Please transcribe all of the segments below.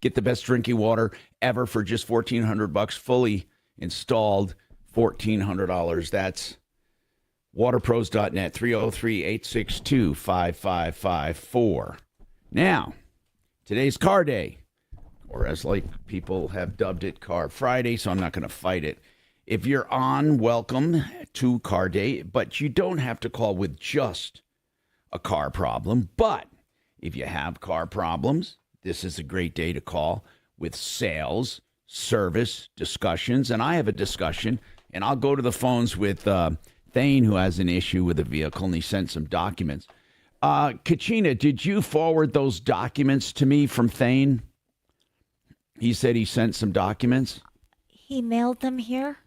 Get the best drinking water ever for just $1,400, fully installed, $1,400. That's waterpros.net, 303-862-5554. Now, today's car day, or as like people have dubbed it, Car Friday, so I'm not going to fight it. If you're on, welcome to Car Day, but you don't have to call with just a car problem. But if you have car problems, this is a great day to call with sales, service, discussions. And I have a discussion, and I'll go to the phones with Thane, who has an issue with a vehicle, and he sent some documents. Kachina, did you forward those documents to me from Thane? He said he sent some documents. He mailed them here?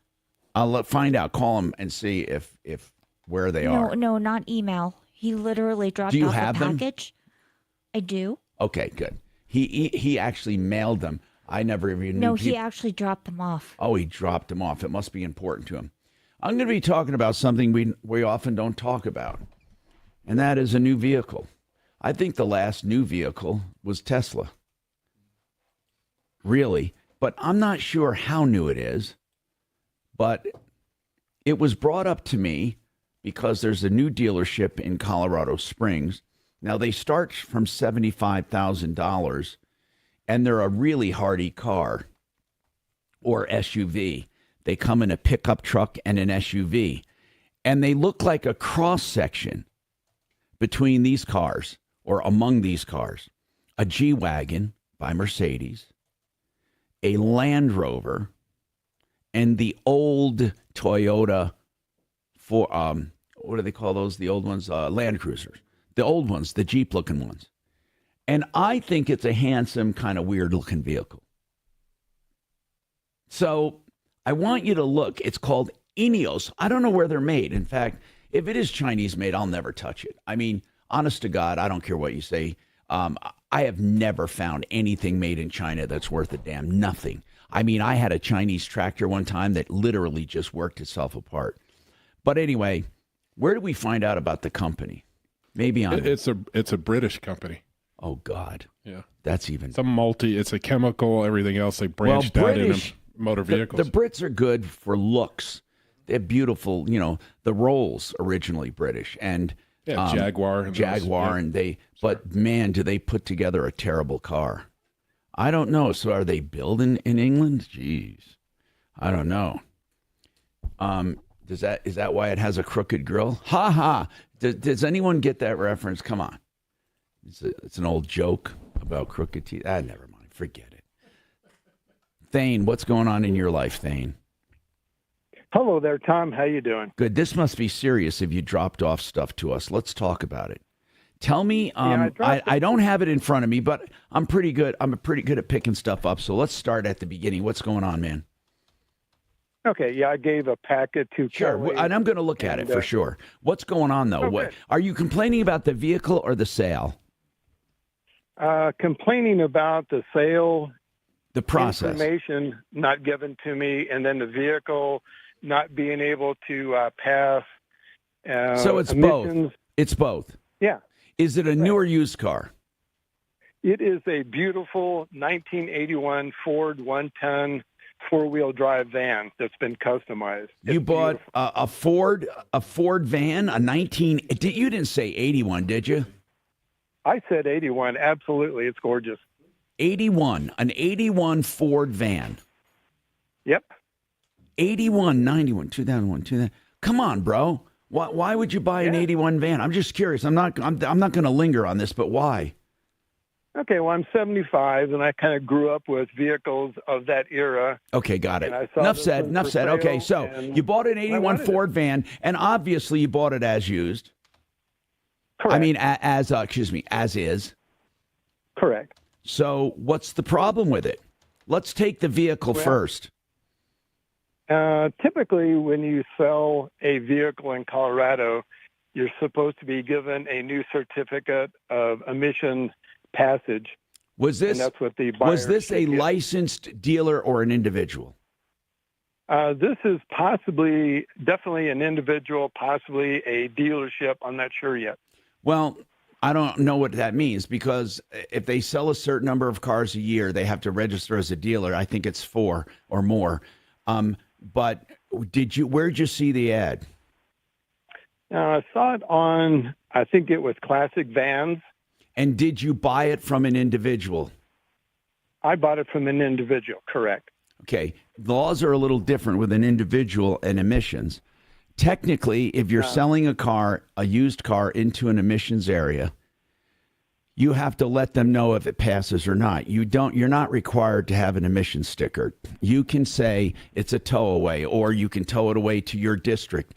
I'll find out. Call him and see if where they are. No, not email. He literally dropped Do you off have a them? package. I do. Okay, good. He actually mailed them. I never even knew. No, he actually dropped them off. Oh, he dropped them off. It must be important to him. I'm going to be talking about something we often don't talk about, and that is a new vehicle. I think the last new vehicle was Tesla. Really, but I'm not sure how new it is. But it was brought up to me because there's a new dealership in Colorado Springs. Now, they start from $75,000, and they're a really hardy car or SUV. They come in a pickup truck and an SUV, and they look like a cross-section between these cars or among these cars. A G-Wagon by Mercedes, a Land Rover, and the old Toyota for what do they call those? The old ones, Land Cruisers. The old ones, the Jeep-looking ones. And I think it's a handsome, kind of weird-looking vehicle. So I want you to look. It's called Ineos. I don't know where they're made. In fact, if it is Chinese-made, I'll never touch it. I mean, honest to God, I don't care what you say. I have never found anything made in China that's worth a damn nothing. I mean, I had a Chinese tractor one time that literally just worked itself apart. But anyway, where do we find out about the company? Maybe on it's a British company. Oh God, yeah, that's even it's a chemical. Everything else they branched out into motor vehicles. The Brits are good for looks. They're beautiful. You know, the Rolls originally British and Jaguar, and they. But man, do they put together a terrible car. I don't know. So are they building in England? Jeez. I don't know. Is that why it has a crooked grill? Ha ha. Does anyone get that reference? Come on. It's an old joke about crooked teeth. Never mind. Forget it. Thane, what's going on in your life, Thane? Hello there, Tom. How you doing? Good. This must be serious if you dropped off stuff to us. Let's talk about it. Tell me, I don't have it in front of me, but I'm pretty good. I'm pretty good at picking stuff up. So let's start at the beginning. What's going on, man? Okay, yeah, I gave a packet to Kelly. And I'm going to look at it for sure. What's going on, though? What are you complaining about, the vehicle or the sale? Complaining about the sale, the process, information not given to me, and then the vehicle not being able to pass. So it's emissions. Both. It's both. Yeah. Is it a new or used car? It is a beautiful 1981 Ford 1-ton four-wheel drive van that's been customized. You bought a Ford van, you didn't say 81, did you? I said 81. Absolutely. It's gorgeous. 81, an 81 Ford van. Yep. 81, 91, 2001, 2000. Come on, bro. Why would you buy an 81 van? I'm just curious. I'm not going to linger on this, but why? Okay, well, I'm 75, and I kind of grew up with vehicles of that era. Okay, got it. Enough said. Okay, so you bought an 81 Ford van, and obviously you bought it as used. Correct. I mean, as is. Correct. So what's the problem with it? Let's take the vehicle first. Typically, when you sell a vehicle in Colorado, you're supposed to be given a new certificate of emissions passage. Was this a licensed dealer or an individual? This is definitely an individual, possibly a dealership. I'm not sure yet. Well, I don't know what that means, because if they sell a certain number of cars a year, they have to register as a dealer. I think it's 4 or more. But where'd you see the ad? I saw it on, I think it was Classic Vans. And did you buy it from an individual? I bought it from an individual, correct. Okay. Laws are a little different with an individual and emissions. Technically, if you're selling a used car into an emissions area, you have to let them know if it passes or not. You're not required to have an emission sticker. You can say it's a tow away, or you can tow it away to your district.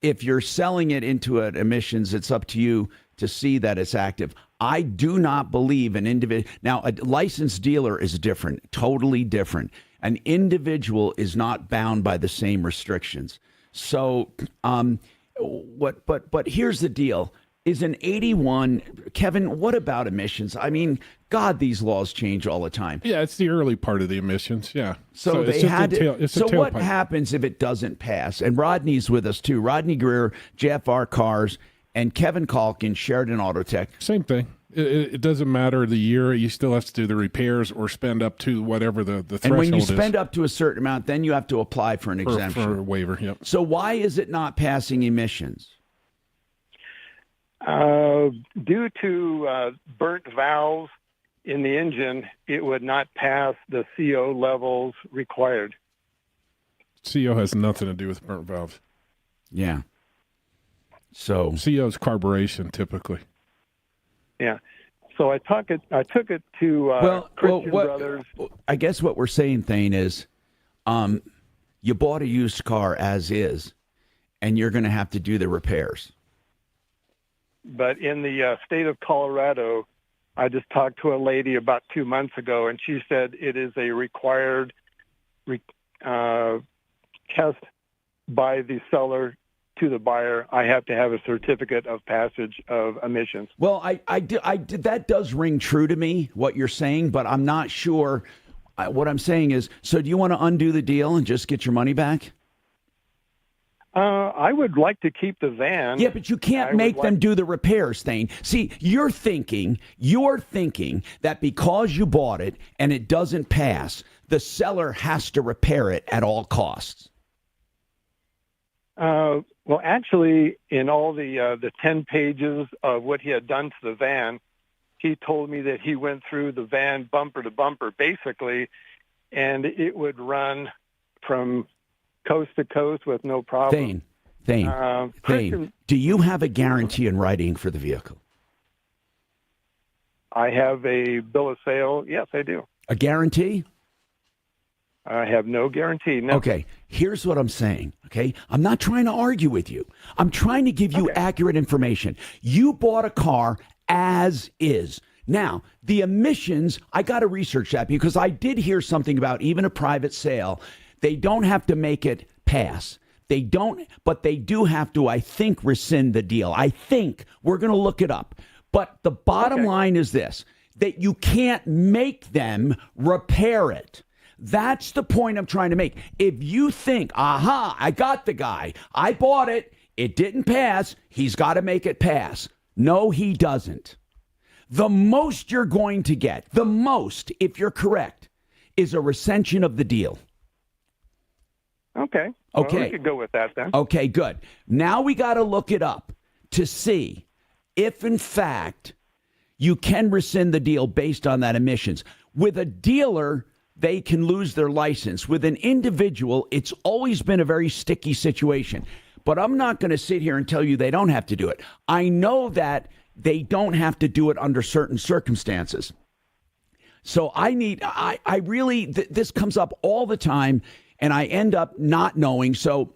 If you're selling it into an emissions, it's up to you to see that it's active. I do not believe an individual. Now, a licensed dealer is different, totally different. An individual is not bound by the same restrictions. So, but here's the deal. Is an 81, Kevin, what about emissions? I mean, God, these laws change all the time. Yeah, it's the early part of the emissions, yeah. So they had to, so what happens if it doesn't pass? And Rodney's with us too. Rodney Greer, JFR Cars, and Kevin Calkin, Sheridan Autotech. Same thing. It doesn't matter the year. You still have to do the repairs or spend up to whatever the threshold is. And when you spend up to a certain amount, then you have to apply for an exemption. For a waiver, yep. So why is it not passing emissions? Due to burnt valves in the engine, it would not pass the CO levels required. CO has nothing to do with burnt valves. Yeah. So CO is carburation, typically. Yeah. So I took it to Christian Brothers. I guess what we're saying, Thane, is you bought a used car as is, and you're going to have to do the repairs. But in the state of Colorado, I just talked to a lady about 2 months ago, and she said it is a required test by the seller to the buyer. I have to have a certificate of passage of emissions. Well, I did, that does ring true to me, what you're saying, but I'm not sure. What I'm saying is, so do you want to undo the deal and just get your money back? I would like to keep the van. Yeah, but you can't make them do the repairs, Thane. See, you're thinking that because you bought it and it doesn't pass, the seller has to repair it at all costs. Well, actually, in all the 10 pages of what he had done to the van, he told me that he went through the van bumper to bumper, basically, and it would run from coast to coast with no problem. Thane, do you have a guarantee in writing for the vehicle? I have a bill of sale. Yes, I do. A guarantee? I have no guarantee. No. Okay, here's what I'm saying, okay? I'm not trying to argue with you. I'm trying to give you accurate information. You bought a car as is. Now, the emissions, I got to research that because I did hear something about even a private sale. They don't have to make it pass. They don't, but they do have to, I think, rescind the deal. I think. We're going to look it up. But the bottom line is this, that you can't make them repair it. That's the point I'm trying to make. If you think, aha, I got the guy, I bought it, it didn't pass, he's got to make it pass. No, he doesn't. The most you're going to get, the most, if you're correct, is a rescission of the deal. Okay. Well, we could go with that then. Okay, good. Now we got to look it up to see if, in fact, you can rescind the deal based on that emissions. With a dealer, they can lose their license. With an individual, it's always been a very sticky situation. But I'm not going to sit here and tell you they don't have to do it. I know that they don't have to do it under certain circumstances. So I really, this comes up all the time, and I end up not knowing. So,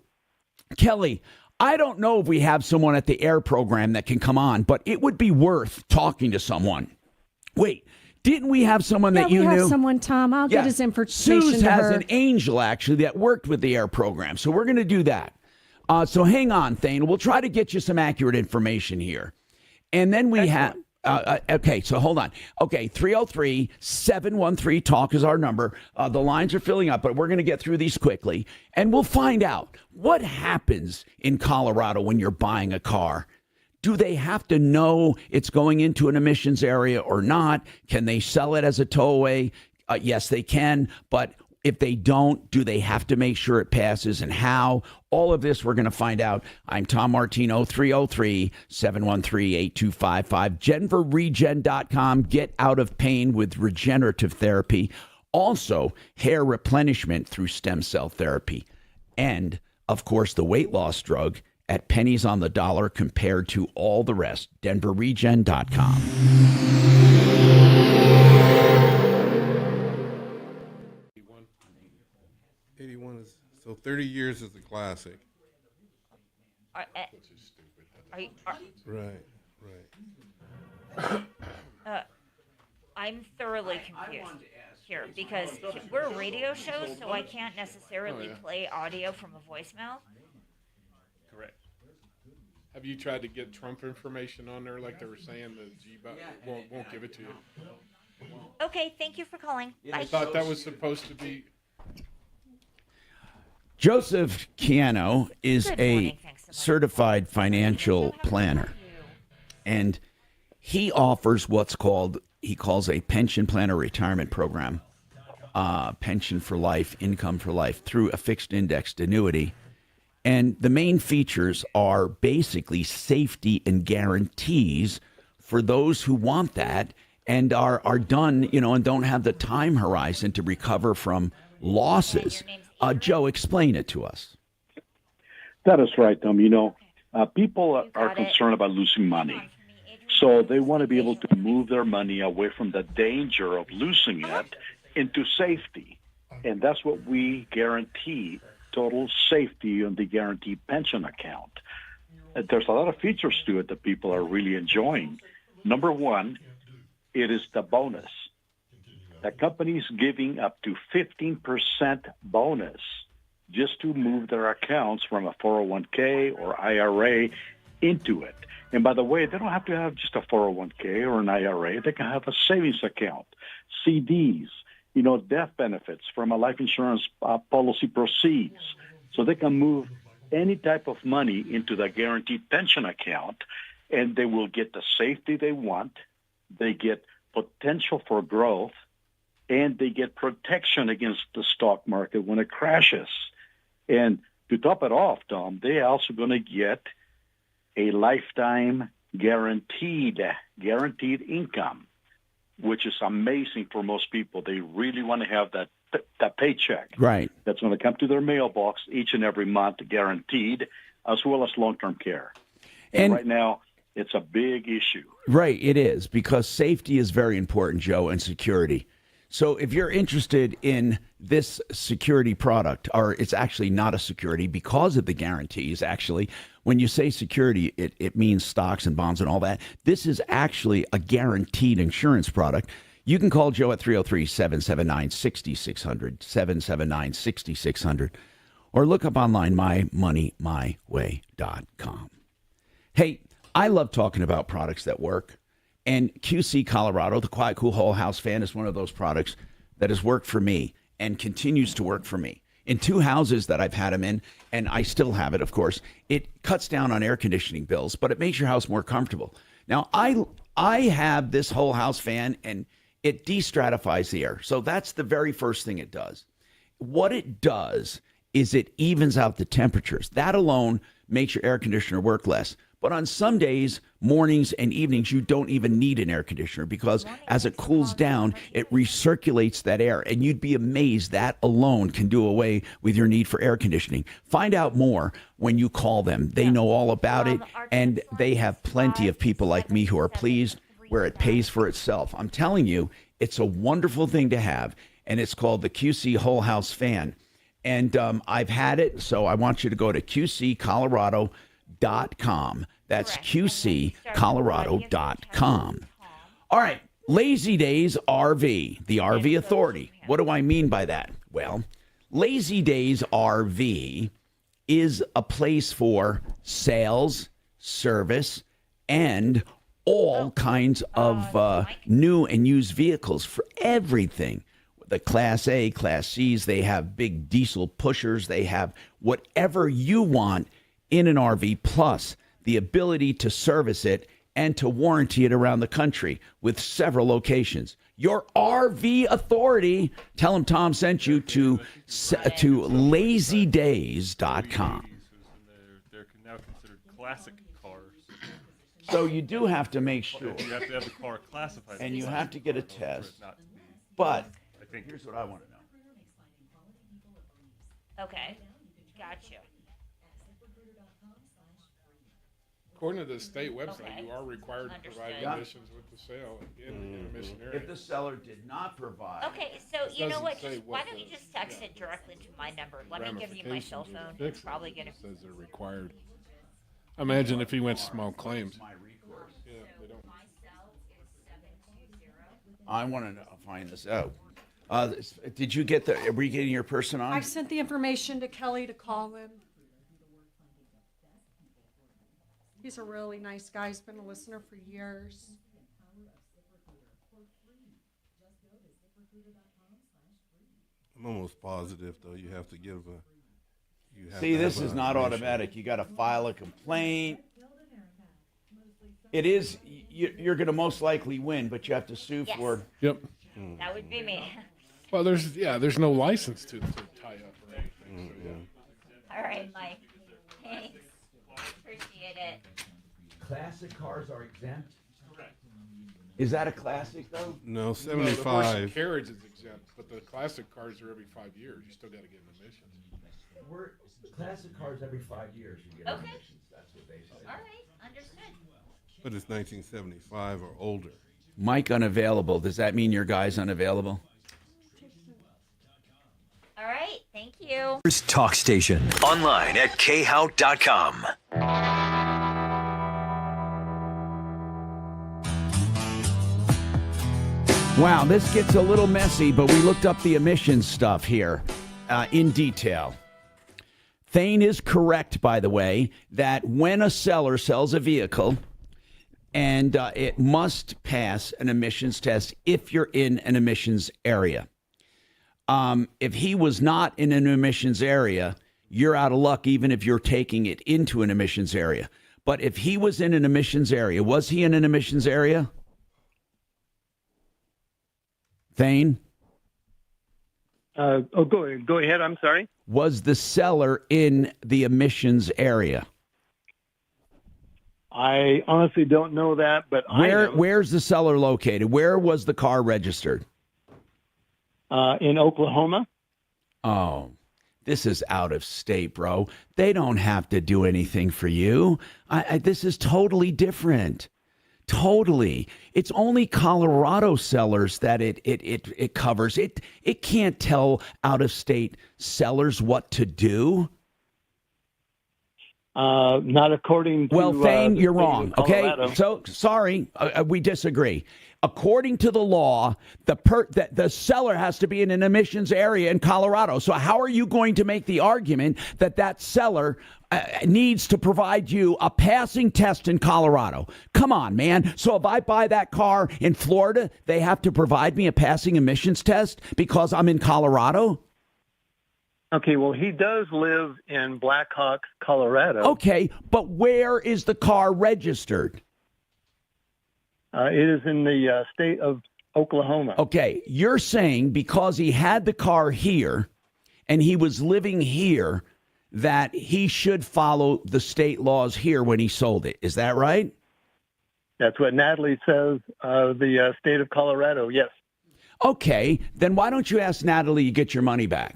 Kelly, I don't know if we have someone at the AIR program that can come on, but it would be worth talking to someone. Wait, didn't we have someone that you knew? Yeah, we have someone, Tom. I'll get his information Suze to has her. an angel, actually, that worked with the AIR program. So we're going to do that. So hang on, Thane. We'll try to get you some accurate information here. And then we have... okay, so hold on. Okay, 303-713-TALK is our number. The lines are filling up, but we're going to get through these quickly. And we'll find out what happens in Colorado when you're buying a car. Do they have to know it's going into an emissions area or not? Can they sell it as a towaway? Yes, they can. But if they don't, do they have to make sure it passes, and how? All of this we're going to find out. I'm Tom Martino, 303-713-8255. GenverRegen.com. Get out of pain with regenerative therapy. Also, hair replenishment through stem cell therapy. And, of course, the weight loss drug at pennies on the dollar compared to all the rest. DenverRegen.com. 81 is, so 30 years is the classic. Right. I'm thoroughly confused here because we're a radio show, so I can't necessarily play audio from a voicemail. Correct. Have you tried to get Trump information on there like they were saying the G-Bot won't give it to you? Okay, thank you for calling. Bye. I thought that was supposed to be... Joseph Chiano is Good a morning. Thanks so much. certified financial planner, and he offers what's called, he calls a pension plan or retirement program, pension for life, income for life through a fixed indexed annuity. And the main features are basically safety and guarantees for those who want that and are done, and don't have the time horizon to recover from losses. Joe, explain it to us. That is right, Tom. People are concerned about losing money. So they want to be able to move their money away from the danger of losing it into safety. And that's what we guarantee, total safety on the guaranteed pension account. There's a lot of features to it that people are really enjoying. Number one, it is the bonus. The company's giving up to 15% bonus just to move their accounts from a 401k or IRA into it. And by the way, they don't have to have just a 401k or an IRA. They can have a savings account, CDs, death benefits from a life insurance policy proceeds. So they can move any type of money into the guaranteed pension account, and they will get the safety they want. They get potential for growth, and they get protection against the stock market when it crashes. And to top it off, Tom, they're also going to get a lifetime guaranteed income, which is amazing for most people. They really want to have that paycheck. Right. That's going to come to their mailbox each and every month, guaranteed, as well as long-term care. And right now, it's a big issue. Right, it is, because safety is very important, Joe, and security. So if you're interested in this security product, or it's actually not a security because of the guarantees, actually, when you say security, it means stocks and bonds and all that. This is actually a guaranteed insurance product. You can call Joe at 303-779-6600, 779-6600, or look up online, mymoneymyway.com. Hey, I love talking about products that work. And QC Colorado, the Quiet Cool Whole House Fan, is one of those products that has worked for me and continues to work for me. In 2 houses that I've had them in, and I still have it, of course, it cuts down on air conditioning bills, but it makes your house more comfortable. Now, I have this whole house fan, and it destratifies the air. So that's the very first thing it does. What it does is it evens out the temperatures. That alone makes your air conditioner work less. But on some days, mornings and evenings, you don't even need an air conditioner because as it cools down, it recirculates that air. And you'd be amazed that alone can do away with your need for air conditioning. Find out more when you call them. They know all about it, and they have plenty of people like me who are pleased where it pays for itself. I'm telling you, it's a wonderful thing to have, and it's called the QC Whole House Fan. And I've had it, so I want you to go to QCColorado.com. That's QCcolorado.com. All right. Lazy Days RV, the RV Authority. What do I mean by that? Well, Lazy Days RV is a place for sales, service, and all kinds of new and used vehicles for everything. The Class A, Class C's, they have big diesel pushers. They have whatever you want in an RV. Plus, the ability to service it and to warranty it around the country with several locations. Your RV authority. Tell them Tom sent you to lazydays.com. They're now considered classic cars. So you do have to make sure. You have to have the car classified. And you have to get a test. Not to be. But I think here's what I want to know. Okay, gotcha. According to the state website, Okay. you are required to provide Understood. emissions with the sale in the emission area. If the seller did not provide. Okay, so you know doesn't what? say Just, what why don't you the- just text it directly to my number? Let me give you my cell Ramifications phone. of It's fixing probably it. gonna. It says they're required. Imagine if he went small claims. My recourse. Yeah, they don't. My cell is 720. I want to find this out. Did you get the? Are we getting your person on? I sent the information to Kelly to call him. He's a really nice guy. He's been a listener for years. I'm almost positive, though, you have to give a. You have See, to this have is a not emission. automatic. You got to file a complaint. It is. You're going to most likely win, but you have to sue Yes. for. Yep. That would be me. Well, there's no license to tie up or anything. So, yeah. All right, Mike. Thanks. Appreciate it. Classic cars are exempt. Is that a classic though? No, No, the horse and 75. carriage is exempt, but the classic cars are every 5 years. You still got to get an emissions. We're classic cars every 5 years. You get Okay. emissions. That's what they say. All right, understood. But it's 1975 or older. Mike unavailable. Does that mean your guy's unavailable? All right, thank you. Talk station. Online at khout.com. Wow, this gets a little messy, but we looked up the emissions stuff here in detail. Thane is correct, by the way, that when a seller sells a vehicle, and it must pass an emissions test if you're in an emissions area. If he was not in an emissions area, you're out of luck, even if you're taking it into an emissions area. But if he was in an emissions area, was he in an emissions area? Thane? Go ahead. I'm sorry. Was the seller in the emissions area? I honestly don't know that, but Where's the seller located? Where was the car registered? In Oklahoma. Oh, this is out of state, bro. They don't have to do anything for you. This is totally different. Totally. It's only Colorado sellers that it covers. It can't tell out of state sellers what to do. Not according to. Well, Thane, the you're state wrong. of Okay, Colorado. so sorry, we disagree. According to the law, the seller has to be in an emissions area in Colorado. So how are you going to make the argument that seller needs to provide you a passing test in Colorado? Come on, man. So if I buy that car in Florida, they have to provide me a passing emissions test because I'm in Colorado? Okay, well, he does live in Blackhawk, Colorado. Okay, but where is the car registered? It is in the state of Oklahoma. Okay, you're saying because he had the car here and he was living here that he should follow the state laws here when he sold it. Is that right? That's what Natalie says of the state of Colorado, yes. Okay, then why don't you ask Natalie to get your money back?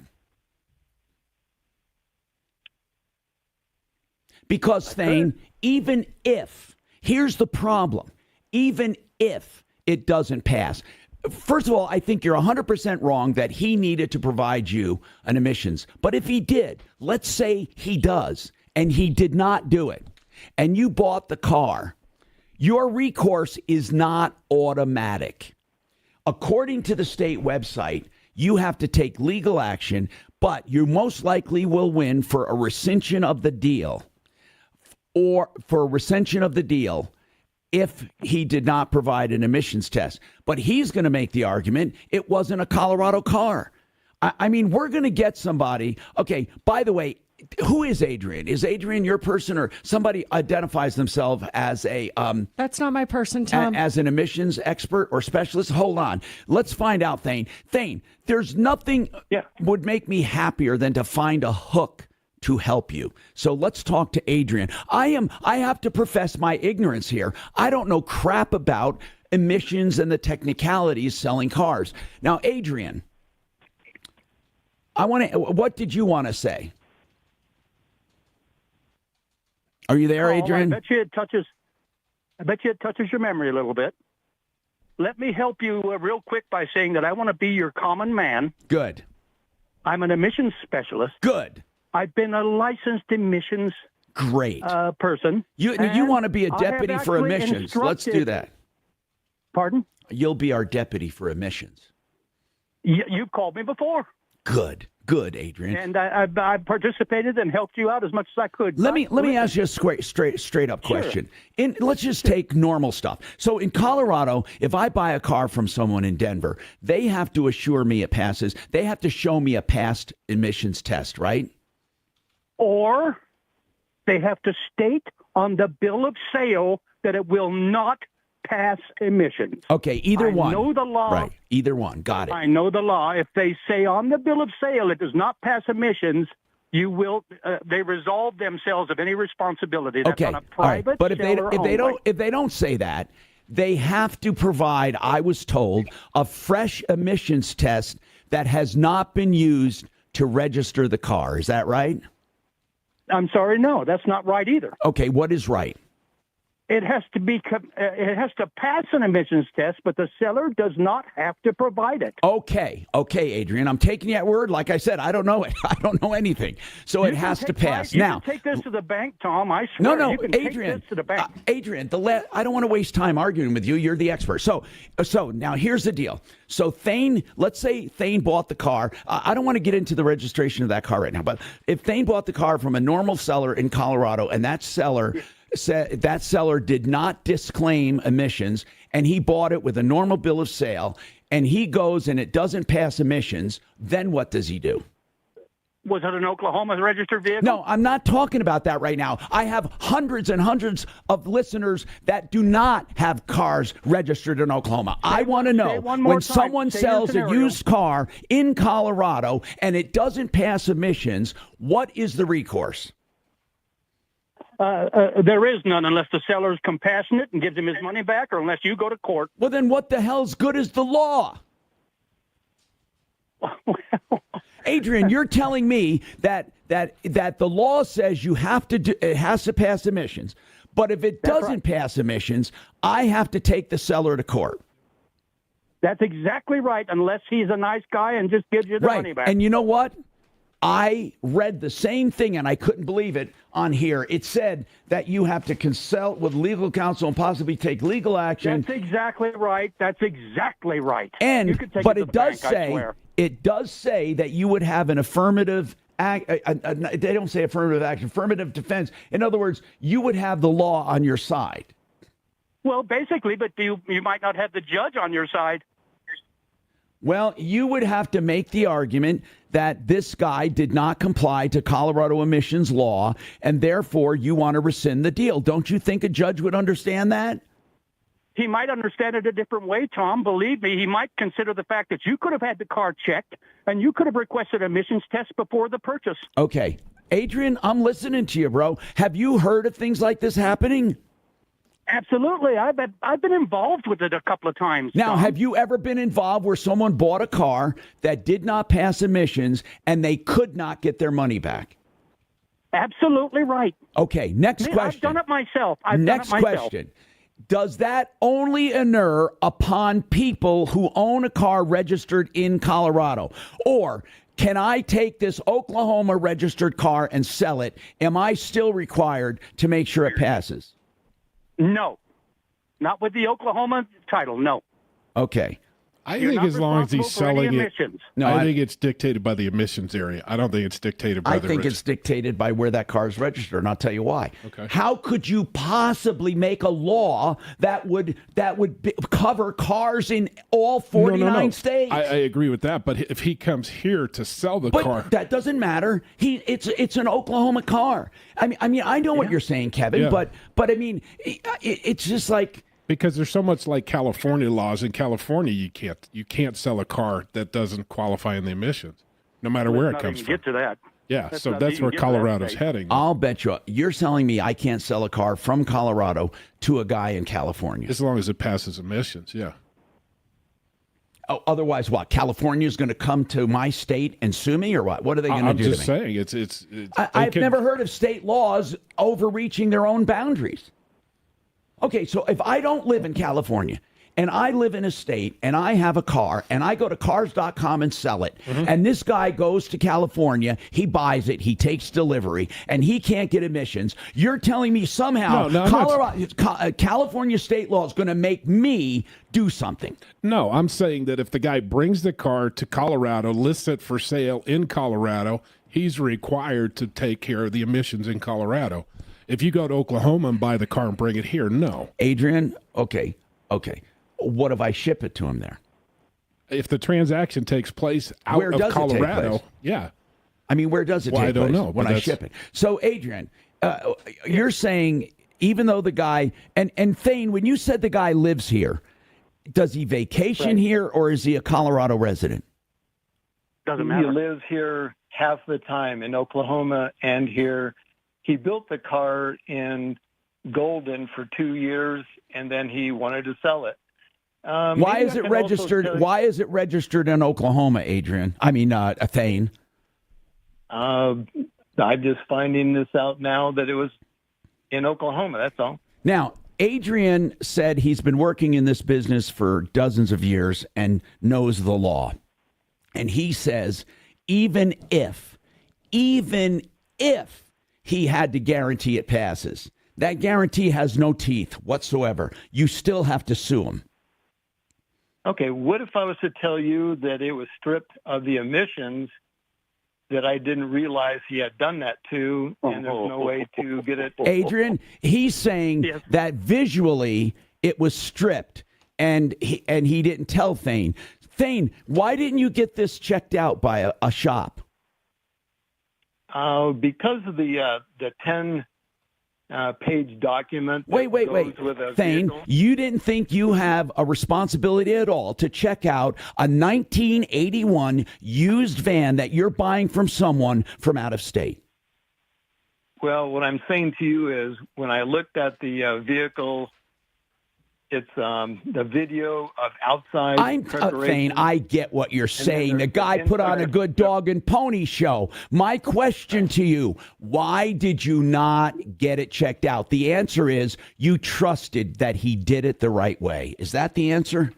Because, Thane, even if, here's the problem, even if it doesn't pass, first of all, I think you're 100% wrong that he needed to provide you an emissions. But if he did, let's say he does, and he did not do it, and you bought the car, your recourse is not automatic. According to the state website, you have to take legal action, but you most likely will win for a rescission of the deal. Or for a rescission of the deal if he did not provide an emissions test. But he's going to make the argument it wasn't a Colorado car. I mean, we're going to get somebody. Okay, by the way, who is Adrian? Is Adrian your person, or somebody identifies themselves as a That's not my person, Tom. as an emissions expert or specialist? Hold on. Let's find out, Thane. Thane, there's nothing would make me happier than to find a hook to help you. So let's talk to Adrian. I have to profess my ignorance here. I don't know crap about emissions and the technicalities selling cars. Now, Adrian, what did you want to say? Are you there, Adrian? I bet you it touches your memory a little bit. Let me help you real quick by saying that I want to be your common man. Good. I'm an emissions specialist. Good. I've been a licensed emissions Great. Person. You want to be a deputy for emissions. Let's do that. Pardon? You'll be our deputy for emissions. You've called me before. Good. Good, Adrian. And I participated and helped you out as much as I could. Let me ask you a straight up question. Let's just take normal stuff. So in Colorado, if I buy a car from someone in Denver, they have to assure me it passes. They have to show me a passed emissions test, right? Or they have to state on the bill of sale that it will not pass emissions. Okay, either one. I know the law. Right, either one. Got it. I know the law. If they say on the bill of sale it does not pass emissions, you will. They resolve themselves of any responsibility. That's okay, on a private all right. But if they don't say that, they have to provide, I was told, a fresh emissions test that has not been used to register the car. Is that right? I'm sorry, no, that's not right either. Okay, what is right? It has to be. It has to pass an emissions test, but the seller does not have to provide it. Okay, Adrian, I'm taking you at word. Like I said, I don't know it. I don't know anything, so it has to pass. Now, take this to the bank, Tom. I swear. No, you can Adrian. Take this to the bank. Adrian, I don't want to waste time arguing with you. You're the expert. So now here's the deal. So Thane, let's say Thane bought the car. I don't want to get into the registration of that car right now, but if Thane bought the car from a normal seller in Colorado, and that seller did not disclaim emissions, and he bought it with a normal bill of sale, and he goes and it doesn't pass emissions, then what does he do? Was it an Oklahoma registered vehicle? No, I'm not talking about that right now. I have hundreds and hundreds of listeners that do not have cars registered in Oklahoma. I want to know, when someone sells a used car in Colorado and it doesn't pass emissions, what is the recourse? There is none unless the seller is compassionate and gives him his money back, or unless you go to court. Well, then what the hell's good is the law? Adrian, you're telling me that the law says you have to it has to pass emissions, but if it doesn't pass emissions, I have to take the seller to court. That's exactly right, unless he's a nice guy and just gives you the money back. And you know what? I read the same thing, and I couldn't believe it on here. It said that you have to consult with legal counsel and possibly take legal action. That's exactly right. That's exactly right. And you can take but it, to it the does bank, say I swear. It does say that you would have an affirmative act. They don't say affirmative action, affirmative defense. In other words, you would have the law on your side. Well, basically, but you might not have the judge on your side. Well, you would have to make the argument that this guy did not comply to Colorado emissions law, and therefore you want to rescind the deal. Don't you think a judge would understand that? He might understand it a different way, Tom. Believe me, he might consider the fact that you could have had the car checked and you could have requested emissions test before the purchase. Okay. Adrian, I'm listening to you, bro. Have you heard of things like this happening? Absolutely. I've been involved with it a couple of times. Now, Tom. have you ever been involved where someone bought a car that did not pass emissions and they could not get their money back? Absolutely right. Okay, next question. I've done it myself. Next question. Does that only inure upon people who own a car registered in Colorado? Or can I take this Oklahoma registered car and sell it? Am I still required to make sure it passes? No. Not with the Oklahoma title, no. Okay. I You're think not as long as he's responsible for any selling it, emissions. No, I think it's dictated by the emissions area. I don't think it's dictated by I the think it's dictated by where that car is registered, and I'll tell you why. Okay. How could you possibly make a law that would cover cars in all 49 states? I agree with that, but if he comes here to sell the car, that doesn't matter. It's an Oklahoma car. I mean, I know what you're saying, Kevin, Yeah. but I mean, it's just like. because there's so much like California laws. In California, you can't sell a car that doesn't qualify in the emissions, no matter where it Let's not comes even from. Get to that. Yeah, Let's so not that's even where get to that Colorado's stage. heading. I'll bet you're telling me I can't sell a car from Colorado to a guy in California. As long as it passes emissions, yeah. Oh, otherwise, what? California's going to come to my state and sue me, or what? What are they going to I'm do to me? just saying, it's I've never heard of state laws overreaching their own boundaries. Okay, so if I don't live in California and I live in a state and I have a car and I go to cars.com and sell it, and this guy goes to California, he buys it, he takes delivery, and he can't get emissions, you're telling me somehow No, I'm not- California state law is going to make me do something? No, I'm saying that if the guy brings the car to Colorado, lists it for sale in Colorado, he's required to take care of the emissions in Colorado. If you go to Oklahoma and buy the car and bring it here, no. Adrian, okay. What if I ship it to him there? If the transaction takes place out Where of does it take Colorado, place? yeah. I mean, where does it Well, take I don't place know, when but I that's- ship it? So, Adrian, you're saying even though the guy and Thane, when you said the guy lives here, does he vacation here or is he a Colorado resident? Doesn't He matter. lives here half the time in Oklahoma and here. He built the car in Golden for 2 years, and then he wanted to sell it. Why is it registered? Why is it registered in Oklahoma, Adrian? I mean, Thane. I'm just finding this out now that it was in Oklahoma. That's all. Now, Adrian said he's been working in this business for dozens of years and knows the law. And he says, even if he had to guarantee it passes, that guarantee has no teeth whatsoever. You still have to sue him. Okay, what if I was to tell you that it was stripped of the emissions that I didn't realize he had done that to, and there's no way to get it? Adrian, he's saying Yes. that visually it was stripped, and he didn't tell Thane. Thane, why didn't you get this checked out by a shop? Because of the 10-page document. that Wait. goes with a Thane, vehicle. you didn't think you have a responsibility at all to check out a 1981 used van that you're buying from someone from out of state? Well, what I'm saying to you is when I looked at the vehicle, it's the video of outside I'm preparation. Thane, I get what you're saying. The there's guy the put on a inside. good dog and pony show. My question to you, why did you not get it checked out? The answer is you trusted that he did it the right way. Is that the answer?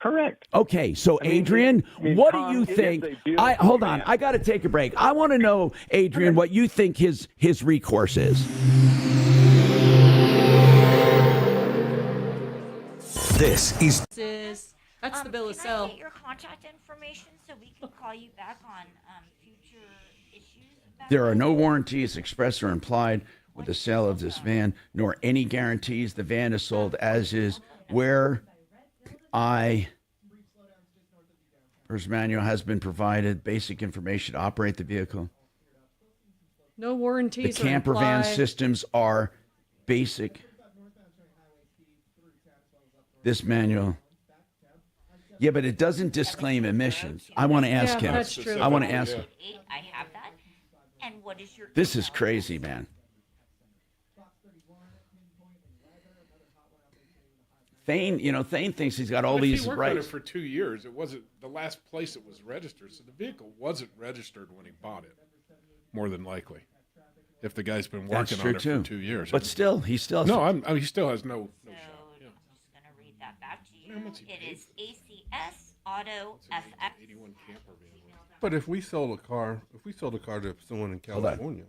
Correct. Okay, so mean, Adrian, what do Tom, you it is think? a beautiful Hold on, van. I got to take a break. I want to know, Adrian, what you think his recourse is. This is That's the bill of Can I sale. get your contact information so we can call you back on future issues? about There are this? no warranties expressed or implied with the sale of this van, nor any guarantees the van is sold as is. Where first manual has been provided, basic information to operate the vehicle. No The warranties camper are van implied. systems are basic. This manual. Yeah, but it doesn't disclaim emissions. I want to ask Yeah, him. that's true. I want to ask him. 8, I have that. And what is your This is email? crazy, man. Thane thinks he's got all If these he worked on it rights. for 2 years, it wasn't the last place it was registered, so the vehicle wasn't registered when he bought it. More than likely, if the guy's been That's working true on it too. for 2 years. But still, he still has no, he still has no So shot. Yeah. I'm just going to read that back to you. How much he It paid is ACS Auto FX. 81 camper van. But if we sold a car to someone in on. California,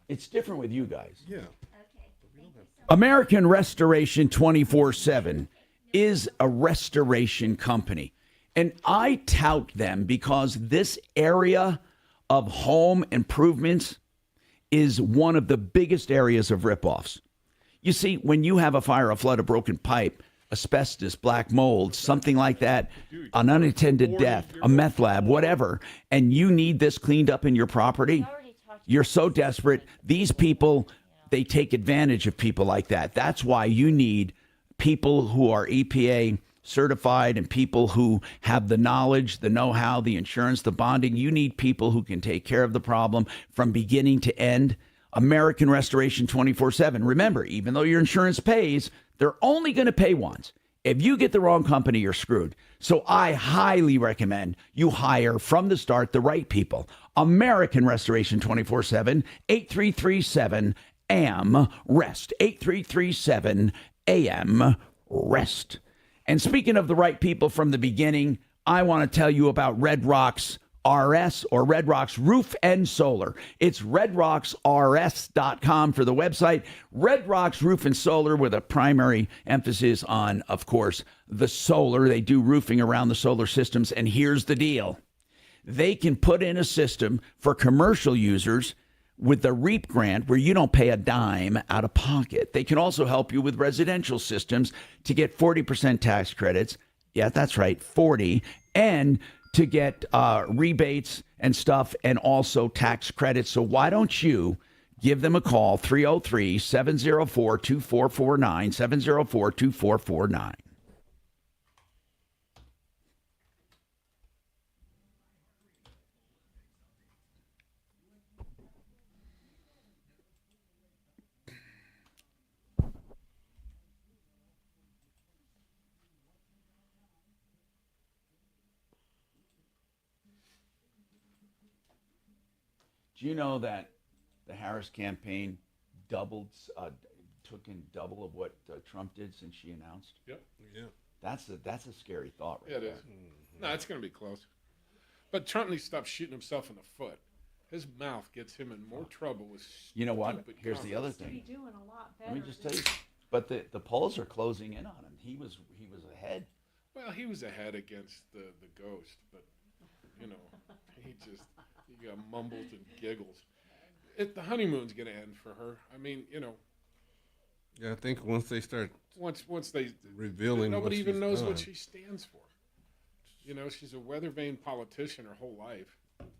It's different with you guys. yeah. American Restoration 24/7 is a restoration company. And I tout them because this area of home improvements is one of the biggest areas of ripoffs. You see, when you have a fire, a flood, a broken pipe, asbestos, black mold, something like that, an unattended death, a meth lab, whatever, and you need this cleaned up in your property, you're so desperate. These people, they take advantage of people like that. That's why you need people who are EPA certified and people who have the knowledge, the know-how, the insurance, the bonding. You need people who can take care of the problem from beginning to end. American Restoration 24/7. Remember, even though your insurance pays, they're only going to pay once. If you get the wrong company, you're screwed. So I highly recommend you hire from the start the right people. American Restoration 24/7, 8337 AM REST, 8337 AM REST. And speaking of the right people from the beginning, I want to tell you about Red Rocks RS or Red Rocks Roof and Solar. It's redrocksrs.com for the website. Red Rocks Roof and Solar with a primary emphasis on, of course, the solar. They do roofing around the solar systems. And here's the deal. They can put in a system for commercial users with the REAP grant where you don't pay a dime out of pocket. They can also help you with residential systems to get 40% tax credits. Yeah, that's right, 40. And to get rebates and stuff and also tax credits. So why don't you give them a call, 303-704-2449, 704-2449. Do you know that the Harris campaign took in double of what Trump did since she announced? Yep. Yeah. That's a scary thought, right? Yeah, it is. Mm-hmm. No, it's going to be close. But Trump needs to stop shooting himself in the foot. His mouth gets him in more trouble with. You know what? Here's the other thing. Doing a lot better. Let me just tell you. But the polls are closing in on him. He was ahead. Well, he was ahead against the ghost, but he got mumbles and giggles. The honeymoon's going to end for her. I mean, Yeah, I think once they start once they revealing, nobody even knows what she she stands for. She's a weather vane politician her whole life,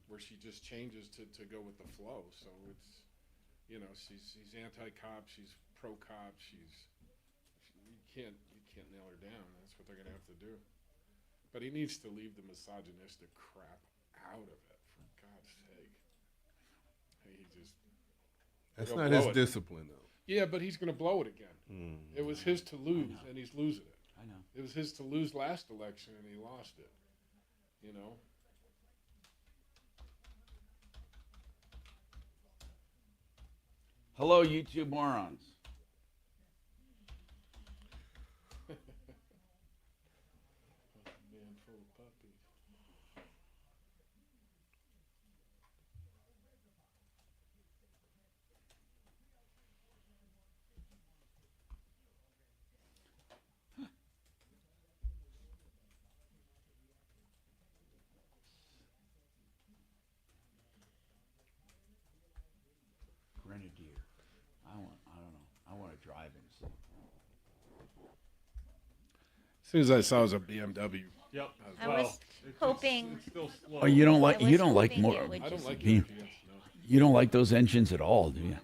where she just changes to go with the flow. So it's, she's anti-cop, she's pro-cop, you can't nail her down. That's what they're going to have to do. But he needs to leave the misogynistic crap out of it, for God's sake. That's not his discipline, though. Yeah, but he's going to blow it again. It was his to lose, and he's losing it. I know. It was his to lose last election, and he lost it. Hello, YouTube morons. Man full of puppies. Grenadier. I don't know. I want to drive and see. As soon as I saw it was a BMW. Yep. I was hoping. It's still slow. Oh, you don't like I was hoping more. it would I don't just like be- it. You don't like those engines at all, do you?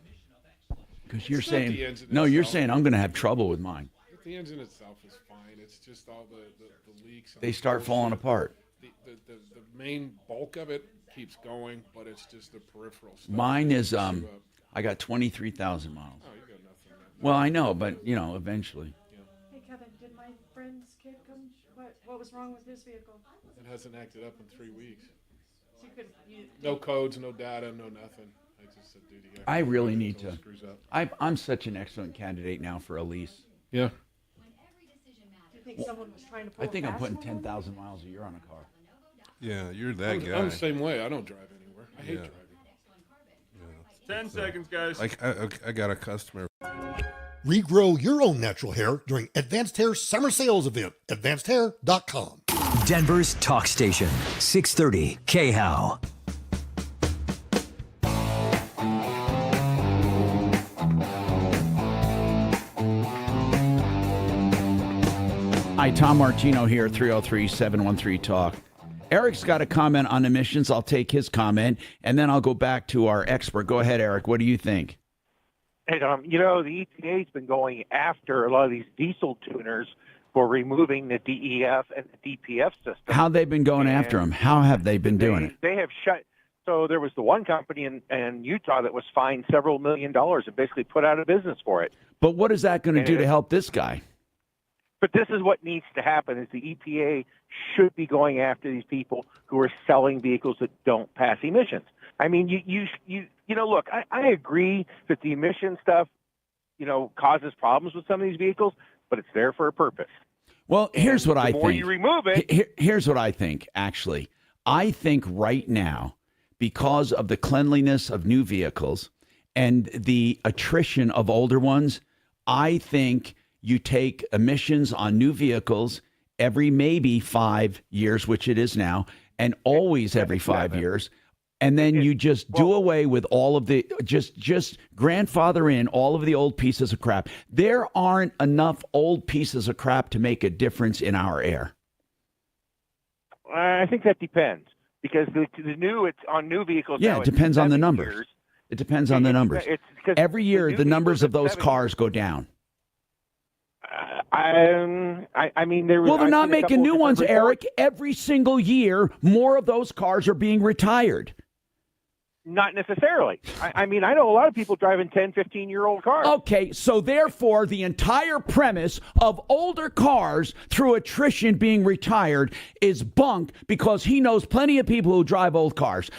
Because you're It's not the saying engine no. You're itself. saying I'm going to have trouble with mine. The engine itself is fine. It's just all the leaks. and They the start falling bullshit. apart. The main bulk of it keeps going, but it's just the peripheral stuff. Mine that is keeps you up. I got 23,000 miles. Oh, you got nothing. Well, I know, but eventually. Hey, Kevin, did my friend's kid come? What was wrong with his vehicle? It hasn't acted up in 3 weeks. So you No codes, no data, no nothing. I just said, dude, you got. I really need until it to. screws up. I'm such an excellent candidate now for a lease. Yeah. Do you think someone was trying to pull I think a I'm putting fast one? 10,000 miles a year on a car. Yeah, you're that guy. I'm the same way. I don't drive anywhere. I hate Yeah. driving. 10 seconds, guys. Like I got a customer. Regrow your own natural hair during Advanced Hair Summer Sales Event. AdvancedHair.com. Denver's talk station, 630 KHOW. Hi, Tom Martino here, 303-713-TALK. Eric's got a comment on emissions. I'll take his comment, and then I'll go back to our expert. Go ahead, Eric. What do you think? Hey, Tom, you know, the EPA's been going after a lot of these diesel tuners for removing the DEF and the DPF system. How they've been going after them? How have they been doing it? They have shut. So there was the one company in Utah that was fined several $1 million and basically put out of business for it. But what is that going to do to help this guy? But this is what needs to happen: is the EPA should be going after these people who are selling vehicles that don't pass emissions. I mean, you know, look, I agree that the emission stuff, you know, causes problems with some of these vehicles, but it's there for a purpose. Well, here's what I think. The more you remove it. Here's what I think, actually. I think right now, because of the cleanliness of new vehicles and the attrition of older ones, I think you take emissions on new vehicles every maybe 5 years, which it is now, and always every 5 years. And then you just do away with all of the, just grandfather in all of the old pieces of crap. There aren't enough old pieces of crap to make a difference in our air. I think that depends, because the new, it's on new vehicles. Yeah, now, it depends on the 7 numbers. years. It depends on the numbers. Every year, the numbers of those cars go down. I mean, there was. Well, they're not I've seen a making couple new of ones, different reports. Eric. Every single year, more of those cars are being retired. Not necessarily. I mean, I know a lot of people driving 10, 15-year-old cars. Okay, so therefore, the entire premise of older cars through attrition being retired is bunk, because he knows plenty of people who drive old cars.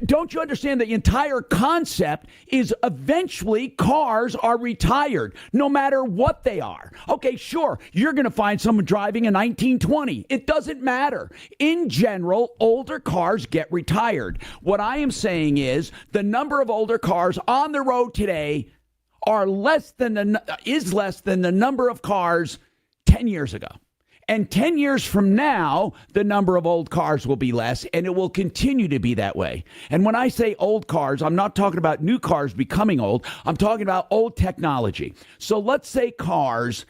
Don't you understand the entire concept is eventually cars are retired, no matter what they are? Okay, sure, you're going to find someone driving a 1920. It doesn't matter. In general, older cars get retired. What I am saying is the number of older cars on the road today are less than the number of cars 10 years ago. And 10 years from now, the number of old cars will be less, and it will continue to be that way. And when I say old cars, I'm not talking about new cars becoming old. I'm talking about old technology. So let's say cars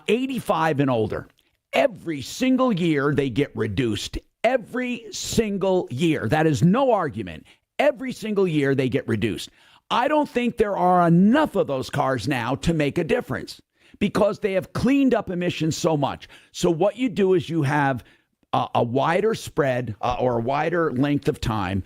85 and older. Every single year, they get reduced. Every single year. That is no argument. Every single year, they get reduced. I don't think there are enough of those cars now to make a difference, because they have cleaned up emissions so much. So what you do is you have a wider spread or a wider length of time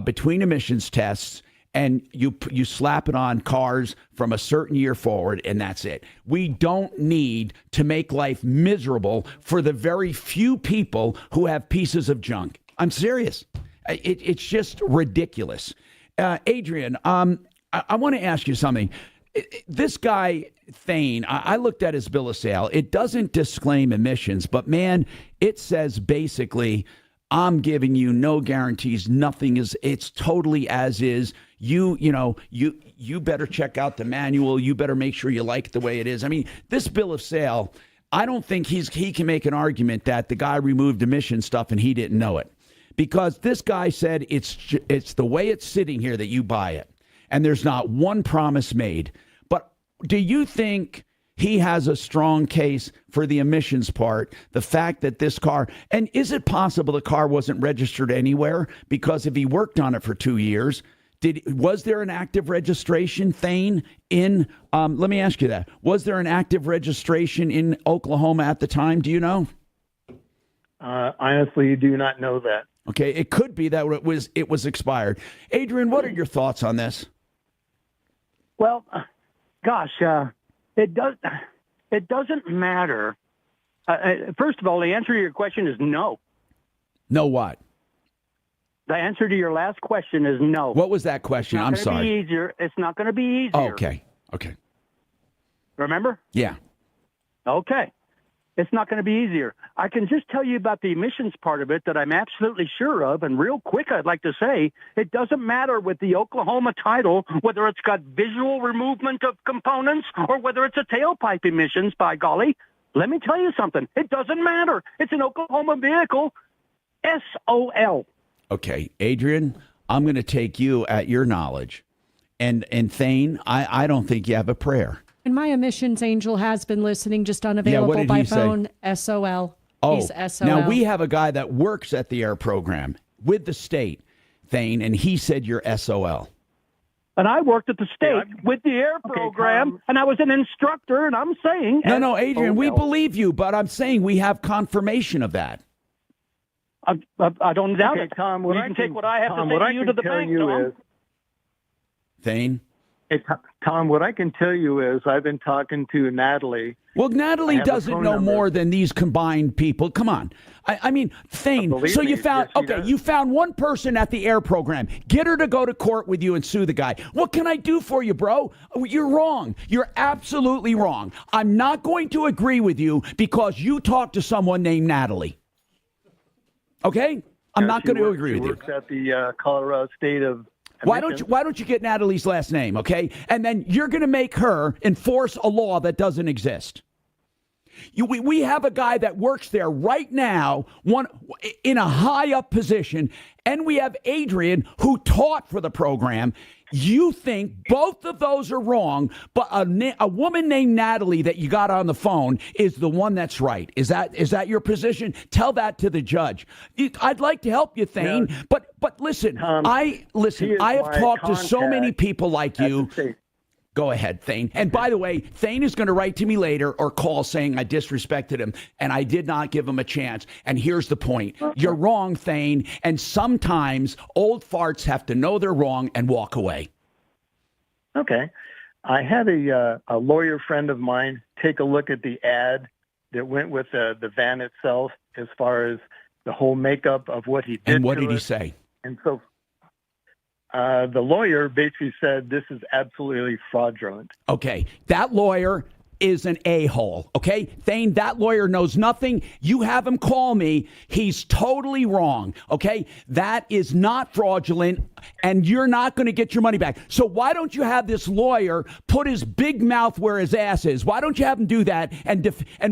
between emissions tests, and you slap it on cars from a certain year forward, and that's it. We don't need to make life miserable for the very few people who have pieces of junk. I'm serious. It's just ridiculous. Adrian, I want to ask you something. This guy, Thane, I looked at his bill of sale. It doesn't disclaim emissions, but man, it says basically, I'm giving you no guarantees. Nothing is, it's totally as is. You better check out the manual. You better make sure you like it the way it is. I mean, this bill of sale, I don't think he can make an argument that the guy removed emission stuff and he didn't know it, because this guy said it's the way it's sitting here that you buy it. And there's not one promise made. But do you think he has a strong case for the emissions part, the fact that this car, and is it possible the car wasn't registered anywhere? Because if he worked on it for 2 years, was there an active registration, Thane, in, let me ask you that. Was there an active registration in Oklahoma at the time? Do you know? Honestly, do not know that. Okay, it could be that it was expired. Adrian, what are your thoughts on this? Well, gosh, it doesn't matter. First of all, the answer to your question is no. No what? The answer to your last question is no. What was that question? I'm sorry. It's not going to be easier. Oh, okay. Remember? Yeah. Okay. It's not going to be easier. I can just tell you about the emissions part of it that I'm absolutely sure of. And real quick, I'd like to say it doesn't matter with the Oklahoma title, whether it's got visual removal of components or whether it's a tailpipe emissions, by golly. Let me tell you something. It doesn't matter. It's an Oklahoma vehicle. SOL. Okay, Adrian, I'm going to take you at your knowledge. And Thane, I don't think you have a prayer. And my emissions angel has been listening, just unavailable by phone. SOL. Oh, He's SOL. now we have a guy that works at the air program with the state, Thane, and he said you're SOL. And I worked at the state with the air program, and I was an instructor, and I'm saying... No, Adrian, we believe you, but I'm saying we have confirmation of that. I don't doubt it. Tom, you can take what I have to say to you to the bank, Tom. Thane? Hey, Tom, what I can tell you is I've been talking to Natalie. Well, Natalie doesn't know more than these combined people. Come on. I mean, Thane, so you found, you found one person at the air program. Get her to go to court with you and sue the guy. What can I do for you, bro? You're wrong. You're absolutely wrong. I'm not going to agree with you because you talked to someone named Natalie. Okay? I'm not going to agree with you. She works at the Colorado State of... Why don't you get Natalie's last name, okay? And then you're going to make her enforce a law that doesn't exist. We have a guy that works there right now, in a high up position, and we have Adrian who taught for the program. You think both of those are wrong, but a woman named Natalie that you got on the phone is the one that's right. Is that your position? Tell that to the judge. I'd like to help you, Thane, but listen, I have talked to so many people like you. Go ahead, Thane. And by the way, Thane is going to write to me later or call saying I disrespected him and I did not give him a chance. And here's the point. You're wrong, Thane. And sometimes old farts have to know they're wrong and walk away. Okay. I had a lawyer friend of mine take a look at the ad that went with the van itself as far as the whole makeup of what he did. And what did he say? And so the lawyer basically said this is absolutely fraudulent. Okay, that lawyer is an a-hole, okay? Thane, that lawyer knows nothing. You have him call me. He's totally wrong, okay? That is not fraudulent, and you're not going to get your money back. So why don't you have this lawyer put his big mouth where his ass is? Why don't you have him do that, and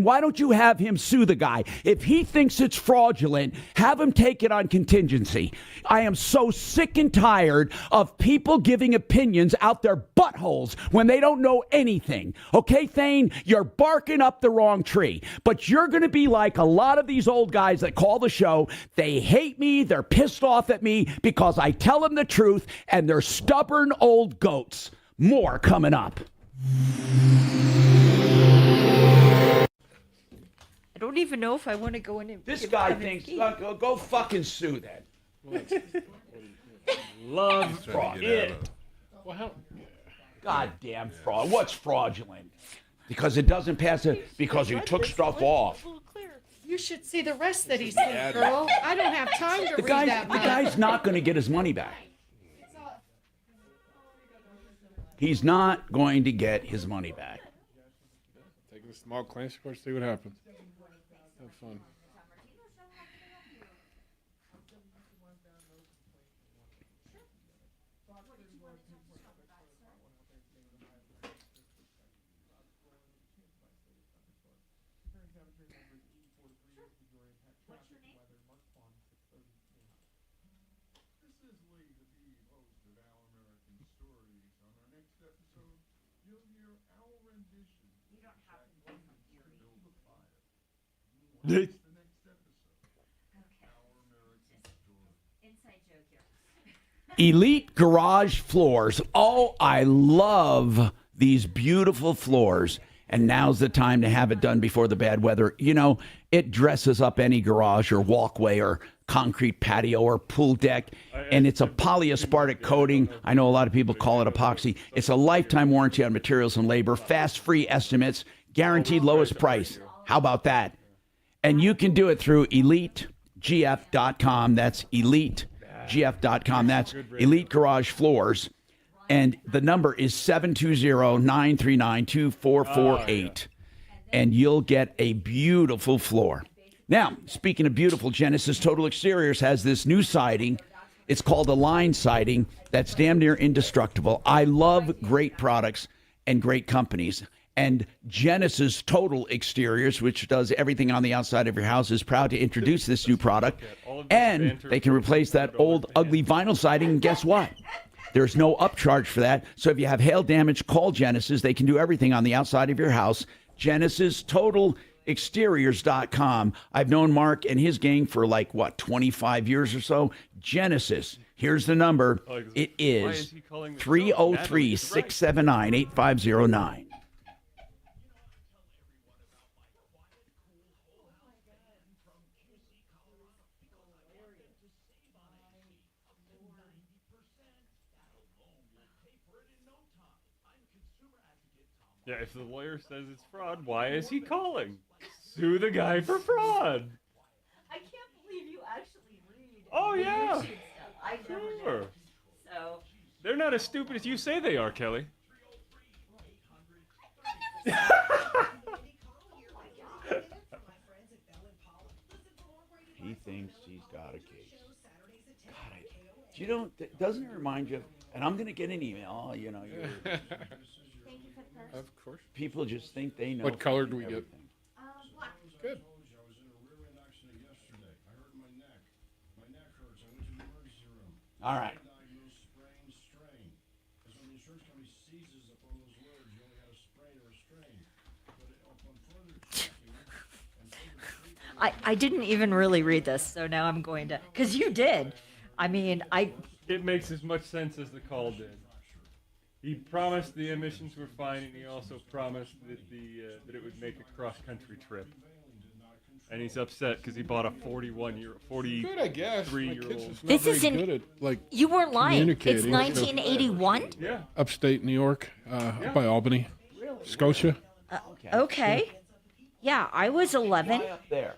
why don't you have him sue the guy? If he thinks it's fraudulent, have him take it on contingency. I am so sick and tired of people giving opinions out their buttholes when they don't know anything, okay, Thane? You're barking up the wrong tree, but you're going to be like a lot of these old guys that call the show. They hate me. They're pissed off at me because I tell them the truth, and they're stubborn old goats. More coming up. I don't even know if I want to go in and... This guy thinks, go fucking sue that. Love fraud. Well, how... Goddamn fraud. What's fraudulent? Because it doesn't pass it because he took stuff off. You should see the rest that he said, girl. I don't have time to read that The much. guy's not going to get his money back. He's not going to get his money back. Take a small claims court, see what happens. Have fun. Elite garage floors. Oh, I love these beautiful floors. And now's the time to have it done before the bad weather. You know, it dresses up any garage or walkway or concrete patio or pool deck. And it's a polyaspartic coating. I know a lot of people call it epoxy. It's a lifetime warranty on materials and labor, fast, free estimates, guaranteed lowest price. How about that? And you can do it through EliteGF.com. That's EliteGF.com. That's Elite Garage Floors. And the number is 720-939-2448. and you'll get a beautiful floor. Now, speaking of beautiful, Genesis Total Exteriors has this new siding. It's called a line siding that's damn near indestructible. I love great products and great companies. And Genesis Total Exteriors, which does everything on the outside of your house, is proud to introduce this new product. And they can replace that old, ugly vinyl siding. And guess what? There's no upcharge for that. So if you have hail damage, call Genesis. They can do everything on the outside of your house. Genesis Total Exteriors.com. I've known Mark and his gang for 25 years or so. Genesis, here's the number. It is 303-679-8509. Yeah, if the lawyer says it's fraud, why is he calling? Sue the guy for fraud. I can't believe you actually read. Oh, yeah. YouTube stuff. I never Sure. did. So. They're not as stupid as you say they are, Kelly. He thinks he's got a case. God, doesn't it remind you? And I'm going to get an email. Of course. People just think they know. What color do we get? Black. Good. All right. I didn't even really read this, so now I'm going to, because you did. I mean, It makes as much sense as the call did. He promised the emissions were fine, and he also promised that that it would make a cross-country trip. And he's upset because he bought a 43-year-old. Good, I guess. My kids just not This very isn't- good at, you weren't lying. It's communicating. 1981? Yeah. Upstate New York, up by Albany, Scotia. Okay. Yeah, I was 11. Up there.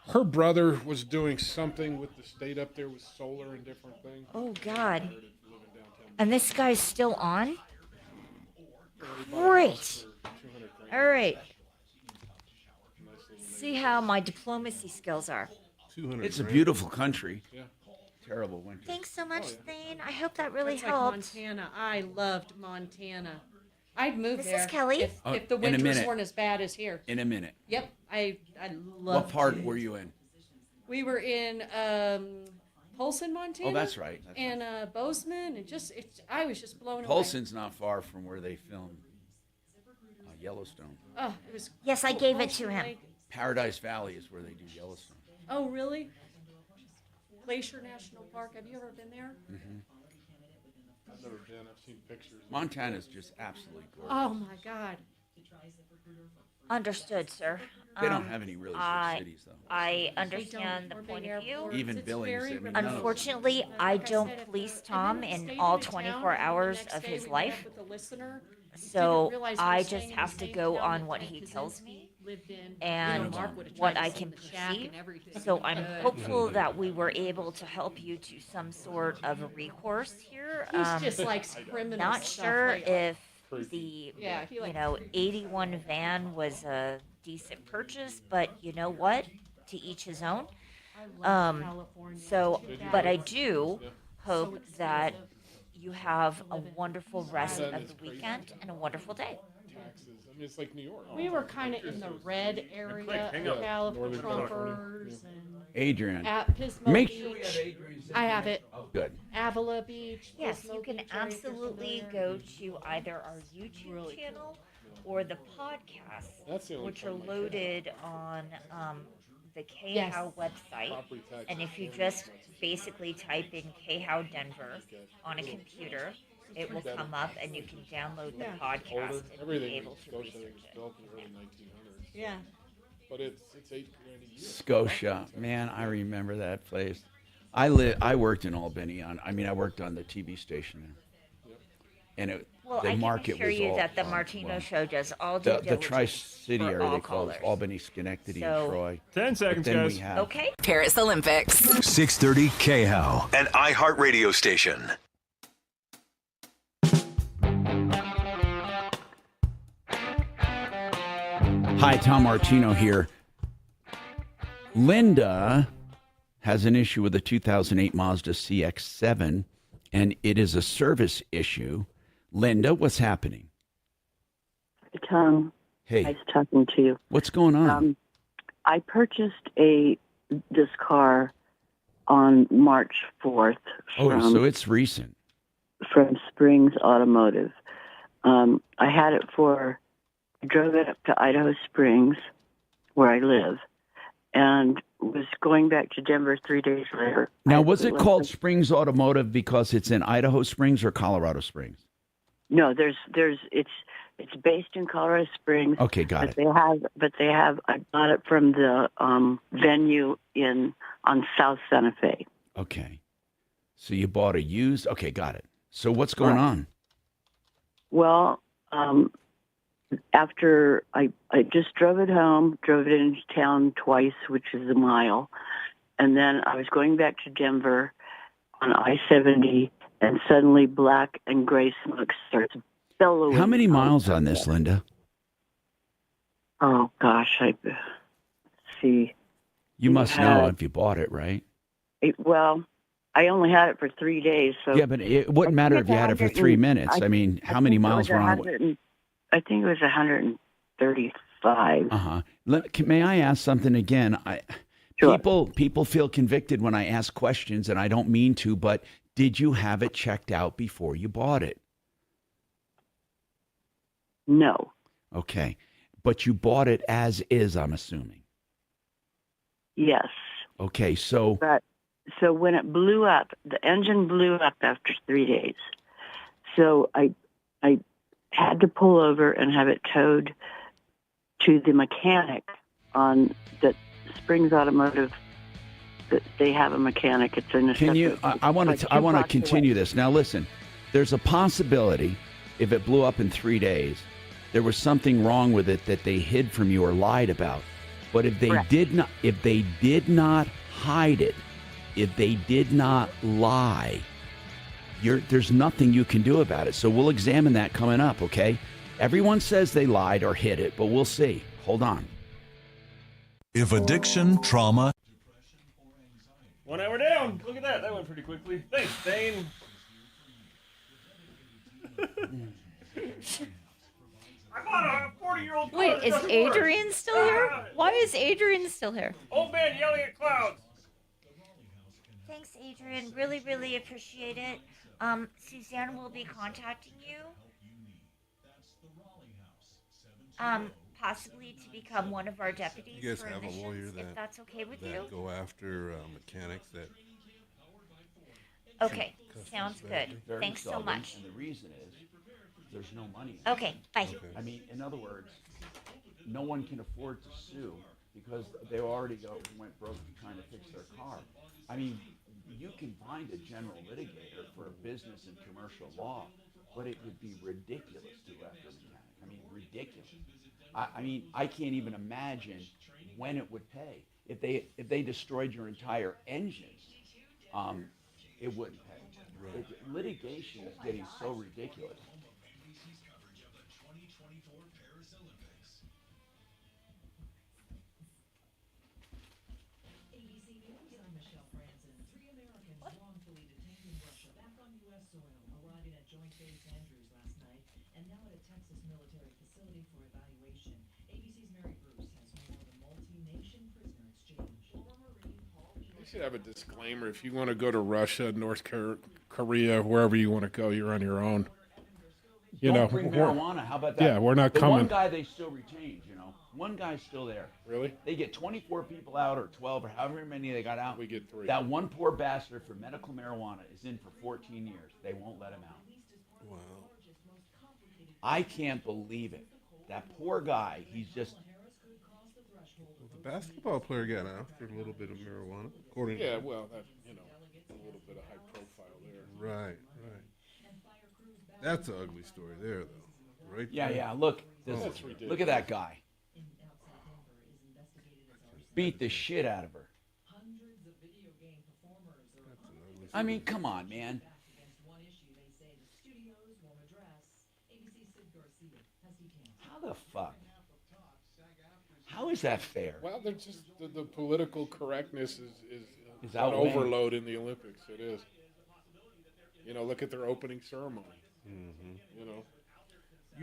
Her brother was doing something with the state up there with solar and different things. Oh, God. And this guy's still on? Great. All right. See how my diplomacy skills are. It's a beautiful country. Yeah. Terrible winter. Thanks so much, Thane. I hope that really That's like helped. Montana. I loved Montana. I'd move This is there. Kelly. If the In a winters minute. weren't as bad as here. In a minute. Yep, I What loved. part were you in? We were in Polson, Montana. Oh, that's right. And Bozeman, and I was just blown away. Polson's not far from where they filmed Yellowstone. Oh, it was. Yes, I gave it to Polson him. Lake. Paradise Valley is where they do Yellowstone. Oh, really? Glacier National Park. Have you ever been there? Mm-hmm. I've never been. I've seen pictures. Montana's just absolutely gorgeous. Oh my God. Understood, sir. They don't have any really big cities, though. I understand the point of view. Even Billings. I mean, Unfortunately, I don't police Tom in all 24 hours of his life. So I just have to go on what he tells me and what I can perceive. So I'm hopeful that we were able to help you to some sort of a recourse here. He's just likes criminal Not stuff sure lately. if the Yeah, he like- 81 van was a decent purchase, but you know what? To each his own. So, but I do hope that you have a wonderful rest of the weekend and a wonderful day. Taxes. I mean, it's like New York. We were kind of in the red area hang of on. California, Northern Trumpers, and Adrian. at Pismo Make Beach. I have it. Good. Avila Beach. Yes, Pismo you can Beach, right there absolutely somewhere. go to either our YouTube channel or the podcasts, That's the only which are problem I loaded on the KHOW Yes. website. Property tax. And if you just basically type in KHOW Denver on a computer, it will come up and you can download the Yeah. podcast Older. and be Everything able in to Scotia research was it. built in the early 1900s. Yeah. But it's $8,000 a year. Scotia. Man, I remember that place. I worked in Albany. I worked on the TV station there. And Well, the I can market assure was you all that the well, Martino show does all due the diligence Tri-City for area all they call it callers. Albany, Schenectady, So- and Troy. 10 seconds, But then guys. we have Okay. Paris Olympics. 630 KHOW, an iHeart radio station. Hi, Tom Martino here. Linda has an issue with the 2008 Mazda CX-7, and it is a service issue. Linda, what's happening? Tom, Hey, nice talking to you. what's going on? I purchased this car on March 4th So it's recent. from Springs Automotive. I drove it up to Idaho Springs, where I live, and was going back to Denver 3 days later. Now, was it called Springs Automotive because it's in Idaho Springs or Colorado Springs? No, it's based in Colorado Springs. Okay, got it. I bought it from the venue on South Santa Fe. Okay. So you bought a used. Okay, got it. So what's going on? Well, after I just drove it home, drove it into town twice, which is a mile, and then I was going back to Denver on I-70, and suddenly black and gray smoke starts bellowing. How many miles on this, Linda? Oh gosh, let's see. You must know if you bought it, right? Well, I only had it for 3 days, so Yeah, but it wouldn't matter if you had it for 3 minutes. I mean, how many miles were on it? I think it was 135. May I ask something again? Sure. People feel convicted when I ask questions, and I don't mean to, but did you have it checked out before you bought it? No. Okay. But you bought it as is, I'm assuming. Yes. Okay, so when it blew up, the engine blew up after 3 days. So I had to pull over and have it towed to the mechanic on the Springs Automotive. They have a mechanic. It's in a can you? I want to continue this. Now, listen. There's a possibility if it blew up in 3 days, there was something wrong with it that they hid from you or lied about. But if they did not hide it, if they did not lie, there's nothing you can do about it. So we'll examine that coming up, okay? Everyone says they lied or hid it, but we'll see. Hold on. If addiction, trauma... 1 hour down. Look at that. That went pretty quickly. Thanks, Dane. I bought a 40-year-old car. Wait, is Adrian still here? Why is Adrian still here? Old man yelling at clouds. Thanks, Adrian. Really, really appreciate it. Suzanne will be contacting you. Possibly to become one of our deputies. You guys for have a emissions, lawyer if that's okay with you. go after mechanics that. Okay, sounds good. Thanks so much. And the reason is there's no money. Okay, bye. I mean, in other words, no one can afford to sue because they already went broke trying to fix their car. I mean, you can find a general litigator for business and commercial law, but it would be ridiculous to go after a mechanic. I mean, ridiculous. I mean, I can't even imagine when it would pay. If they destroyed your entire engine, it wouldn't pay. Litigation is getting so ridiculous. You should have a disclaimer. If you want to go to Russia, North Korea, wherever you want to go, you're on your own. Don't bring marijuana. How about that? Yeah, we're not the coming. One guy they still retained, One guy's still there. Really? They get 24 people out or 12 or however many they got out. We get 3. That one poor bastard for medical marijuana is in for 14 years. They won't let him out. Wow. I can't believe it. That poor guy, he's just... The basketball player got out for a little bit of marijuana, according to... Yeah, well, that, a little bit of high profile there. Right. That's an ugly story there, though. Right? Yeah, there. yeah. Look, That's ridiculous. look at that guy. Beat the shit out of her. I mean, come on, man. How the fuck? How is that fair? Well, they're just the political correctness is on outweighing. overload in the Olympics. It is. You know, look at their opening ceremony. You know,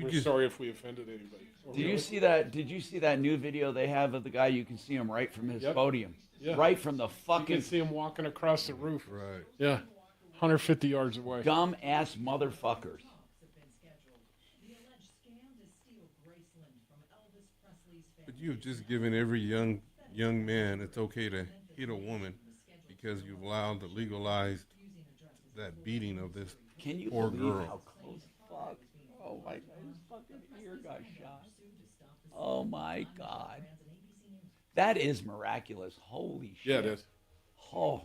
we're sorry if we offended anybody. Did you see that? Did you see that new video they have of the guy? You can see him right from his podium, right from the fucking. You can see him walking across the roof. Right. Yeah, 150 yards away. Dumb ass motherfuckers. But you've just given every young man it's okay to hit a woman because you've allowed the legalized that beating of this Can you poor believe girl. how close? Fuck. Oh my God, his fucking ear got shot. Oh my God. That is miraculous. Holy shit. Yeah, it is. Oh.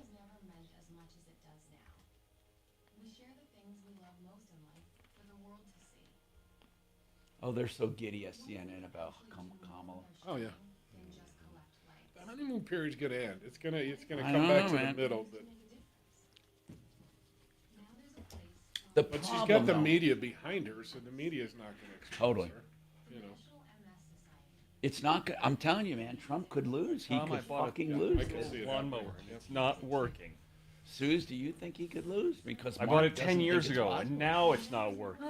Oh, they're so giddy at CNN about Kamala. Oh yeah. The honeymoon period's gonna end. It's gonna I come back know, to man. the middle. But she's got problem, the though- media behind her, so the media's not gonna expose Totally. her. You know. It's not. I'm telling you, man. Trump could lose. He Tom, I could bought fucking a lose. lawnmower. And it's not working. Suze, do you think he could lose? Because I Mark bought it doesn't 10 think years it's ago, possible. and now it's not working.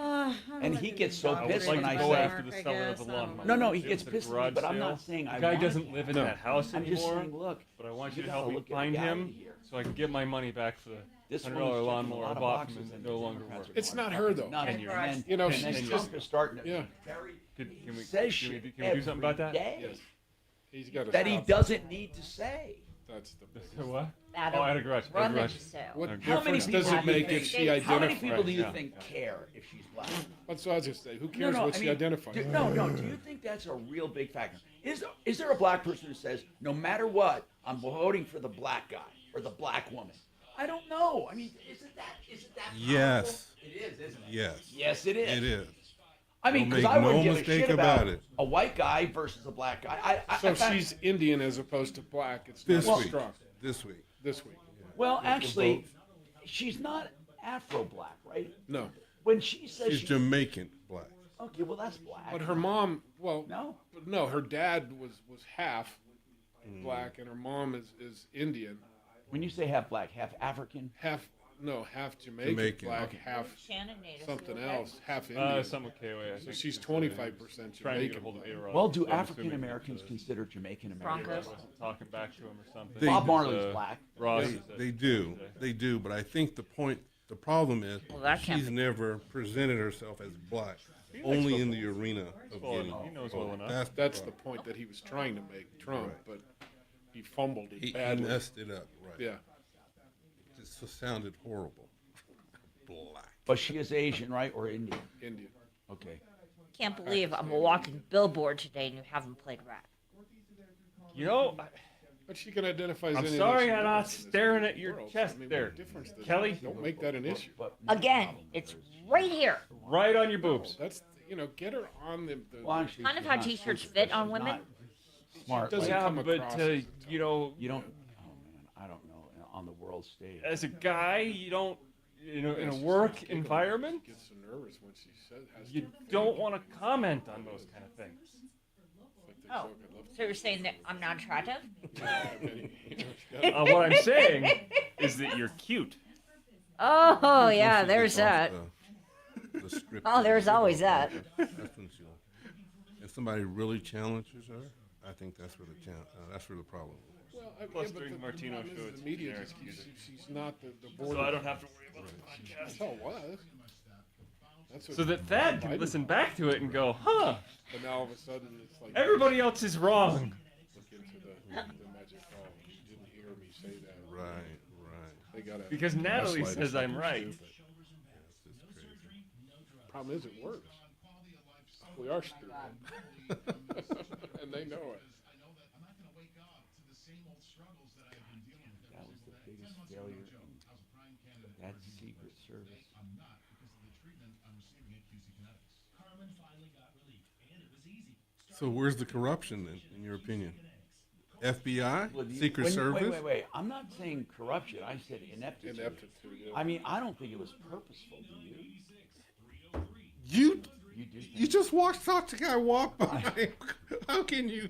And he gets so I pissed would when like I to go say. after the seller of the lawnmower. No, he It gets was a pissed at me, garage but I'm sale. not saying I The guy want doesn't it. live in No. that house I'm anymore. just saying, look, but I want you you to gotta help me look at find the guy him here. so I can get my money back for the This $100 woman's checking a lawnmower lot I of bought from him boxes that and no longer Democrats works. are It's not her though. Not And you. And then, You know, and she's then just Trump is starting to yeah. be very. Can we, Says can we, shit can we do something about that? every day Yes. He's got that he doesn't need to say. That's the So what? Adam, Oh, I had a garage. run the garage. show. What How many difference people does do it you make think- if she How many identifies? people do you yeah. think care if she's black? That's what I was just saying. Who cares what she identifies? No. Do you think that's a real big factor? Is there a black person who says, no matter what, I'm voting for the black guy or the black woman? I don't know. I mean, isn't that Yes. powerful? It is, isn't it? Yes. Yes, it is. It is. I mean, Don't because make I wouldn't no give a mistake shit about about it. a white guy versus a black guy. So in if fact- she's Indian as opposed to black, it's This not week. strong. This week. This week. well, actually, she's not Afro-black, right? No. When she says She's Jamaican black. okay, well that's black. But her mom, well, no, her dad was half black, and her mom is Indian. When you say half black, half African, half Jamaican black, Okay. half Shannon native. something else, half Indian. Some with KOA. I So think she's it's, 25% trying to get Jamaican. hold of A-Rod. Well, do So I'm African assuming Americans it's, consider Jamaican I Americans? wasn't talking back to him or something. Bob It's, Marley's black. Ross They, is a- they do. They do. But I think the problem is Well, that can't she's be- never presented herself as black, He likes only football. in the arena of Well, getting. he knows well enough. That's the point that he was trying to make, Trump, but he fumbled it He badly. messed it up. Right. Yeah. It just sounded horrible. Black. But she is Asian, right, or Indian? Indian. Okay. Can't believe I'm a walking billboard today and you haven't played rap. You know, But she can identify as I'm anything sorry she I'm not wants in this staring at your world. chest I mean, there. what difference does it Kelly? make? Don't make that an issue. Again, it's right here. right on your boobs. That's get her on the Well, actually, Kind of she's how not t-shirts stupid, fit but on she's women. not Smart. doesn't like- Yeah, come but across you know, you don't. Oh man, I don't know. On the world stage, as a guy, you don't, in a She's work giggling. environment, She gets so nervous when she says has you to don't want to comment on those kind of things. like the Oh, joke, I'd love to so you're saying that I'm not attractive? have any- What I'm saying is that you're cute. Oh, yeah, Once she there's gets off that. the script, Oh, there's always that. That's when she'll. If somebody really challenges her, I think that's where that's where the problem is. Well, Plus, but during the Martino problem show, is it's the media. generic Just, music. she's not the border. So I don't have to worry about the podcast. That's all it was. That's what So that Thad can Biden- listen back to it and go, huh, But now all of a sudden it's like everybody else is wrong. look into the magic ball. You didn't hear me say that. Right. They gotta Because Natalie gaslight us says like I'm you're right. stupid. Problem is, it works. We are stupid, and they know it. that was the biggest failure in that Secret Service. So where's the corruption then, in your opinion? FBI, Well, do you- Secret when- Service. Wait. I'm not saying corruption. I said ineptitude. Ineptitude. Yeah. I mean, I don't think it was purposeful. Do you? You You just saw the guy walk by. How can you?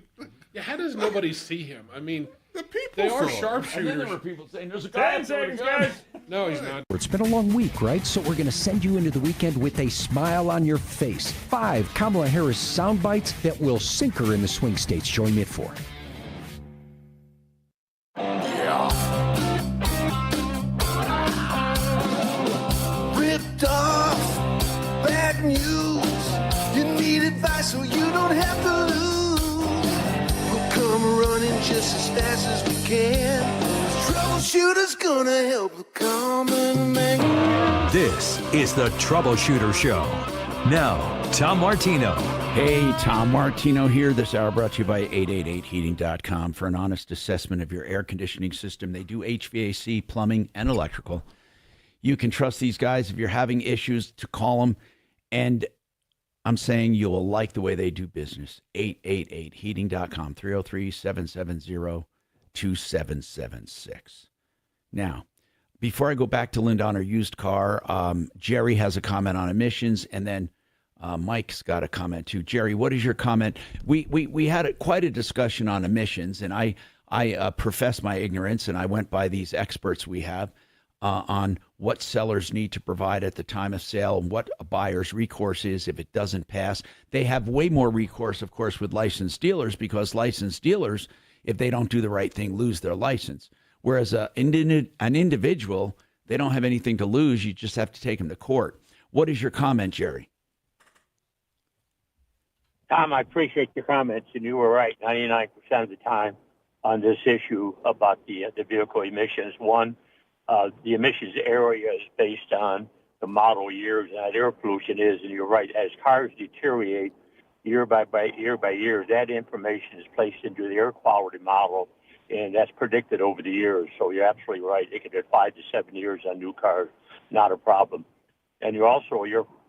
Yeah, how does nobody see him? I mean, The people they are saw it. sharpshooters. And then there were people saying, "There's a guy up there with a gun." No, he's not. It's been a long week, right? So we're going to send you into the weekend with a smile on your face. 5 Kamala Harris sound bites that will sink her in the swing states. Join me at 4. Ripped off, bad news. You need advice so you don't have to lose. We'll come running just as fast as we can. Troubleshooter's gonna help the common man. This is the Troubleshooter Show. Now, Tom Martino. Hey, Tom Martino here. This hour brought to you by 888heating.com for an honest assessment of your air conditioning system. They do HVAC, plumbing, and electrical. You can trust these guys if you're having issues to call them. And I'm saying you will like the way they do business. 888heating.com, 303-770-2776. Now, before I go back to Linda on her used car, Jerry has a comment on emissions, and then Mike's got a comment too. Jerry, what is your comment? We had quite a discussion on emissions, and I profess my ignorance, and I went by these experts we have on what sellers need to provide at the time of sale and what a buyer's recourse is if it doesn't pass. They have way more recourse, of course, with licensed dealers, because licensed dealers, if they don't do the right thing, lose their license. Whereas an individual, they don't have anything to lose. You just have to take them to court. What is your comment, Jerry? Tom, I appreciate your comments, and you were right 99% of the time on this issue about the vehicle emissions. One, the emissions area is based on the model years that air pollution is, and you're right, as cars deteriorate year by year, that information is placed into the air quality model, and that's predicted over the years. So you're absolutely right. It can be 5 to 7 years on new cars, not a problem. And your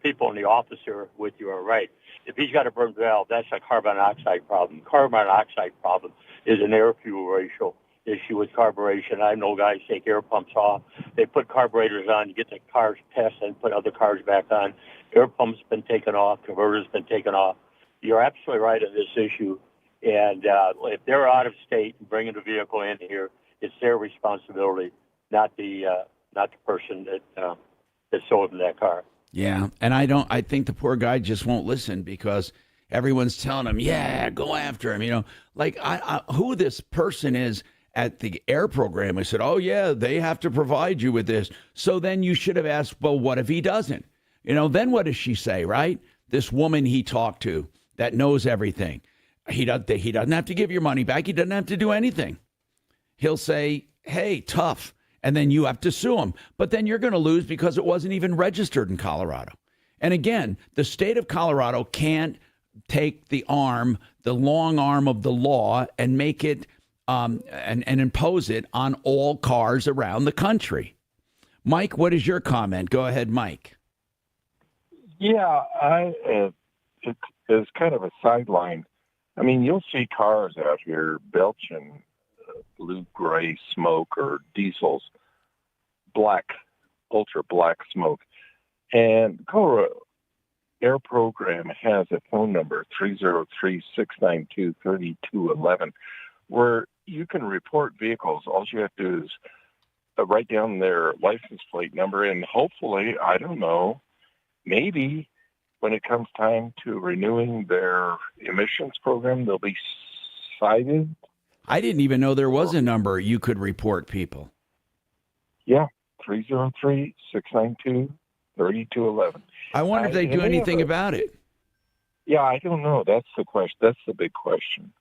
people in the office here with you are right. If he's got a burnt valve, that's a carbon monoxide problem. Carbon monoxide problem is an air-fuel ratio issue with carburation. I know guys take air pumps off. They put carburetors on to get the cars tested and put other cars back on. Air pumps been taken off. Converters been taken off. You're absolutely right on this issue. And if they're out of state and bringing the vehicle in here, it's their responsibility, not the person that sold them that car. Yeah, and I think the poor guy just won't listen because everyone's telling him, yeah, go after him. You know, like who this person is at the air program. I said, oh, yeah, they have to provide you with this. So then you should have asked, well, what if he doesn't? You know, then what does she say, right? This woman he talked to that knows everything. He doesn't have to give your money back. He doesn't have to do anything. He'll say, hey, tough. And then you have to sue him. But then you're going to lose because it wasn't even registered in Colorado. And again, the state of Colorado can't take the long arm of the law and make it and impose it on all cars around the country. Mike, what is your comment? Go ahead, Mike. Yeah, it's kind of a sideline. I mean, you'll see cars out here belching blue-gray smoke or diesels, black, ultra-black smoke. And the Colorado Air Program has a phone number, 303-692-3211, where you can report vehicles. All you have to do is write down their license plate number, and hopefully, I don't know, maybe when it comes time to renewing their emissions program, they'll be cited. I didn't even know there was a number you could report people. Yeah, 303-692-3211. I wonder if they do anything about it. Yeah, I don't know. That's the question. That's the big question.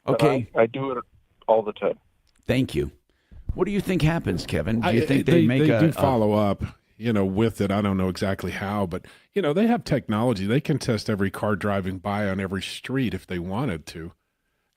Okay. I do it all the time. Thank you. What do you think happens, Kevin? Do you think they make do follow up, with it? I don't know exactly how, but, they have technology. They can test every car driving by on every street if they wanted to.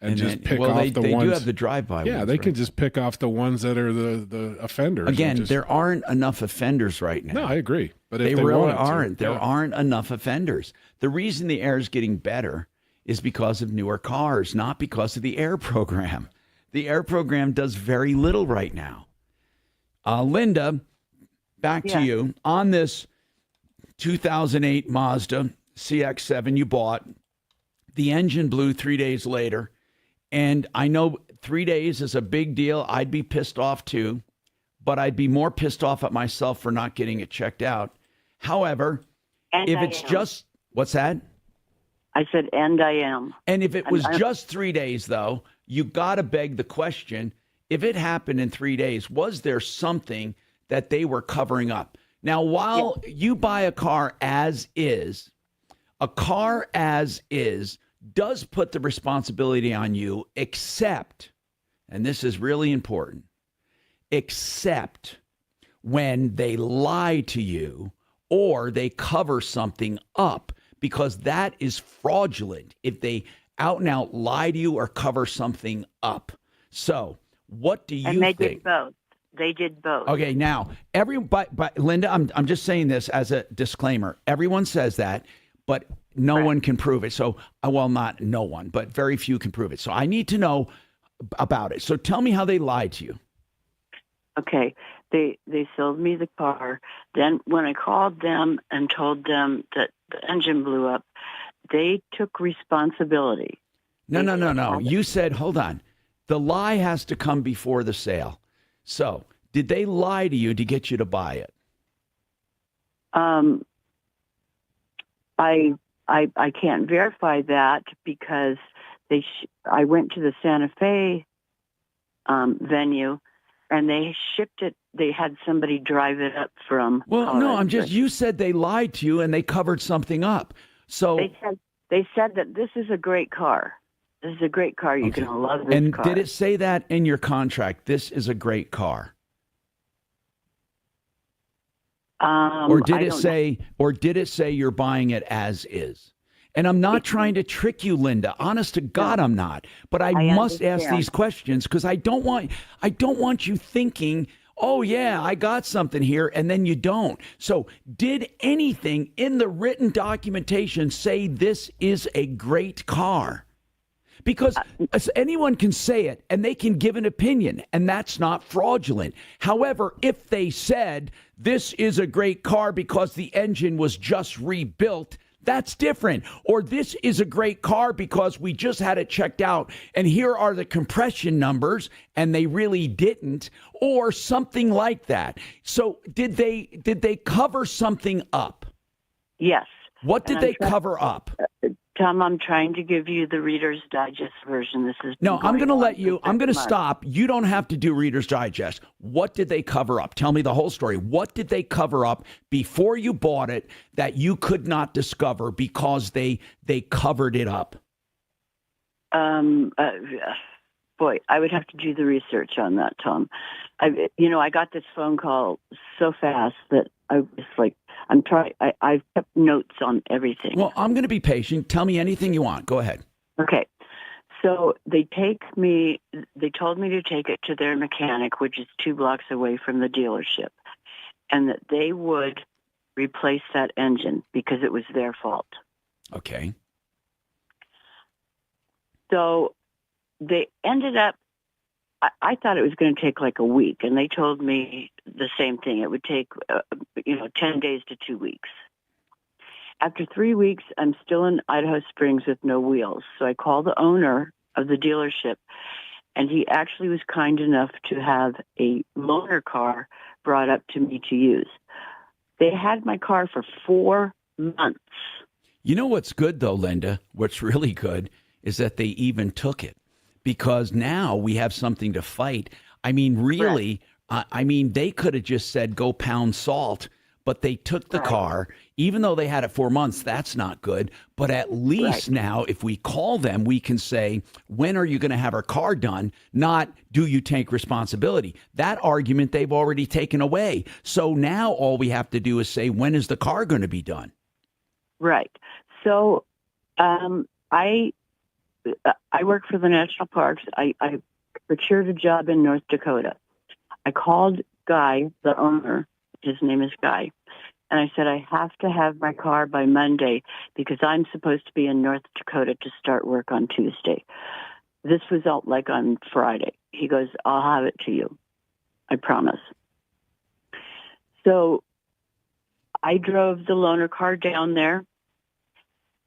And just then, pick well, off they, the they ones. do have the drive-by Yeah, ones, they right? can just pick off the ones that are the offenders. Again, there aren't enough offenders right now. No, I agree. But if they they really wanted to, aren't. There yeah. aren't enough offenders. The reason the air is getting better is because of newer cars, not because of the air program. The air program does very little right now. Linda, back to you. On this 2008 Mazda CX-7 you bought. The engine blew 3 days later. And I know 3 days is a big deal. I'd be pissed off too, but I'd be more pissed off at myself for not getting it checked out. However, if it's just, what's that? I said, and I am. And if it was just 3 days, though, you got to beg the question, if it happened in 3 days, was there something that they were covering up? Now, while you buy a car as is, a car as is does put the responsibility on you, except, and this is really important, except when they lie to you or they cover something up, because that is fraudulent if they out and out lie to you or cover something up. So what do you think? And they did both. They did both. Okay, now, but Linda, I'm just saying this as a disclaimer. Everyone says that, but no one can prove it. So, well, not no one, but very few can prove it. So I need to know about it. So tell me how they lied to you. Okay. They sold me the car. Then when I called them and told them that the engine blew up, they took responsibility. No. You said, hold on. The lie has to come before the sale. So did they lie to you to get you to buy it? I can't verify that because I went to the Santa Fe venue and they shipped it. They had somebody drive it up from. Well, Colorado. no, you said they lied to you and they covered something up. So they said that this is a great ar. This is a great car. You're going to love this car. And did it say that in your contract? This is a great car. Or did it say you're buying it as is? And I'm not trying to trick you, Linda. Honest to God, I'm not. But I must ask these questions because I don't want you thinking, oh yeah, I got something here, and then you don't. So did anything in the written documentation say this is a great car? Because anyone can say it and they can give an opinion, and that's not fraudulent. However, if they said this is a great car because the engine was just rebuilt, that's different. Or this is a great car because we just had it checked out and here are the compression numbers and they really didn't, or something like that. So did they cover something up? Yes. What did they cover up? Tom, I'm trying to give you the Reader's Digest version. This is I'm going to let you. I'm going to stop. You don't have to do Reader's Digest. What did they cover up? Tell me the whole story. What did they cover up before you bought it that you could not discover because they covered it up? Boy, I would have to do the research on that, Tom. I got this phone call so fast that I was like, I've kept notes on everything. Well, I'm going to be patient. Tell me anything you want. Go ahead. Okay. So they told me to take it to their mechanic, which is 2 blocks away from the dealership, and that they would replace that engine because it was their fault. Okay. So they ended up, I thought it was going to take like a week, and they told me the same thing. It would take, 10 days to 2 weeks. After 3 weeks, I'm still in Idaho Springs with no wheels. So I called the owner of the dealership, and he actually was kind enough to have a loaner car brought up to me to use. They had my car for 4 months. You know what's good, though, Linda? What's really good is that they even took it. Because now we have something to fight. I mean, really, they could have just said, go pound salt, but they took the car. Even though they had it 4 months, that's not good. But at least now, if we call them, we can say, when are you going to have our car done? Not, do you take responsibility? That argument they've already taken away. So now all we have to do is say, when is the car going to be done? Right. So I work for the National Parks. I procured a job in North Dakota. I called Guy, the owner. His name is Guy. And I said, I have to have my car by Monday because I'm supposed to be in North Dakota to start work on Tuesday. This was out like on Friday. He goes, I'll have it to you. I promise. So I drove the loaner car down there.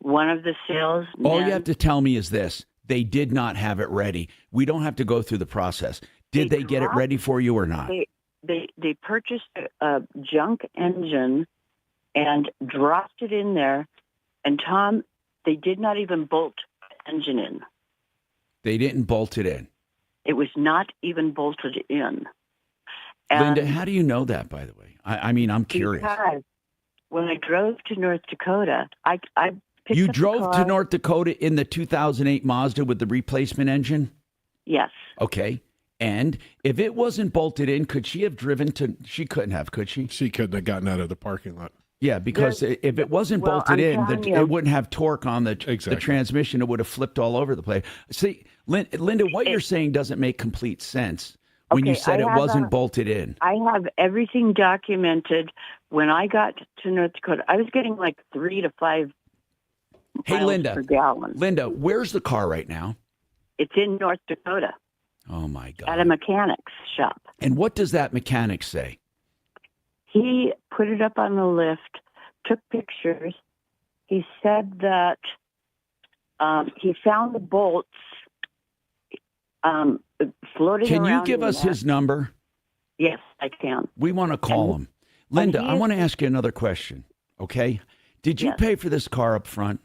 one of the salesmen. All you have to tell me is this. They did not have it ready. We don't have to go through the process. Did they get it ready for you or not? They purchased a junk engine and dropped it in there. And Tom, they did not even bolt the engine in. They didn't bolt it in. It was not even bolted in. And Linda, how do you know that, by the way? I mean, I'm curious. Because when I drove to North Dakota, I picked You up the drove to car. North Dakota in the 2008 Mazda with the replacement engine? Yes. Okay. And if it wasn't bolted in, could she have driven to? She couldn't have, could she? She couldn't have gotten out of the parking lot. Yeah, because if it wasn't bolted in, it wouldn't have torque on the transmission. It would have flipped all over the place. See, Linda, what you're saying doesn't make complete sense when you said it wasn't bolted in. I have everything documented. When I got to North Dakota, I was getting like 3 to 5 Hey, miles Linda. per gallon. Linda, where's the car right now? It's in North Dakota. Oh, my God. At a mechanic's shop. And what does that mechanic say? He put it up on the lift, took pictures. He said that he found the bolts floating Can around. you give in us there. his number? Yes, I can. We want to call him. Linda, I want to ask you another question, okay? Did you pay for this car up front?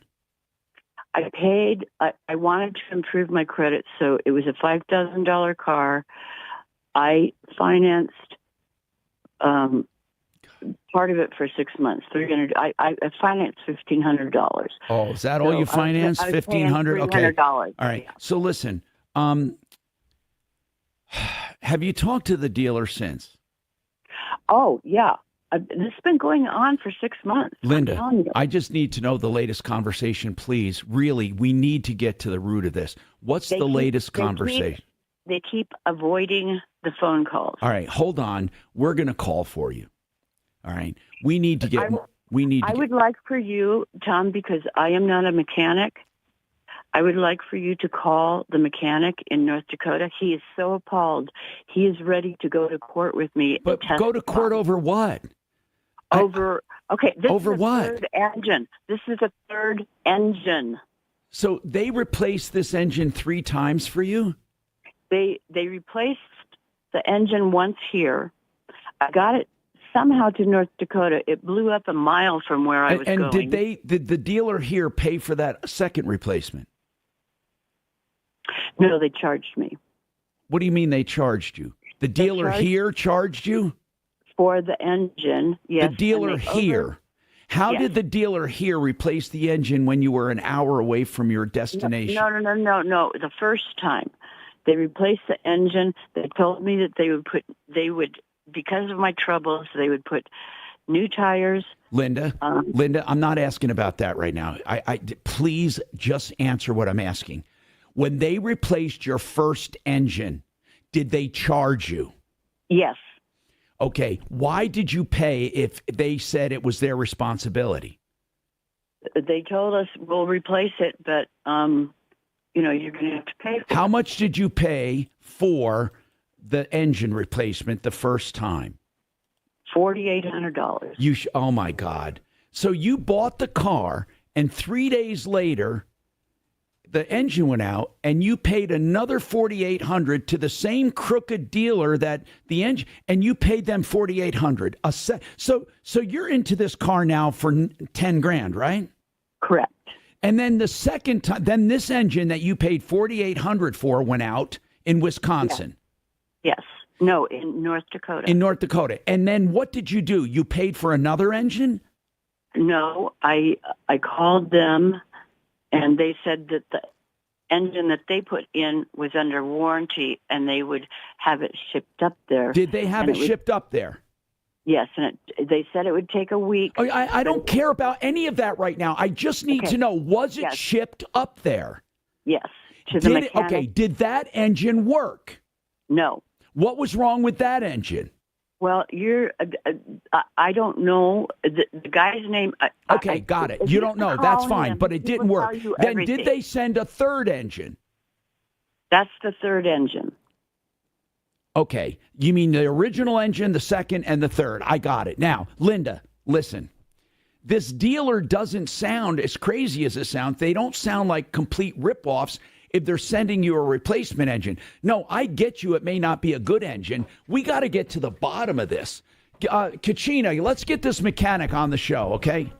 I paid. I wanted to improve my credit, so it was a $5,000 car. I financed part of it for 6 months. I financed $1,500. Oh, is that all you financed? $1,500. Okay. $300. All right. So listen, have you talked to the dealer since? Oh yeah, this has been going on for 6 months. Linda, I just need to know the latest conversation, please. Really, we need to get to the root of this. What's the latest conversation? They keep avoiding the phone calls. All right, hold on. We're going to call for you. All right. We need to get. I would like for you, Tom, because I am not a mechanic. I would like for you to call the mechanic in North Dakota. He is so appalled. He is ready to go to court with me. But go to court over what? Over this over is a what? third engine. This is a third engine. So they replaced this engine 3 times for you? They replaced the engine once here. I got it somehow to North Dakota. It blew up a mile from where I was going. And did the dealer here pay for that second replacement? No, they charged me. What do you mean they charged you? The dealer here charged you? For the engine, yes. The dealer here. How did the dealer here replace the engine when you were an hour away from your destination? No. The first time they replaced the engine, they told me that they would, because of my troubles, they would put new tires. Linda, I'm not asking about that right now. Please just answer what I'm asking. When they replaced your first engine, did they charge you? Yes. Okay. Why did you pay if they said it was their responsibility? They told us we'll replace it, but you're going to have to pay for it. How much did you pay for the engine replacement the first time? $4,800. Oh my God. So you bought the car and 3 days later the engine went out and you paid another $4,800 to the same crooked dealer that the engine, and you paid them $4,800. So you're into this car now for 10 grand, right? Correct. And then the second time, then this engine that you paid $4,800 for went out in Wisconsin. Yes. No, in North Dakota. In North Dakota. And then what did you do? You paid for another engine? No, I called them, and they said that the engine that they put in was under warranty, and they would have it shipped up there. Did they have it shipped up there? Yes, and they said it would take a week. Oh, I don't care about any of that right now. I just need to know, was it shipped up there? Yes, to the mechanic. Okay, did that engine work? No. What was wrong with that engine? Well, I don't know the guy's name. Okay, got it. You don't know. That's fine, but it didn't work. Then did they send a third engine? That's the third engine. Okay. You mean the original engine, the second, and the third. I got it. Now, Linda, listen. This dealer doesn't sound, as crazy as it sounds, they don't sound like complete ripoffs if they're sending you a replacement engine. No, I get you. It may not be a good engine. We got to get to the bottom of this. Kachina, let's get this mechanic on the show, okay?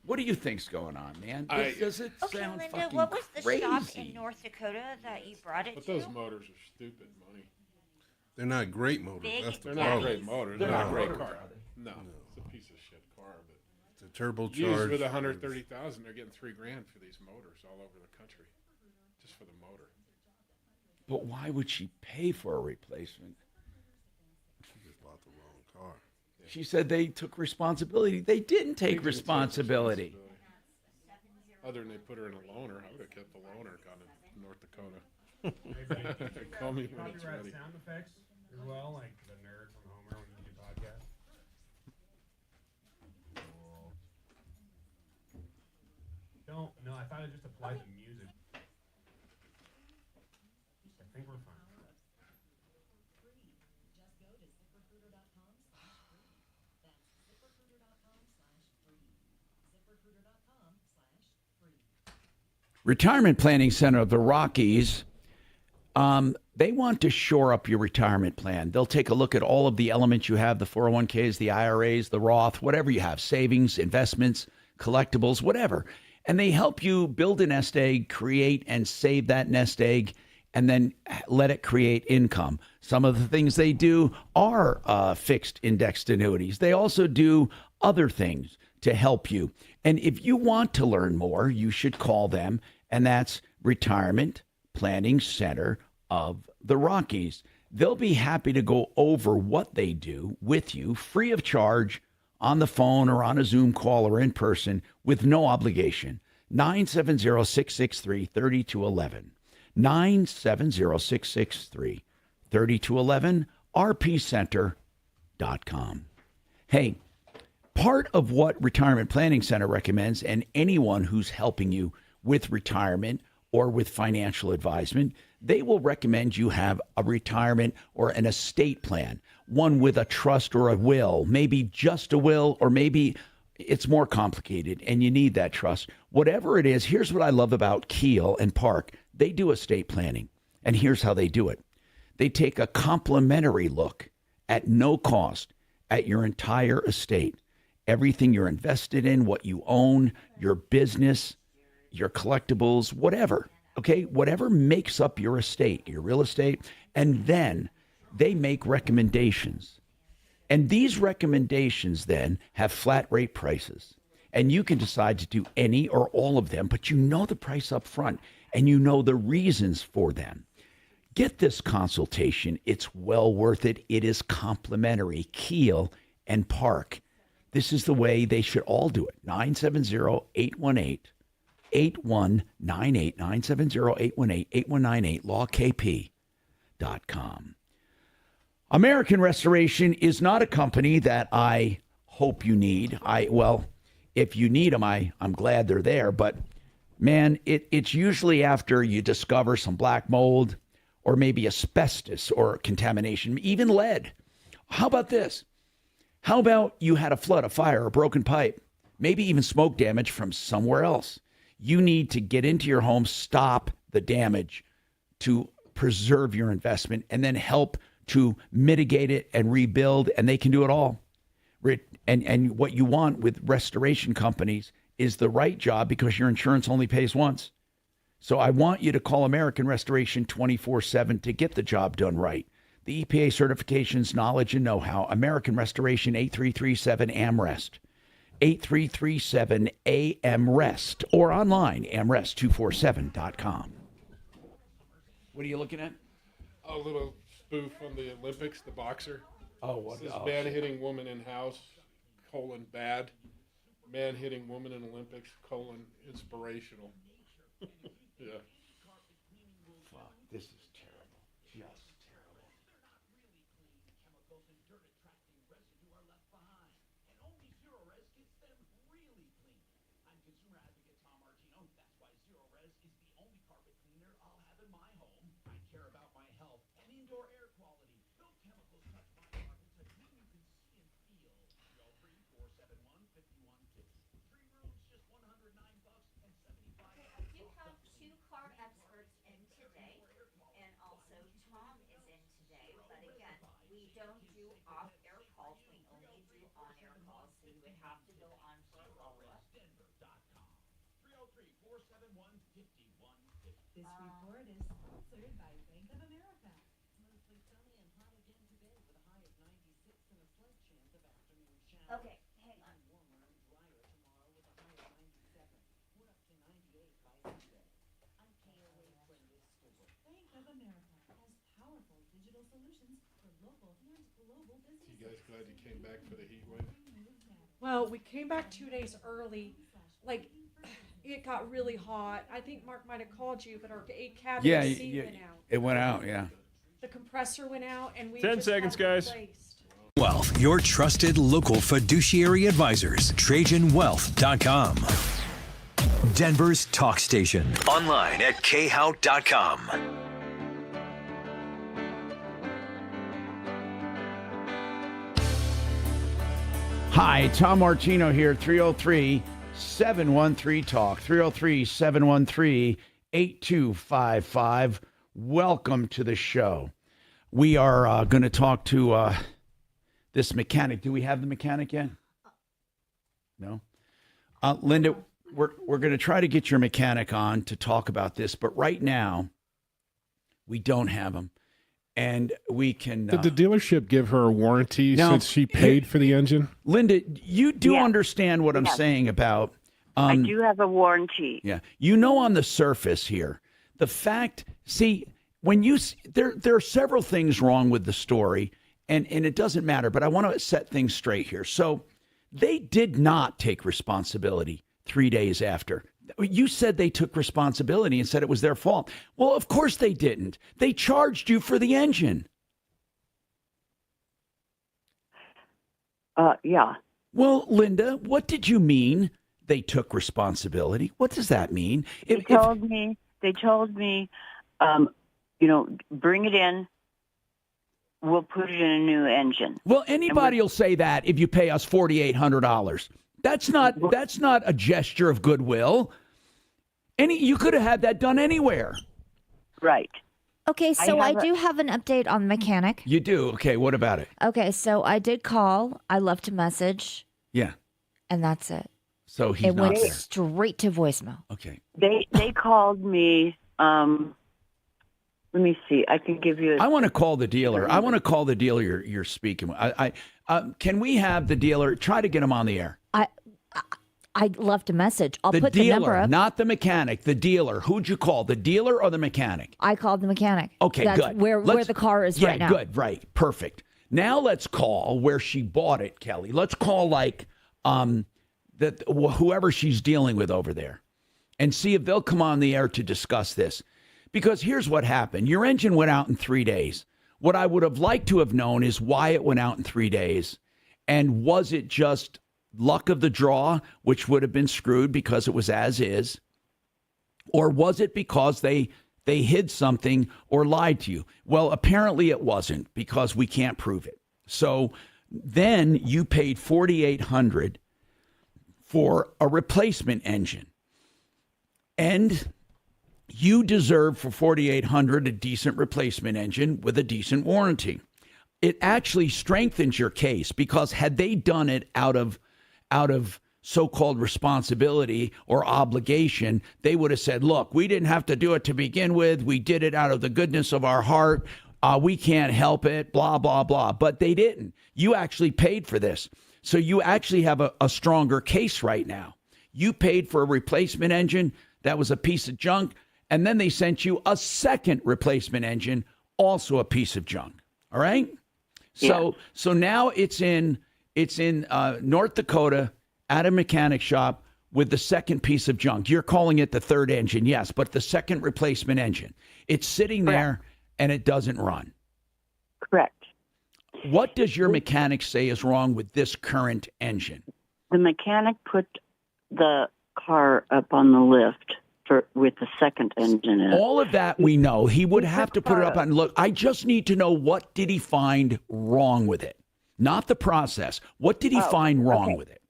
What do you think's going on, man? Does it Okay, sound Linda, fucking what was the crazy? shop in North Dakota that you brought it But to? those motors are stupid money. They're not great motors. Big That's the They're problem. not great motors. They're not great car. cars. No, it's a piece of shit car. But It's a turbocharged. used with 130,000, they're getting $3,000 for these motors all over the country, just for the motor. But why would she pay for a replacement? She just bought the wrong car. She said they took responsibility. They didn't take responsibility. Other than they put her in a loaner, I would have kept the loaner gone to North Dakota. Call me when it's ready. Sound effects as well, like the nerd from Homer when you do podcasts. No, I thought it just applied to music. I think we're fine. Retirement Planning Center of the Rockies, they want to shore up your retirement plan. They'll take a look at all of the elements you have, the 401ks, the IRAs, the Roth, whatever you have, savings, investments, collectibles, whatever. And they help you build a nest egg, create and save that nest egg, and then let it create income. Some of the things they do are fixed indexed annuities. They also do other things to help you. And if you want to learn more, you should call them, and that's Retirement Planning Center of the Rockies. They'll be happy to go over what they do with you free of charge on the phone or on a Zoom call or in person with no obligation. 970-663-3211. 970-663-3211, rpcenter.com. Hey, part of what Retirement Planning Center recommends, and anyone who's helping you with retirement or with financial advisement, they will recommend you have a retirement or an estate plan, one with a trust or a will, maybe just a will, or maybe it's more complicated and you need that trust. Whatever it is, here's what I love about Keel and Park. They do estate planning, and here's how they do it. They take a complimentary look at no cost at your entire estate. Everything you're invested in, what you own, your business, your collectibles, whatever, okay? Whatever makes up your estate, your real estate, and then they make recommendations. And these recommendations then have flat rate prices. And you can decide to do any or all of them, but you know the price up front and you know the reasons for them. Get this consultation. It's well worth it. It is complimentary. Keel and Park. This is the way they should all do it. 970-818-8198. 970-818-8198, lawkp.com. American Restoration is not a company that I hope you need. Well, if you need them, I'm glad they're there. But, man, it's usually after you discover some black mold or maybe asbestos or contamination, even lead. How about this? How about you had a flood, a fire, a broken pipe, maybe even smoke damage from somewhere else? You need to get into your home, stop the damage to preserve your investment, and then help to mitigate it and rebuild, and they can do it all. And what you want with restoration companies is the right job because your insurance only pays once. So I want you to call American Restoration 24/7 to get the job done right. The EPA certifications, knowledge, and know-how. American Restoration, 8337-AMREST. 8337-AMREST, or online, amrest247.com. What are you looking at? A little spoof on the Olympics, the boxer. Oh, what? This man hitting woman in house, bad. Man hitting woman in Olympics, inspirational. Yeah. Fuck, this is terrible. Just terrible. don't do off-air calls. We only do on-air calls, so you would have to go on for a follow-up. This report is sponsored by Bank of America. Mostly sunny and hot again today with a high of 96 and a slight chance of afternoon showers. Okay, hang on. Warmer and drier tomorrow with a high of 97. We're up to 98 by Sunday. I'm KOA Friendly Store. Bank of America has powerful digital solutions for local and global businesses. You guys glad you came back for the heat wave? Well, we came back 2 days early. Like, it got really hot. I think Mark might have called you, but our cabin AC went out. It went out, yeah. The compressor went out, and we 10 just seconds, had it guys. replaced. Wealth, your trusted local fiduciary advisors. TrajanWealth.com. Denver's talk station. Online at khout.com. Hi, Tom Martino here, 303-713-TALK, 303-713-8255. Welcome to the show. We are going to talk to this mechanic. Do we have the mechanic yet? No? Linda, we're going to try to get your mechanic on to talk about this, but right now, we don't have him. And we can... Did the dealership give her a warranty since she paid for the engine? Linda, you do understand what I'm saying about... I do have a warranty. Yeah. You know, on the surface here, the fact... See, when you... There are several things wrong with the story, and it doesn't matter, but I want to set things straight here. So they did not take responsibility 3 days after. You said they took responsibility and said it was their fault. Well, of course they didn't. They charged you for the engine. Yeah. Well, Linda, what did you mean they took responsibility? What does that mean? They told me, bring it in. We'll put it in a new engine. Well, anybody will say that if you pay us $4,800. That's not a gesture of goodwill. You could have had that done anywhere. Right. Okay, so I do have an update on the mechanic. You do? Okay, what about it? Okay, so I did call. I left a message. Yeah. And that's it. So he's not went there. straight to voicemail. Okay. They called me. Let me see. I can give you. I want to call the dealer. I want to call the dealer you're speaking with. Can we have the dealer try to get him on the air? I left a message. I'll The put dealer, the number up. not the mechanic. The dealer. Who'd you call? The dealer or the mechanic? I called the mechanic. Okay, That's good. Where the car is right now. Yeah, good. Right. Perfect. Now let's call where she bought it, Kelly. Let's call whoever she's dealing with over there and see if they'll come on the air to discuss this. Because here's what happened. Your engine went out in 3 days. What I would have liked to have known is why it went out in 3 days. And was it just luck of the draw, which would have been screwed because it was as is? Or was it because they hid something or lied to you? Well, apparently it wasn't, because we can't prove it. So then you paid $4,800 for a replacement engine. And you deserve for $4,800 a decent replacement engine with a decent warranty. It actually strengthens your case, because had they done it out of so-called responsibility or obligation, they would have said, look, we didn't have to do it to begin with. We did it out of the goodness of our heart. We can't help it, blah, blah, blah. But they didn't. You actually paid for this. So you actually have a stronger case right now. You paid for a replacement engine that was a piece of junk, and then they sent you a second replacement engine, also a piece of junk. All right? So now it's in North Dakota at a mechanic shop with the second piece of junk. You're calling it the third engine, yes, but the second replacement engine. It's sitting there and it doesn't run. Correct. What does your mechanic say is wrong with this current engine? The mechanic put the car up on the lift with the second engine in it. All of that we know. He would have to put it up on. Look, I just need to know, what did he find wrong with it? Not the process. What did he find wrong with it?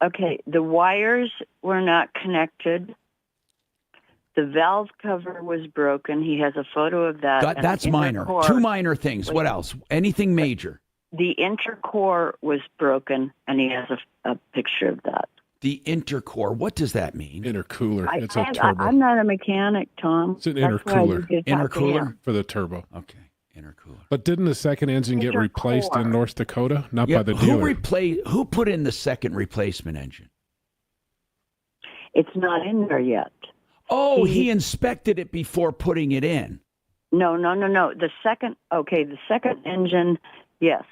Okay, the wires were not connected. The valve cover was broken. He has a photo of that. That's minor. Two minor things. What else? Anything major? The intercore was broken, and he has a picture of that. The intercore, what does that mean? Intercooler. It's a turbo. I'm not a mechanic, Tom. It's an That's why intercooler. you just talk to him. For the turbo. Okay, intercooler. But didn't the second engine get replaced in North Dakota? Not by the who dealer. Who put in the second replacement engine? It's not in there yet. Oh, he inspected it before putting it in. No. The second engine, yes.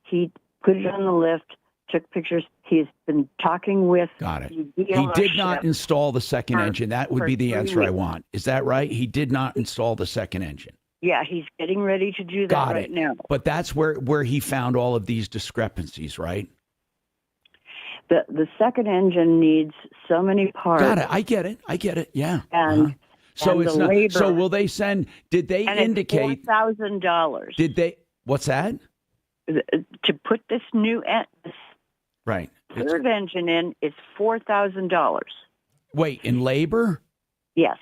He put it on the lift, took pictures. He's been talking with. Got it. the He did not dealership install the second engine. That would for be the 3 answer I weeks. want. Is that right? He did not install the second engine. Yeah, he's getting ready to do that Got right it. now. But that's where he found all of these discrepancies, right? The second engine needs so many parts. Got it. I get it. Yeah. And So and it's the not. labor, So will they send? Did they and indicate? It's $4,000. Did they? What's that? To put this new this Right. third engine in is $4,000. Wait, in labor? Yes.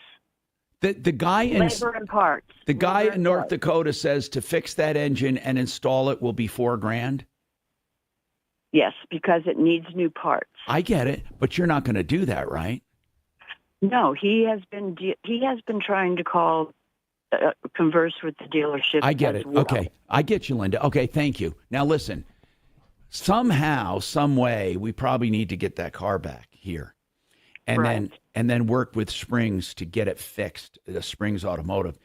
The guy in Labor and parts. the guy in North Dakota says to fix that engine and install it will be $4,000. Yes, because it needs new parts. I get it, but you're not going to do that, right? No, he has been trying to call, converse with the dealership. I get as it. well. Okay, I get you, Linda. Okay, thank you. Now listen, somehow, some way, we probably need to get that car back here, and then work with Springs to get it fixed. The Springs Automotive.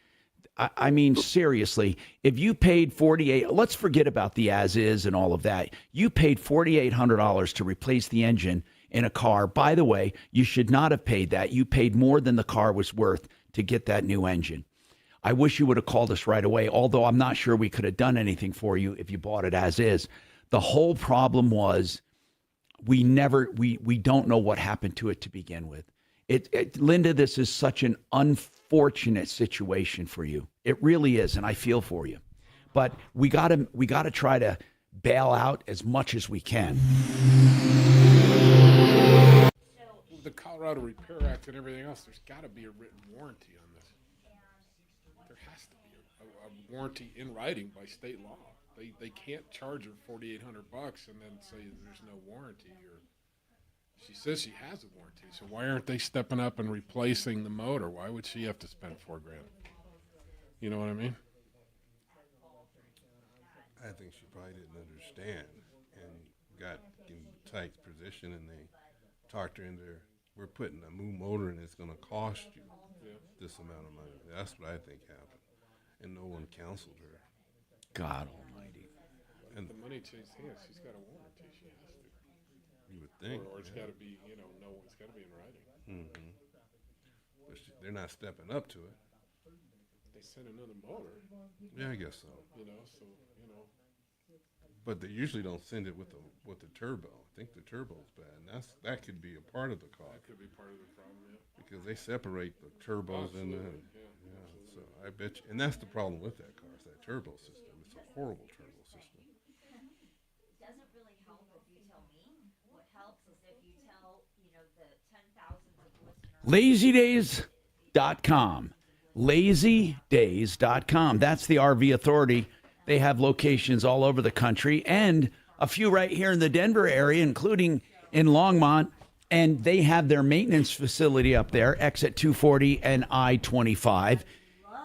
I mean, seriously, if you paid let's forget about the as is and all of that. You paid $4,800 to replace the engine in a car. By the way, you should not have paid that. You paid more than the car was worth to get that new engine. I wish you would have called us right away, although I'm not sure we could have done anything for you if you bought it as is. The whole problem was we don't know what happened to it to begin with. Linda, this is such an unfortunate situation for you. It really is, and I feel for you. But we gotta try to bail out as much as we can. With the Colorado Repair Act and everything else, there's got to be a written warranty on this. There has to be a warranty in writing by state law. They can't charge her $4,800 and then say there's no warranty. Or she says she has a warranty, so why aren't they stepping up and replacing the motor? Why would she have to spend $4,000? You know what I mean? I think she probably didn't understand and got in a tight position, and they talked her in there. We're putting a new motor in, it's going to cost you this amount of money. That's what I think happened, and no one counseled her. God Almighty! And the money changed hands. She's got a warranty. She has to. You would think, or it's got to be, it's got to be in writing. Mm-hmm. But they're not stepping up to it. They send another motor. Yeah, I guess so. But they usually don't send it with the turbo. I think the turbo's bad, and that could be a part of the cost. That could be part of the problem, yeah. Because they separate the turbos and the so I bet you, and that's the problem with that car, is that turbo system. It's a horrible turbo system. It doesn't really help if you tell me. What helps is if you tell, the 10,000s of listeners. LazyDays.com. LazyDays.com. That's the RV Authority. They have locations all over the country and a few right here in the Denver area, including in Longmont. And they have their maintenance facility up there, exit 240 and I-25.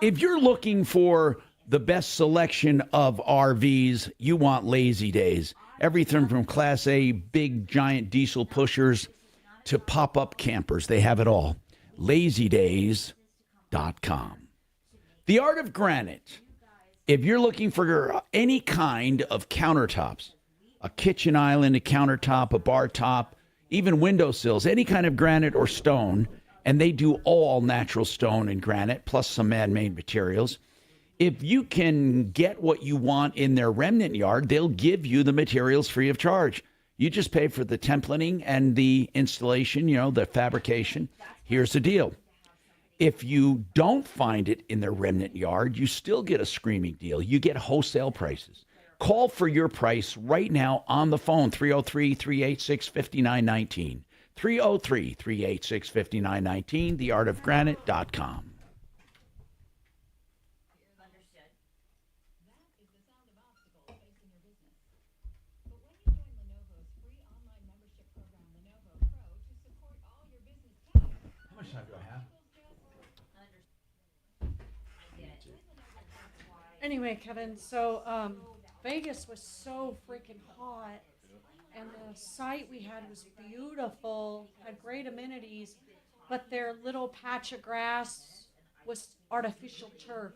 If you're looking for the best selection of RVs, you want Lazy Days. Everything from Class A, big, giant diesel pushers to pop-up campers. They have it all. LazyDays.com. The Art of Granite. If you're looking for any kind of countertops, a kitchen island, a countertop, a bar top, even windowsills, any kind of granite or stone, and they do all natural stone and granite, plus some man-made materials. If you can get what you want in their remnant yard, they'll give you the materials free of charge. You just pay for the templating and the installation, the fabrication. Here's the deal. If you don't find it in their remnant yard, you still get a screaming deal. You get wholesale prices. Call for your price right now on the phone, 303-386-5919. 303-386-5919, theartofgranite.com. Anyway, Kevin, so Vegas was so freaking hot, and the site we had was beautiful, had great amenities, but their little patch of grass was artificial turf.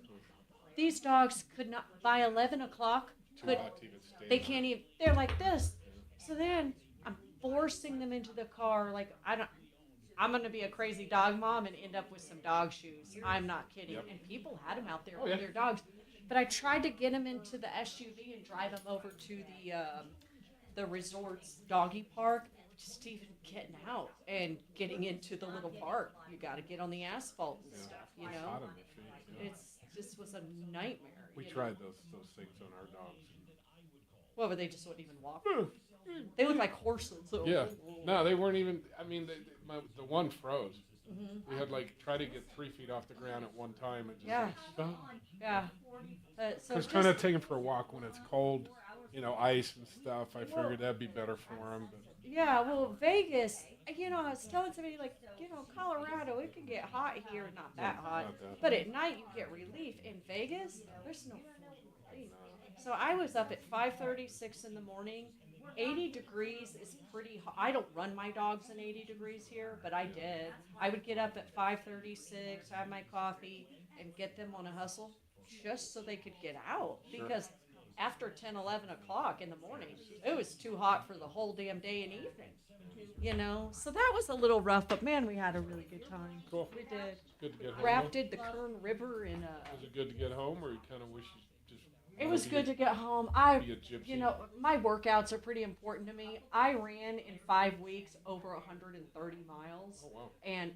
These dogs could not, by 11 o'clock, they can't even, they're like this. So then I'm forcing them into the car, like, I'm going to be a crazy dog mom and end up with some dog shoes. I'm not kidding. And people had them out there with their dogs. But I tried to get them into the SUV and drive them over to the resort's doggy park. Just even getting out and getting into the little park, you got to get on the asphalt and stuff. You know, it's just was a nightmare. We tried those things on our dogs. Well, but they just wouldn't even walk. They look like horses. So. Yeah, no, they weren't even. I mean, the one froze. Mm-hmm. We had like try to get 3 feet off the ground at one time and just Yeah. like, stop. Yeah. So Because trying to take them for a walk when it's cold, you know, ice and stuff. I figured that'd be better for them. But yeah, well, Vegas, you know, I was telling somebody, like, you know, Colorado, it can get hot here, not that hot. not that but at night, you get relief. In Vegas, there's no relief. So I was up at 5:30, 6 in the morning. 80 degrees is pretty hot. I don't run my dogs in 80 degrees here, but I did. I would get up at 5:36, have my coffee, and get them on a hustle just so they could get out. Sure. Because after 10, 11 o'clock in the morning, it was too hot for the whole damn day and evening. You know, so that was a little rough, but man, we had a really good time. Cool. We did. Good to get home. Rafted the Kern River in Was it good to get home, or you kind of wish you just? It was good to get home. You know, my workouts are pretty important to me. I ran in 5 weeks over 130 miles. Oh, wow. And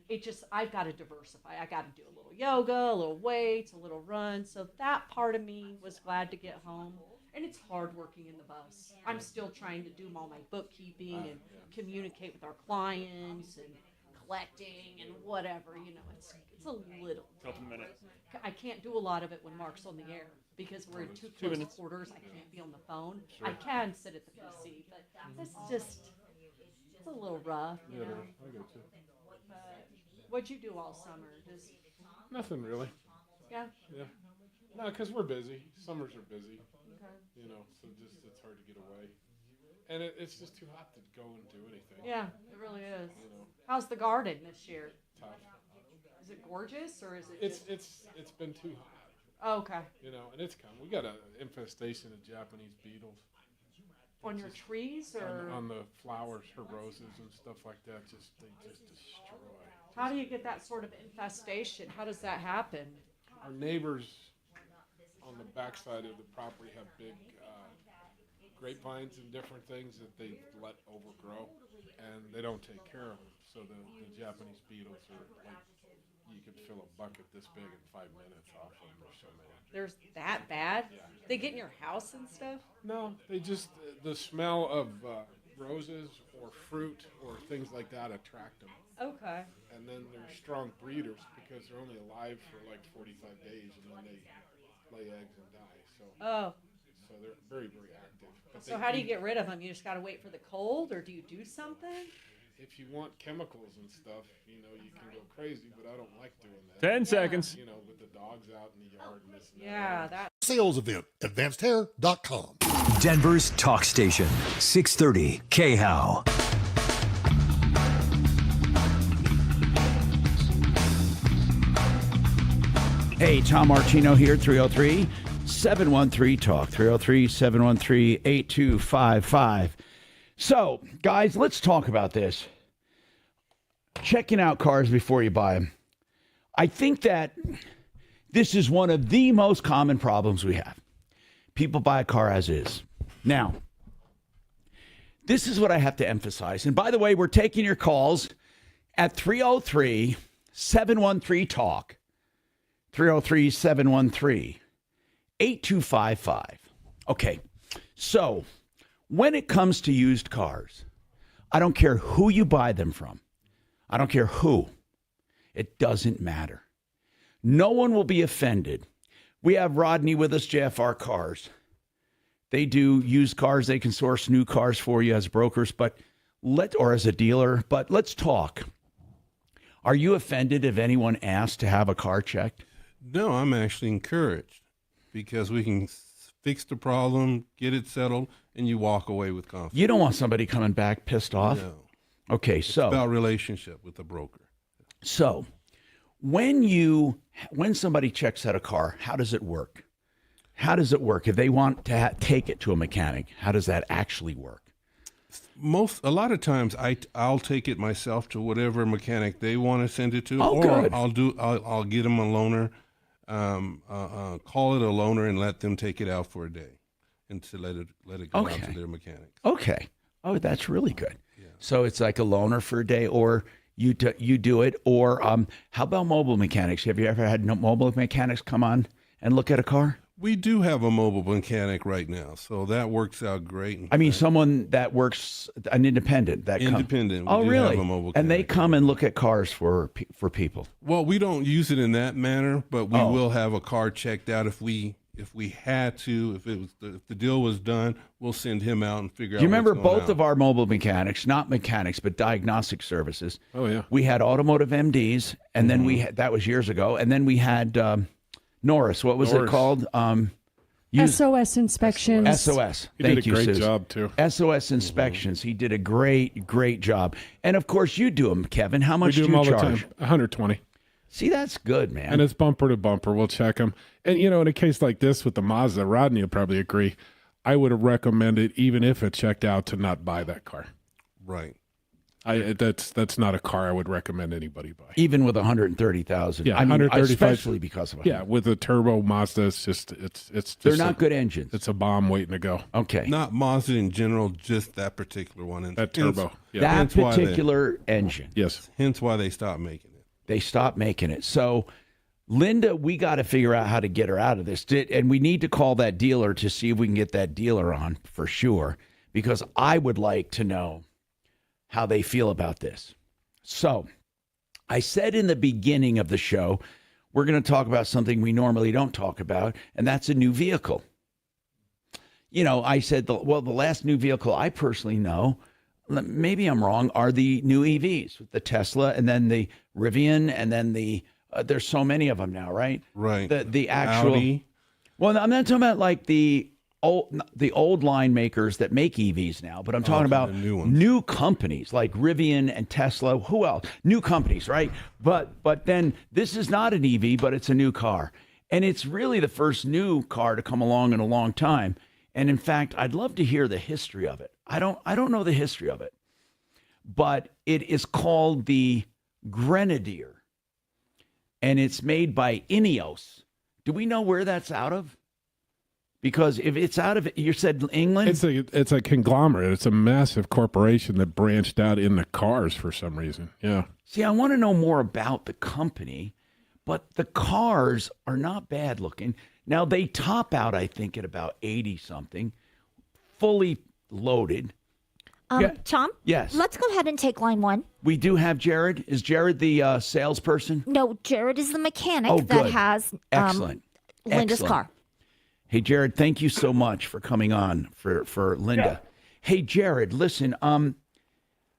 I've got to diversify. I got to do a little yoga, a little weights, a little run. So that part of me was glad to get home. And it's hard working in the bus. I'm still trying to do all my bookkeeping and communicate with our clients and collecting and whatever. You know, it's a little. Couple minutes. I can't do a lot of it when Mark's on the air because we're in two close quarters. I can't be on the phone. Sure. I can sit at the PC, but it's a little rough. You know? I get you. What'd you do all summer? Just Nothing really. yeah. Yeah. No, because we're busy. Summers are busy. Okay. You know, so just it's hard to get away. And it's just too hot to go and do anything. Yeah, it really is. You know. How's the garden this year? Tough. Is it gorgeous or is it? It's been too hot. Oh, okay. You know, and it's come. We got an infestation of Japanese beetles. On your trees or on the flowers, her roses and stuff like that. They just destroy. How do you get that sort of infestation? How does that happen? Our neighbors on the backside of the property have big grapevines and different things that they let overgrow, and they don't take care of them. So the Japanese beetles are like, you could fill a bucket this big in 5 minutes off of them. There's so many. There's that bad? Yeah. They get in your house and stuff? No, they just, the smell of roses or fruit or things like that attract them. Okay. And then they're strong breeders because they're only alive for like 45 days and then they lay eggs and die. So they're very, very active. But So how do you get rid of them? You just got to wait for the cold, or do you do something? If you want chemicals and stuff, you know, you can go crazy, but I don't like doing that. 10 seconds. You know, with the dogs out in the yard and this and Yeah, that. Sales event, advancedhair.com. Denver's talk station, 630 KHOW. Hey, Tom Martino here, 303-713-TALK, 303-713-8255. So, guys, let's talk about this. Checking out cars before you buy them. I think that this is one of the most common problems we have. People buy a car as is. Now, this is what I have to emphasize. And by the way, we're taking your calls at 303-713-TALK. 303-713-8255. Okay, so when it comes to used cars, I don't care who you buy them from. I don't care who. It doesn't matter. No one will be offended. We have Rodney with us, JFR Cars. They do used cars. They can source new cars for you as brokers, or as a dealer. But let's talk. Are you offended if anyone asks to have a car checked? No, I'm actually encouraged because we can fix the problem, get it settled, and you walk away with confidence. You don't want somebody coming back pissed off? No. Okay, It's so about relationship with the broker. So, when somebody checks out a car, how does it work? How does it work? If they want to take it to a mechanic, how does that actually work? A lot of times I'll take it myself to whatever mechanic they want to send it to, Oh, or good. I'll get them a loaner, call it a loaner, and let them take it out for a day, and to let it go out to their mechanic. Okay. Oh, that's really good. So it's like a loaner for a day, or you do it, or how about mobile mechanics? Have you ever had mobile mechanics come on and look at a car? We do have a mobile mechanic right now, so that works out great. I mean, someone that works an independent Independent. Oh, We do really? have a mobile And they come and look at cars for people. Well, we don't use it in that manner, but we will have a car checked out if we had to. If the deal was done, we'll send him out and figure out. Do you remember what's going both out. of our mobile mechanics, not mechanics, but diagnostic services? Oh, yeah. We had automotive MDs, and then we had, that was years ago, and then we had Norris. What was it called? SOS inspections. SOS. He Thank did a you, great Susan. job, too. SOS inspections. He did a great job. And of course, you do them, Kevin. How much we do them all you the charge? time. 120. See, that's good, man. And it's bumper to bumper. We'll check them. And, you know, in a case like this with the Mazda, Rodney will probably agree, I would have recommended, even if it checked out, to not buy that car. Right. That's not a car I would recommend anybody buy. Even with 130,000. Yeah, I mean, 135. especially because of it. Yeah, with a turbo Mazda, it's just They're not good engines. It's a bomb waiting to go. Okay. Not Mazda in general, just that particular one. And That turbo. Yeah. That hence why particular engine. Yes. Hence why they stopped making it. They stopped making it. So, Linda, we got to figure out how to get her out of this. And we need to call that dealer to see if we can get that dealer on for sure, because I would like to know how they feel about this. So, I said in the beginning of the show, we're going to talk about something we normally don't talk about, and that's a new vehicle. You know, I said, the last new vehicle I personally know, maybe I'm wrong, are the new EVs, the Tesla, and then the Rivian, and then there's so many of them now, right? Right. The actual. Audi. Well, I'm not talking about like the old line makers that make EVs now, but I'm talking about new companies like Rivian and Tesla. Who else? New companies, right? But then this is not an EV, but it's a new car, and it's really the first new car to come along in a long time. And in fact, I'd love to hear the history of it. I don't know the history of it, but it is called the Grenadier, and it's made by Ineos. Do we know where that's out of? Because if it's out of, you said England? It's a conglomerate. It's a massive corporation that branched out in the cars for some reason. Yeah. See, I want to know more about the company, but the cars are not bad looking. Now, they top out, I think, at about 80-something, fully loaded. Tom? Yes. Let's go ahead and take line one. We do have Jared. Is Jared the salesperson? No, Jared is the mechanic Oh, that good. has Excellent. Linda's Excellent. car. Hey, Jared, thank you so much for coming on for Linda. Hey, Jared, listen,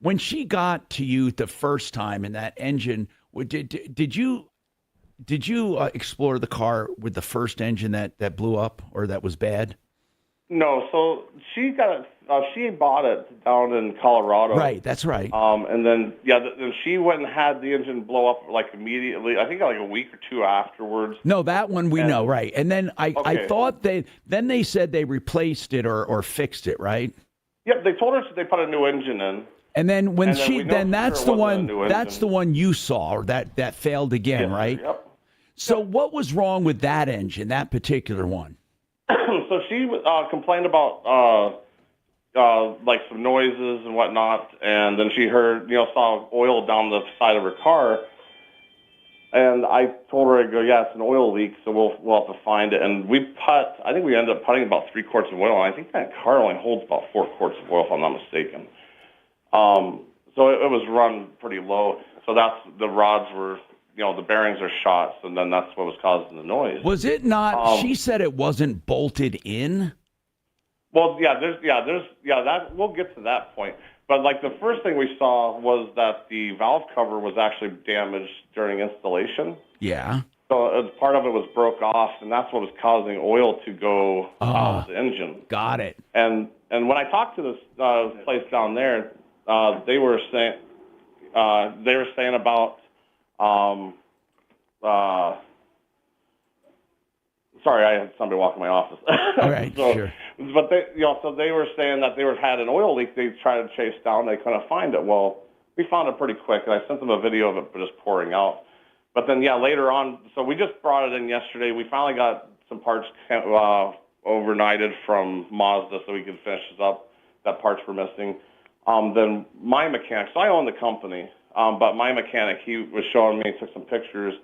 when she got to you the first time in that engine, did you explore the car with the first engine that blew up or that was bad? No, so she got it. She bought it down in Colorado. Right, that's right. And then then she went and had the engine blow up like immediately. I think like a week or two afterwards. No, that one we know, right? And then I Okay. thought they said they replaced it or fixed it, right? Yep, they told her they put a new engine in. And then when And then we know for that's sure the it wasn't one a new that's engine. the one you saw or that failed again, right? Yep. So what was wrong with that engine, that particular one? So she complained about like some noises and whatnot, and then she heard, saw oil down the side of her car. And I told her, I go, yeah, it's an oil leak, so we'll have to find it. And I think we ended up putting about 3 quarts of oil, and I think that car only holds about 4 quarts of oil, if I'm not mistaken. So it was run pretty low. So the rods were, the bearings are shot, and then that's what was causing the noise. Was it not? She said it wasn't bolted in. Well, that we'll get to that point. But like the first thing we saw was that the valve cover was actually damaged during installation. Yeah. So part of it was broke off, and that's what was causing oil to go out of the engine. Got it. And when I talked to this place down there, they were saying about sorry, I had somebody walk in my office. All right, sure. But they were saying that they had an oil leak. They tried to chase down. They couldn't find it. Well, we found it pretty quick, and I sent them a video of it just pouring out. But then, later on, so we just brought it in yesterday. We finally got some parts overnighted from Mazda so we could finish this up. That parts were missing. Then my mechanic, so I own the company, but my mechanic, he was showing me, took some pictures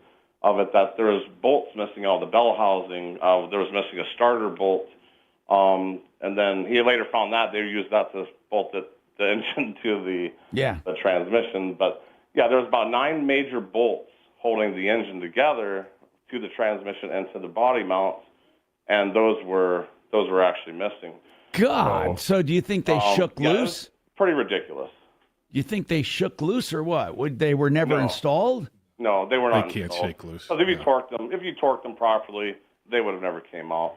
of it, that there was bolts missing out of the bell housing. There was missing a starter bolt. And then he later found that they used that to bolt the engine to the transmission. But, there was about 9 major bolts holding the engine together to the transmission and to the body mounts, and those were actually missing. God, so do you think they shook loose? Pretty ridiculous. You think they shook loose or what? They were never installed? No, they were not. They can't installed. shake loose. Because if you torqued them properly, they would have never came out.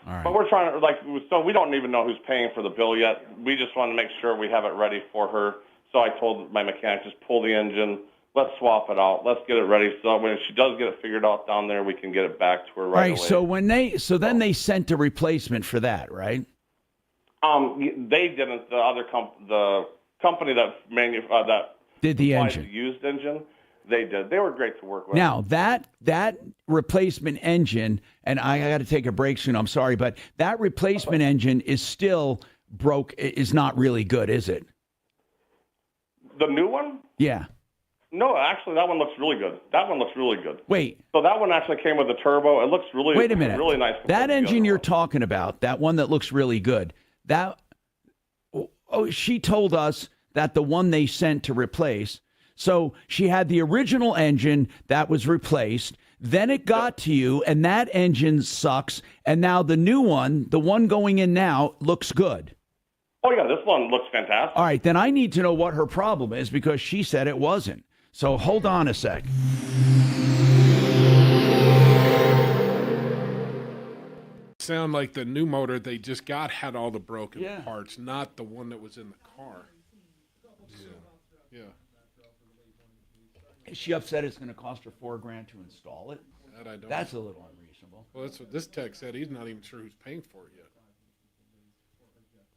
All right. But we're trying to so we don't even know who's paying for the bill yet. We just want to make sure we have it ready for her. So I told my mechanic, just pull the engine. Let's swap it out. Let's get it ready. So when she does get it figured out down there, we can get it back to her right away. So then they sent a replacement for that, right? They didn't. The other the company that did the supplied engine, the used engine, they did. They were great to work with. Now that replacement engine, and I got to take a break soon. I'm sorry, but that replacement engine is still broke. Is not really good, is it? The new one? Yeah. No, actually, that one looks really good. Wait. So that one actually came with a turbo. It looks really. Wait a minute. Really nice. That engine you're talking about, that one that looks really good. She told us that the one they sent to replace. So she had the original engine that was replaced. Then it got to you, and that engine sucks. And now the new one, the one going in now, looks good. Oh, yeah, this one looks fantastic. All right, then I need to know what her problem is because she said it wasn't. So hold on a sec. Sound like the new motor they just got had all the broken parts, not the one that was in the car. Yeah. Is she upset it's going to cost her $4,000 to install it? That's a little unreasonable. Well, that's what this tech said. He's not even sure who's paying for it yet.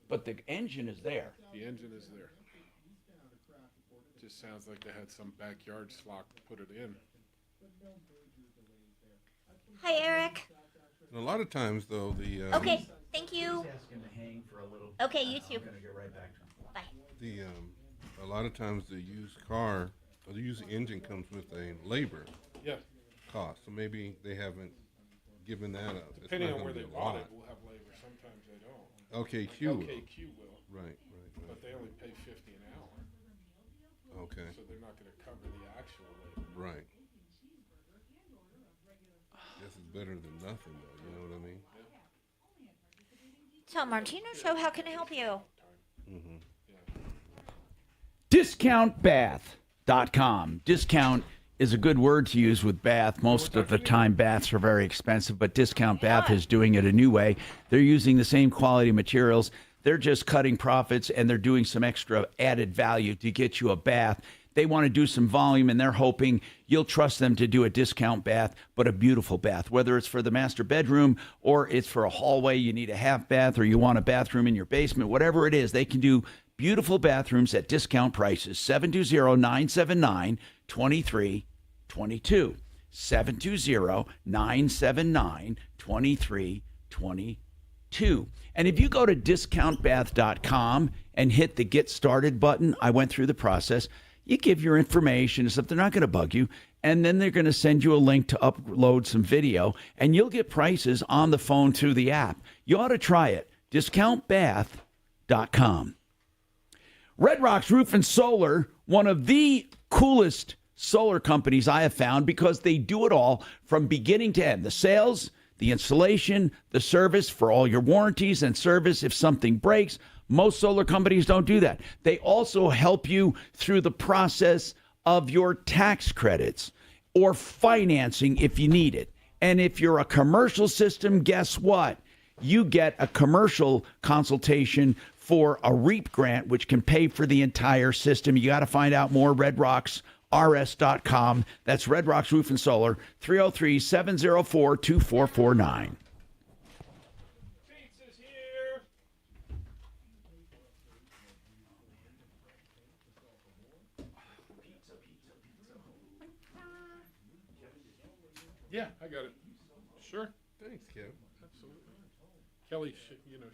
But the engine is there. The engine is there. Just sounds like they had some backyard schlock put it in. Hi, Eric. And a lot of times, though, the Okay, thank you. Okay, you too. Bye. A lot of times the used car or the used engine comes with a labor cost, so maybe they haven't given that up. Depending on where they bought it, we'll have labor. Sometimes they don't. OKQ will. OKQ will. Right. But they only pay $50 an hour. Okay. So they're not going to cover the actual labor. Right. This is better than nothing, though. You know what I mean? Tom Martino Show, how can I help you? DiscountBath.com. Discount is a good word to use with bath. Most of the time, baths are very expensive, but Discount Bath is doing it a new way. They're using the same quality materials. They're just cutting profits, and they're doing some extra added value to get you a bath. They want to do some volume, and they're hoping you'll trust them to do a discount bath, but a beautiful bath. Whether it's for the master bedroom or it's for a hallway, you need a half bath, or you want a bathroom in your basement, whatever it is, they can do beautiful bathrooms at discount prices. 720-979-2322. 720-979-2322. And if you go to discountbath.com and hit the Get Started button, I went through the process. You give your information and stuff. They're not going to bug you. And then they're going to send you a link to upload some video, and you'll get prices on the phone through the app. You ought to try it. Discountbath.com. Red Rocks Roof and Solar, one of the coolest solar companies I have found because they do it all from beginning to end. The sales, the installation, the service for all your warranties and service if something breaks. Most solar companies don't do that. They also help you through the process of your tax credits or financing if you need it. And if you're a commercial system, guess what? You get a commercial consultation for a REAP grant, which can pay for the entire system. You got to find out more, redrocksrs.com. That's Red Rocks Roof and Solar, 303-704-2449. Yeah, I got it. Sure. Thanks, Kevin. Absolutely. Kelly,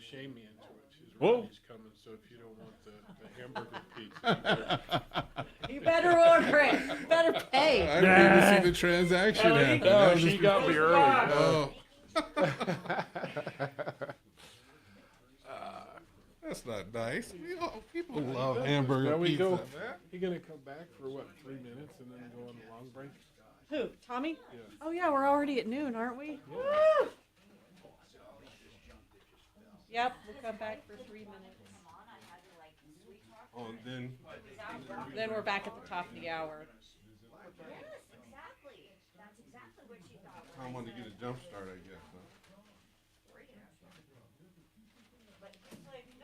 shamed me into it. She's Whoa. Rodney's coming, so if you don't want the hamburger pizza, You better order it. You better pay. I didn't even see the transaction happen. No, That was she just got me before- early. Oh. That's not nice. People love hamburger There we pizza, go. man. You gonna come back for what, 3 minutes and then go on a long break? Who? Tommy? Yeah. Oh yeah, we're already at noon, aren't we? Woo! Yep, we'll come back for 3 minutes. Oh, and then Then we're back at the top of the hour. Tom wanted to get a jump start, I guess. Huh?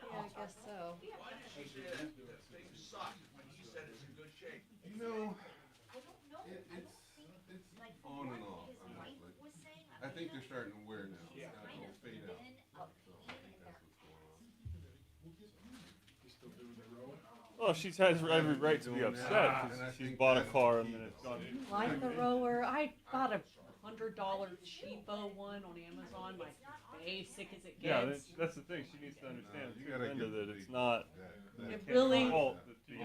Yeah, I guess so. You know, it's on and off. Honestly. I think they're starting to wear now. It's kind of fade out. So I think that's what's going on. Well, she's has every right to be upset because she's bought a car and then it's gone. Like the rower, I bought a $100 cheapo one on Amazon, like basic as it Yeah, gets. that's the thing. She needs to understand You gotta Linda, get that it's not. It really- fault that the, The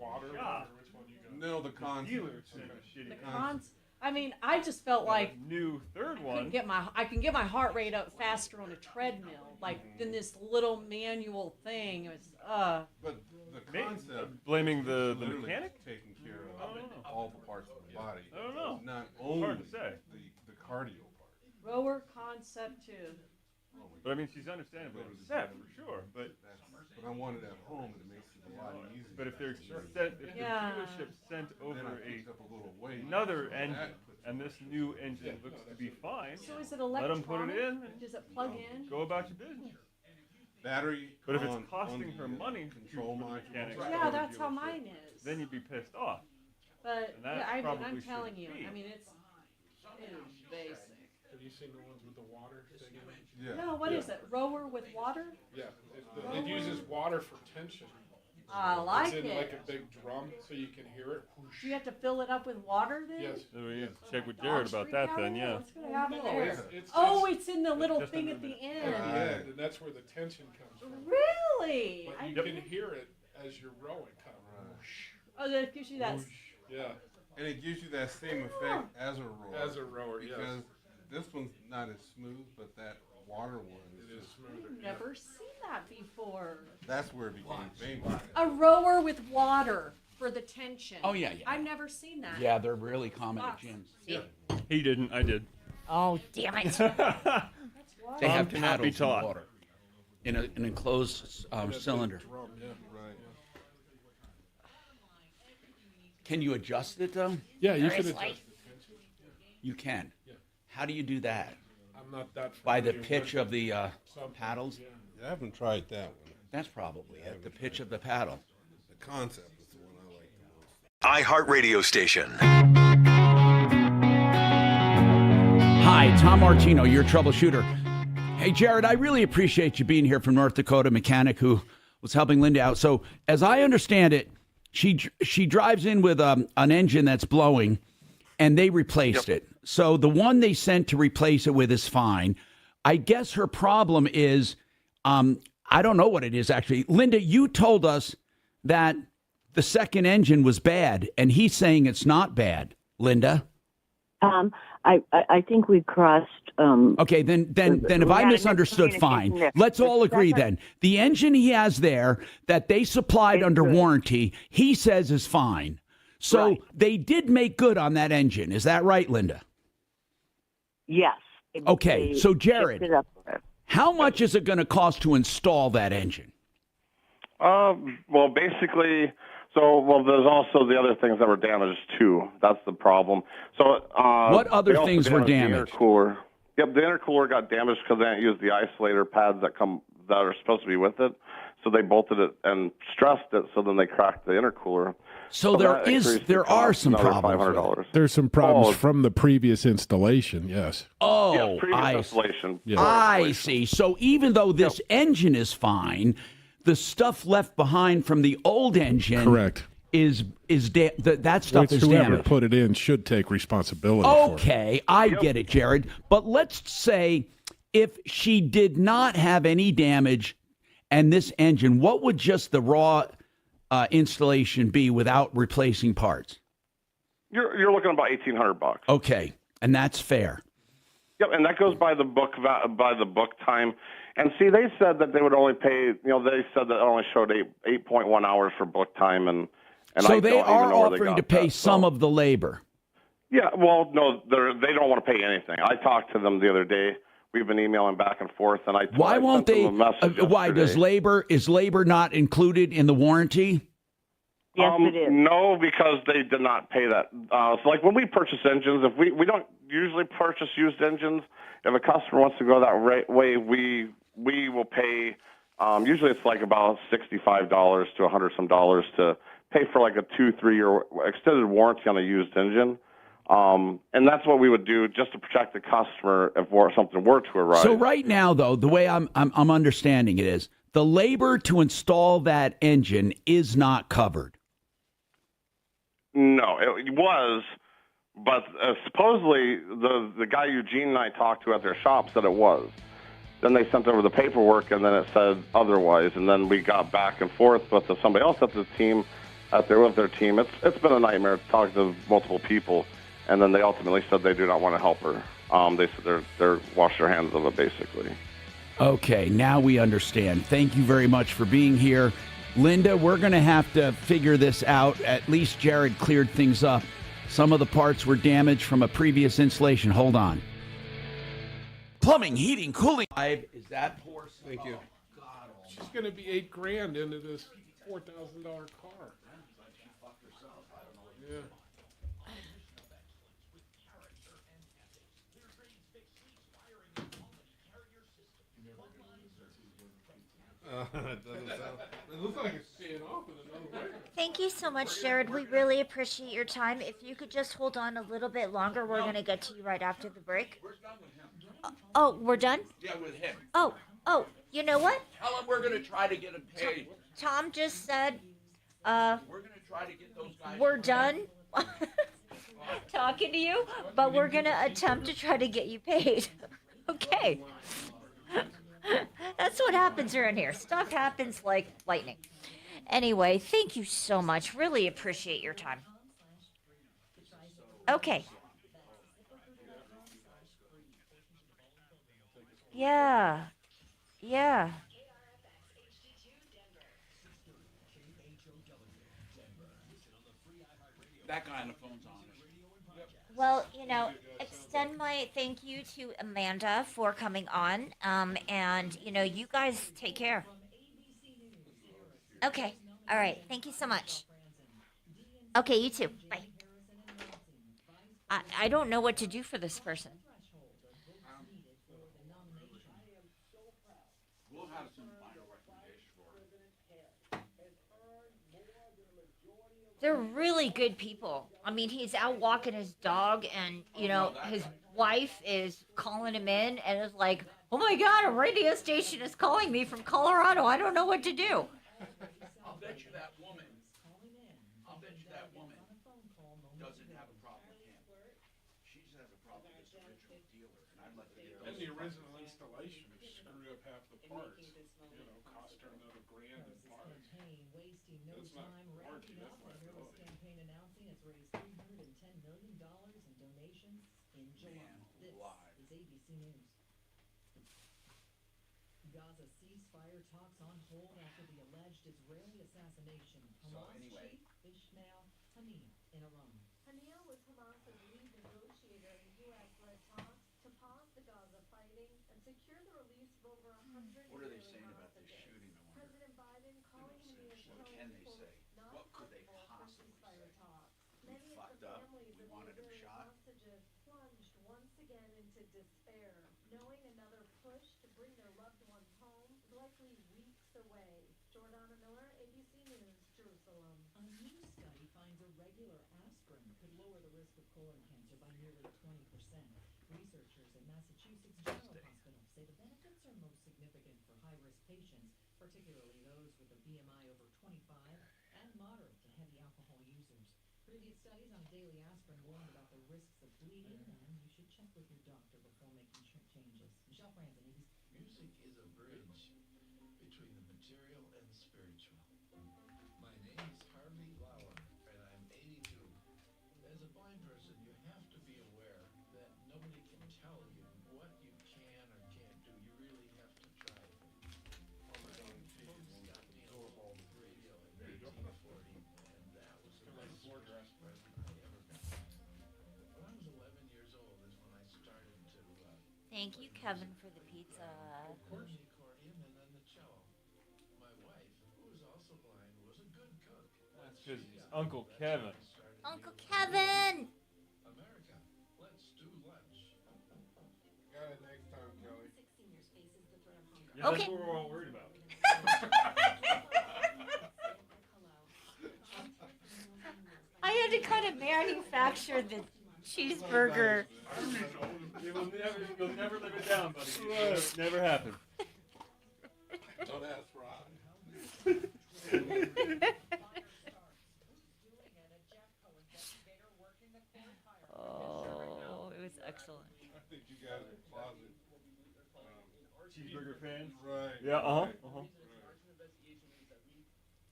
water, shop, or which one you got? No, the the concept. dealer sent a shitty The car. cons. I mean, I just felt like New third one. I can get my heart rate up faster on a treadmill, like in this little manual thing. It was But the concept Blaming is the literally mechanic? taking care I of don't know. all the parts of the body. I don't know. Not It's only hard to say. the cardio part. rower concept too. But I mean, she's understandably upset for sure. But But I want it at home, and it makes it a lot easier. But if they're Yeah. the dealership sent over Then I picked up a little weight. another That engine, puts and this new engine looks to be fine, So is it let them put it electronic? in. Does it plug in? Go about your business. battery. But if on- it's costing on her the, money to control for the module. mechanics, Yeah, or the that's how dealership, mine is. Then you'd be pissed off. But And that yeah, I'm probably telling you. shouldn't be. I mean, it is basic. Have you seen the ones with the water thing in it? Yeah. No, what is it? Rower with water? Yeah, it uses water for tension. I like It's in it. like a big drum, so you can hear it. Do you have to fill it up with water then? Yes. So we need to check with Jared about that then, yeah. What's gonna happen No, there? it's It's in the little just thing under at the at the end. end, and that's where the tension comes from. Really? But you can hear it as you're rowing, kind of. Oh, that gives you that. Yeah, And it gives you that same effect as a rower. as a rower, yes. Because this one's not as smooth, but that water one It is is just, smoother. Never seen that before. that's where it became famous. A rower with water for the tension. Oh, yeah, yeah. I've never seen that. Yeah, they're really common at Lots. gyms. Yeah. He didn't, I did. Oh, damn it. They Tom have cannot be paddles in taught. water in an enclosed That big cylinder. drum, yeah. Right. Can you adjust it though? Yeah, you Very can slight. adjust the tension. You can. Yeah. How do you do that? I'm not that By the familiar pitch with of the some- paddles? Yeah. I haven't tried that one. That's probably it. The pitch of the paddle. The concept is the one I like the most. iHeartRadio station. Hi, Tom Martino, your troubleshooter. Hey, Jared, I really appreciate you being here from North Dakota, mechanic who was helping Linda out. So, as I understand it, she drives in with an engine that's blowing, and they replaced it. So the one they sent to replace it with is fine. I guess her problem is, I don't know what it is actually. Linda, you told us that the second engine was bad, and he's saying it's not bad. Linda. I think we crossed. Okay, then if I misunderstood, fine. Let's all agree then. The engine he has there that they supplied under warranty, he says is fine. So they did make good on that engine. Is that right, Linda? Yes, Okay, so Jared, fixed it up for us. how much is it going to cost to install that engine? Well, basically, there's also the other things that were damaged too. That's the problem. So, What other they also things were The damaged? intercooler. Yep, the intercooler got damaged because they didn't use the isolator pads that are supposed to be with it. So they bolted it and stressed it. So then they cracked the intercooler. So there are some problems with it. There's some problems from the previous installation, yes. Oh, previous installation. Yeah. I see. So even though this engine is fine, the stuff left behind from the old engine Correct. that stuff Which is whoever damaged. put it in should take responsibility for it. Okay, I get it, Jared. But let's say if she did not have any damage and this engine, what would just the raw installation be without replacing parts? You're looking at about $1,800. Okay, and that's fair. Yep, and that goes by the book time. And see, they said that they would only pay. They said that it only showed 8.1 hours for book time, and so I they don't even are know where they offering got to pay that, some of the labor. Yeah, well, no, they don't want to pay anything. I talked to them the other day. We've been emailing back and forth, and Why won't sent they? them a message Why yesterday. is labor not included in the warranty? Yes, it is. No, because they did not pay that. So, like when we purchase engines, if we don't usually purchase used engines, if a customer wants to go that way, we will pay. Usually, it's like about $65 to $100 some dollars to pay for like a 2-3 year extended warranty on a used engine. And that's what we would do just to protect the customer if something were to arise. So right now, though, the way I'm understanding it is the labor to install that engine is not covered. No, it was, but supposedly the guy Eugene and I talked to at their shop said it was. Then they sent over the paperwork, and then it said otherwise. And then we got back and forth with somebody else at the team, with their team. It's been a nightmare to talk to multiple people, and then they ultimately said they do not want to help her. They said they're wash their hands of it, basically. Okay, now we understand. Thank you very much for being here. Linda, we're going to have to figure this out. At least Jared cleared things up. Some of the parts were damaged from a previous installation. Hold on. Plumbing, heating, cooling. Is that poor? Thank you. She's going to be $8,000 into this $4,000 car. Yeah. It looks like it's staying off in another way. Thank you so much, Jared. We really appreciate your time. If you could just hold on a little bit longer, we're going to get to you right after the break. Oh, we're done? Yeah, with him. Oh, you know what? Tell him we're going to try to get him paid. Tom just said, We're going to try to get those guys. we're done talking to you, but we're going to attempt to try to get you paid. Okay. That's what happens around here. Stuff happens like lightning. Anyway, thank you so much. Really appreciate your time. Okay. Yeah. That guy on the phone's on. Well, extend my thank you to Amanda for coming on. And, you guys take care. Okay. All right. Thank you so much. Okay, you too. Bye. I don't know what to do for this person. We'll have some final recommendations for him. They're really good people. I mean, he's out walking his dog, and his wife is calling him in, and is like, "Oh my God, a radio station is calling me from Colorado. I don't know what to do." I'll bet you that woman doesn't have a problem with him. She just has a problem with this original dealer, and I'd let her get And the original installation screwed up half the parts. Cost her another $1,000 in parts. That's not warranty. That's not good. Gaza ceasefire talks on hold after the alleged Israeli assassination. Hamas chief Ismail Haniyeh in Iran. Haniyeh was Hamas's lead negotiator in U.S.-led talks to pause the Gaza secure the release of over 100 What are they saying about this shooting? I wonder. President Biden calling him the What can they say? What could they possibly say? We Many of fucked the up. families We of the wanted him Israeli shot. hostages plunged once again into despair, knowing another push to bring their loved ones home is likely weeks away. Jordana Miller, ABC News, Jerusalem. A new study finds a regular aspirin could lower the risk of colon cancer by nearly 20%. Researchers at Massachusetts General Hospital say the benefits are most significant for high-risk patients, particularly those with a BMI over 25 and moderate to heavy alcohol users. Previous studies on daily aspirin warned about the risks of bleeding, and you should check with your doctor before making changes. Michelle Franzen, ABC. Music is a bridge between the material and the spiritual. My name is Harley Lauer, and I'm 82. As a blind person, you have to be aware that nobody can tell you what you can or can't do. You really have to try. Folks got me involved with radio in 1940, and that was the best Christmas present I ever got. When I was 11 years old is when I started to Thank you, Kevin, for the pizza. learn the accordion and then the cello. My wife, who was also blind, was a good cook. That's because it's Uncle Kevin. Uncle Kevin! America, let's do lunch. Got it next time, Kelly. Yeah, Okay. that's what we're all worried about. I had to kind of manufacture the cheeseburger. You'll never live it down, buddy. It'll never happen. Don't ask Ron. Oh, it was excellent. I think you guys are closet Cheeseburger fans? Right. Yeah, uh-huh.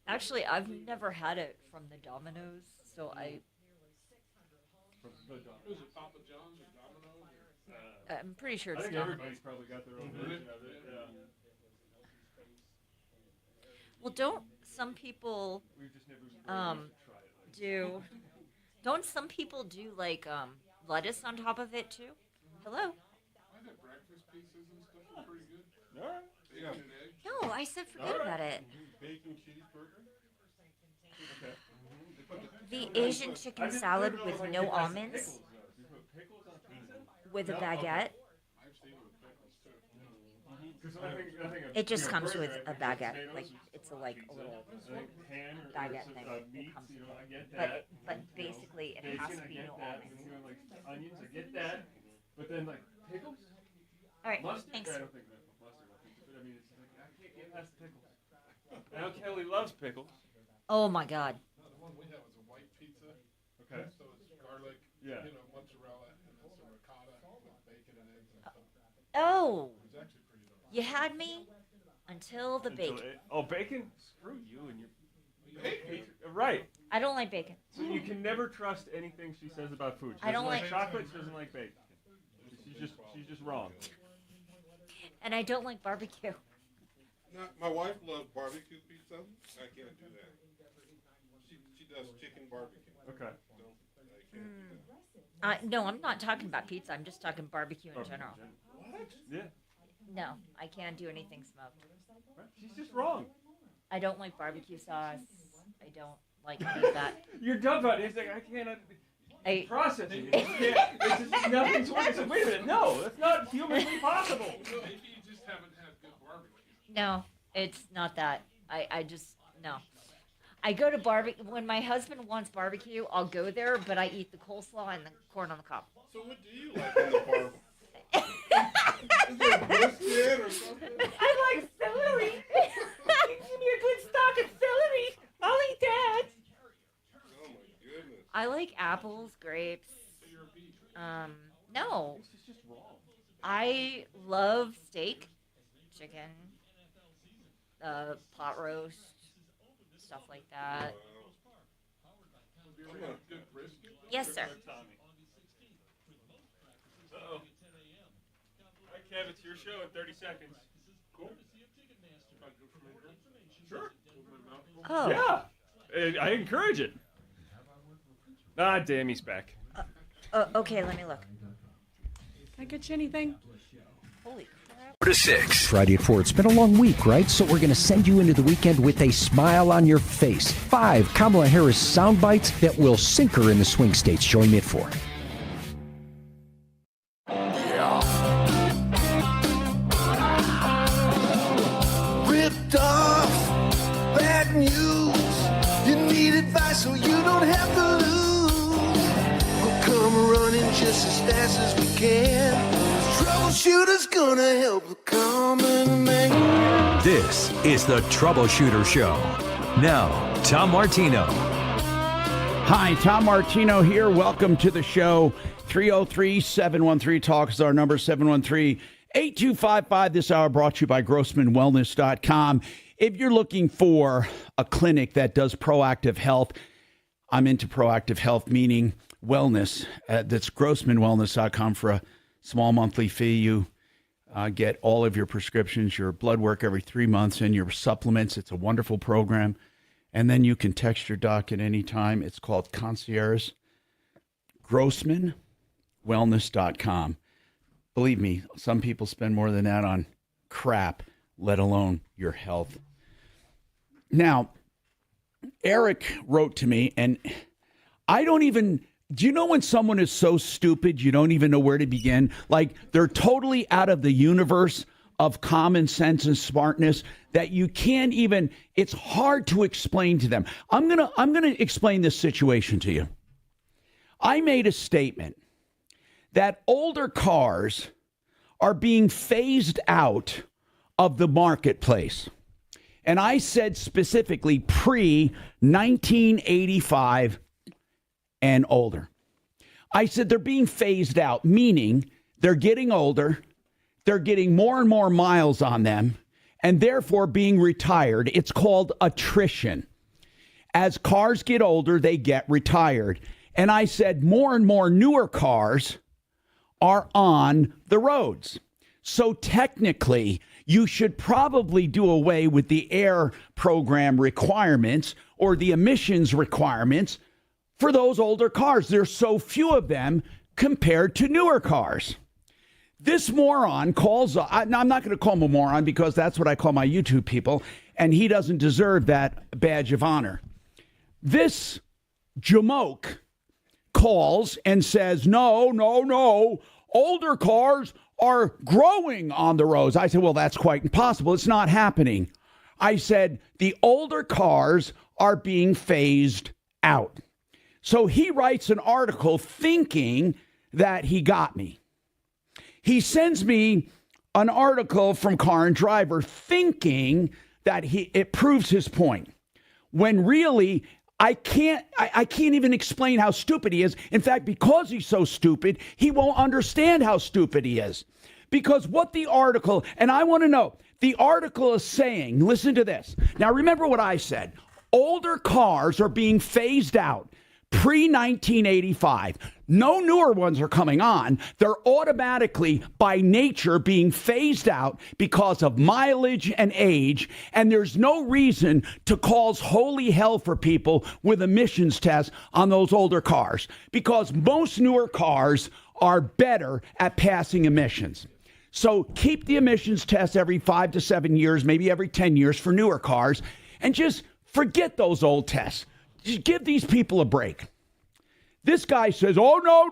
Actually, I've never had it from the Domino's, so I. Is it Papa John's or Domino's? I'm pretty sure I it's think Domino's. everybody's probably got their own version of it. Yeah. Well, don't some people We've just never been able to try it. do? Don't some people do like lettuce on top of it too? Hello. I think breakfast pieces and stuff are pretty good. All right. Bacon and eggs. No, I said forget about it. Bacon cheeseburger? Okay. The Asian chicken salad with no almonds, Pickles on pizza? with a No, baguette. I've seen it with pickles too. Because I think It just comes burger, with I a think baguette, potatoes, like it's a like a pizza, little I think ham or baguette some, thing meats, that comes you with know, I it. get But that. but you know, basically it bacon, has to I be get no that. almonds. You know, like onions, I get that. But then like pickles? All right, Mustard? thanks. I don't think that mustard. But I mean, it's like I can't get past the pickles. I know Kelly loves pickles. Oh my God. No, the one we have is a white pizza. Okay. So it's garlic, Yeah. you know, mozzarella, and then some ricotta with bacon and eggs and stuff. Oh, It's actually pretty delicious. you had me until the bacon. Oh, bacon? Screw you and your bacon. Right. I don't like bacon. So you can never trust anything she says about food. She I don't doesn't like- chocolate. She doesn't like bacon. She's just wrong. And I don't like barbecue. Now, my wife loves barbecue pizza. I can't do that. She does chicken barbecue. Okay. So I can't do that. No, I'm not talking about pizza. I'm just talking barbecue in general. What? Yeah. No, I can't do anything smoked. Right. She's just wrong. I don't like barbecue sauce. I don't like any of that. You're dumb about it. It's like I can't. I Processing. It. You can't. It's just nothing's working. It's like, wait a minute. No, that's not humanly possible. Maybe you just haven't had good barbecue. No, it's not that. I just no. I go to barbecue when my husband wants barbecue. I'll go there, but I eat the coleslaw and the corn on the cob. So what do you like in the barbecue? Is there brisket or something? I like celery. Give me a good stock of celery. I'll eat that. Oh my goodness. I like apples, grapes. No. This is just wrong. I love steak, chicken, pot roast, stuff like that. Good brisket. Yes, sir. Uh-oh. All right, Kev, it's your show in 30 seconds. Cool. Sure. Oh. Yeah. I encourage it. Ah, damn, he's back. Okay, let me look. Can I get you anything? Holy crap. to 6. Friday at 4. It's been a long week, right? So we're going to send you into the weekend with a smile on your face. 5 Kamala Harris sound bites that will sink her in the swing states. Join me at 4. Ripped off, bad news. You need advice so you don't have to lose. We'll come running just as fast as we can. Troubleshooter's gonna help the common man. This is the Troubleshooter Show. Now, Tom Martino. Hi, Tom Martino here. Welcome to the show. 303-713-TALK is our number, 713-8255. This hour brought to you by GrossmanWellness.com. If you're looking for a clinic that does proactive health, I'm into proactive health, meaning wellness. That's GrossmanWellness.com for a small monthly fee. You get all of your prescriptions, your blood work every 3 months, and your supplements. It's a wonderful program. And then you can text your doc at any time. It's called Concierge. GrossmanWellness.com. Believe me, some people spend more than that on crap, let alone your health. Now, Eric wrote to me, and I don't even... Do you know when someone is so stupid you don't even know where to begin? Like they're totally out of the universe of common sense and smartness that you can't even, it's hard to explain to them. I'm going to explain this situation to you. I made a statement that older cars are being phased out of the marketplace. And I said specifically pre-1985 and older. I said they're being phased out, meaning they're getting older, they're getting more and more miles on them, and therefore being retired. It's called attrition. As cars get older, they get retired. And I said more and more newer cars are on the roads. So technically, you should probably do away with the air program requirements or the emissions requirements for those older cars. There's so few of them compared to newer cars. This moron calls, I'm not going to call him a moron because that's what I call my YouTube people, and he doesn't deserve that badge of honor. This jamoke calls and says, no, older cars are growing on the roads. I said, well, that's quite impossible. It's not happening. I said, the older cars are being phased out. So he writes an article thinking that he got me. He sends me an article from Car and Driver thinking that it proves his point. When really, I can't even explain how stupid he is. In fact, because he's so stupid, he won't understand how stupid he is. Because what the article, and I want to know, the article is saying, listen to this. Now, remember what I said. Older cars are being phased out. Pre-1985. No newer ones are coming on. They're automatically, by nature, being phased out because of mileage and age, and there's no reason to cause holy hell for people with emissions tests on those older cars, because most newer cars are better at passing emissions. So keep the emissions test every 5 to 7 years, maybe every 10 years for newer cars, and just forget those old tests. Just give these people a break. This guy says, oh, no,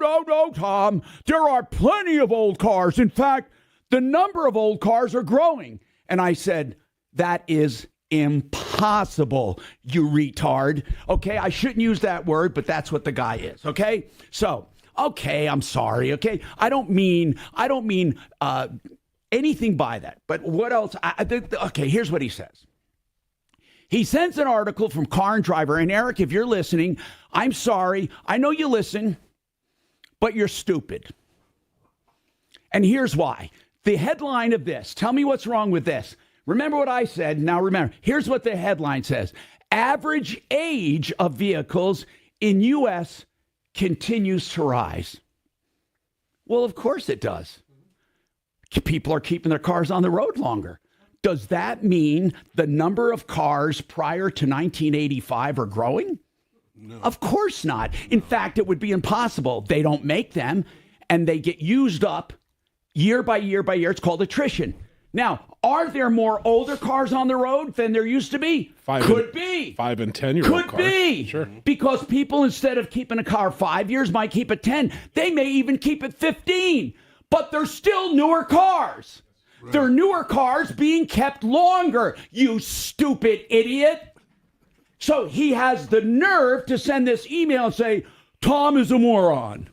Tom. There are plenty of old cars. In fact, the number of old cars are growing. And I said, that is impossible, you retard. Okay, I shouldn't use that word, but that's what the guy is. Okay, so, okay, I'm sorry. Okay, I don't mean anything by that. But what else? Okay, here's what he says. He sends an article from Car and Driver. And Eric, if you're listening, I'm sorry. I know you listen, but you're stupid. And here's why. The headline of this, tell me what's wrong with this. Remember what I said. Now remember, here's what the headline says. Average age of vehicles in U.S. continues to rise. Well, of course it does. People are keeping their cars on the road longer. Does that mean the number of cars prior to 1985 are growing? No. Of course not. In fact, it would be impossible. They don't make them, and they get used up year by year by year. It's called attrition. Now, are there more older cars on the road than there used to be? Could be. 5 and 10-year-old Could cars. be. Sure. Because people, instead of keeping a car 5 years, might keep it 10. They may even keep it 15. But they're still newer cars. Right. They're newer cars being kept longer, you stupid idiot. So he has the nerve to send this email and say, Tom is a moron.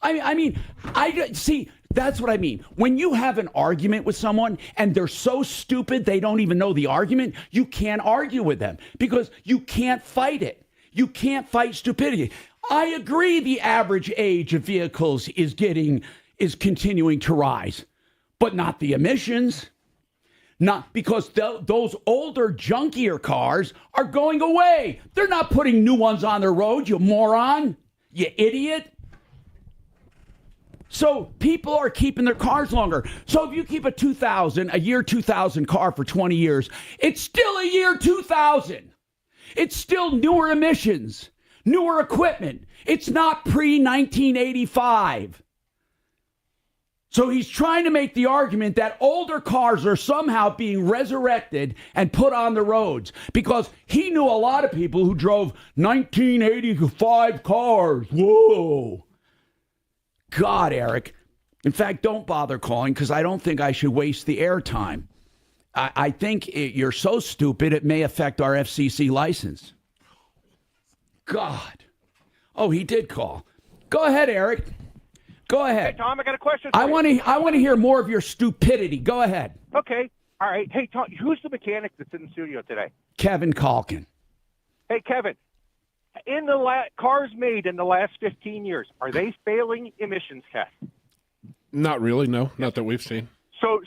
I mean, see, that's what I mean. When you have an argument with someone and they're so stupid they don't even know the argument, you can't argue with them because you can't fight it. You can't fight stupidity. I agree the average age of vehicles is continuing to rise, but not the emissions. Not because those older, junkier cars are going away. They're not putting new ones on the road, you moron, you idiot. So people are keeping their cars longer. So if you keep a year 2000 car for 20 years, it's still a year 2000. It's still newer emissions, newer equipment. It's not pre-1985. So he's trying to make the argument that older cars are somehow being resurrected and put on the roads because he knew a lot of people who drove 1985 cars. Whoa. God, Eric. In fact, don't bother calling because I don't think I should waste the airtime. I think you're so stupid it may affect our FCC license. God. Oh, he did call. Go ahead, Eric. Go ahead. Hey, Tom, I got a question. I want to hear more of your stupidity. Go ahead. Okay. All right. Hey, Tom, who's the mechanic that's in the studio today? Kevin Kalkin. Hey, Kevin. In the cars made in the last 15 years, are they failing emissions tests? Not really, no. Not that we've seen. So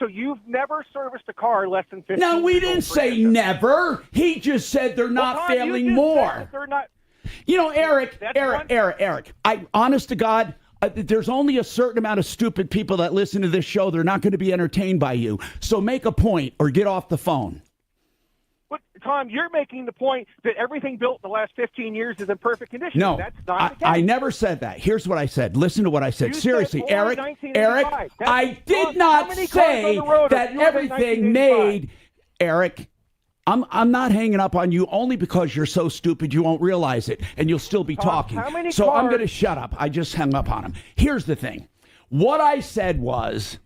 you've never serviced a car less than 15 No, we years didn't old say never. He just said they're not failing more. They're not. You know, Eric, honest to God, there's only a certain amount of stupid people that listen to this show. They're not going to be entertained by you. So make a point or get off the phone. But, Tom, you're making the point that everything built in the last 15 years is in perfect condition. No, that's not the case. I never said that. Here's what I said. Listen to what I said. You Seriously, said Eric, 1985. I did not say that everything made, Eric, I'm not hanging up on you only because you're so stupid you won't realize it, and you'll still be talking. So I'm going to shut up. I just hung up on him. Here's the thing. What I said was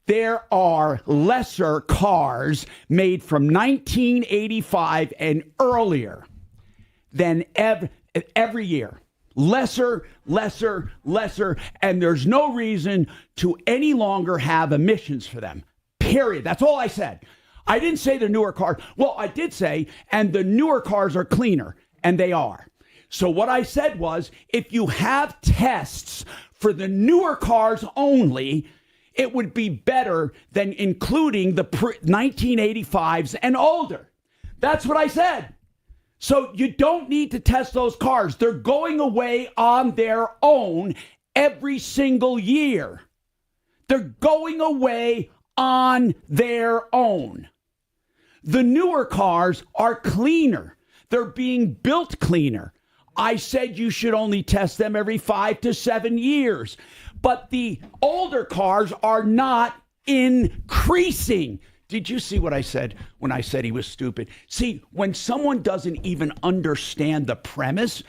there are lesser cars made from 1985 and earlier than every year. Lesser, and there's no reason to any longer have emissions for them. Period. That's all I said. I didn't say the newer cars. Well, I did say, and the newer cars are cleaner, and they are. So what I said was, if you have tests for the newer cars only, it would be better than including the 1985s and older. That's what I said. So you don't need to test those cars. They're going away on their own every single year. They're going away on their own. The newer cars are cleaner. They're being built cleaner. I said you should only test them every 5 to 7 years. But the older cars are not increasing. Did you see what I said when I said he was stupid? See, when someone doesn't even understand the premise,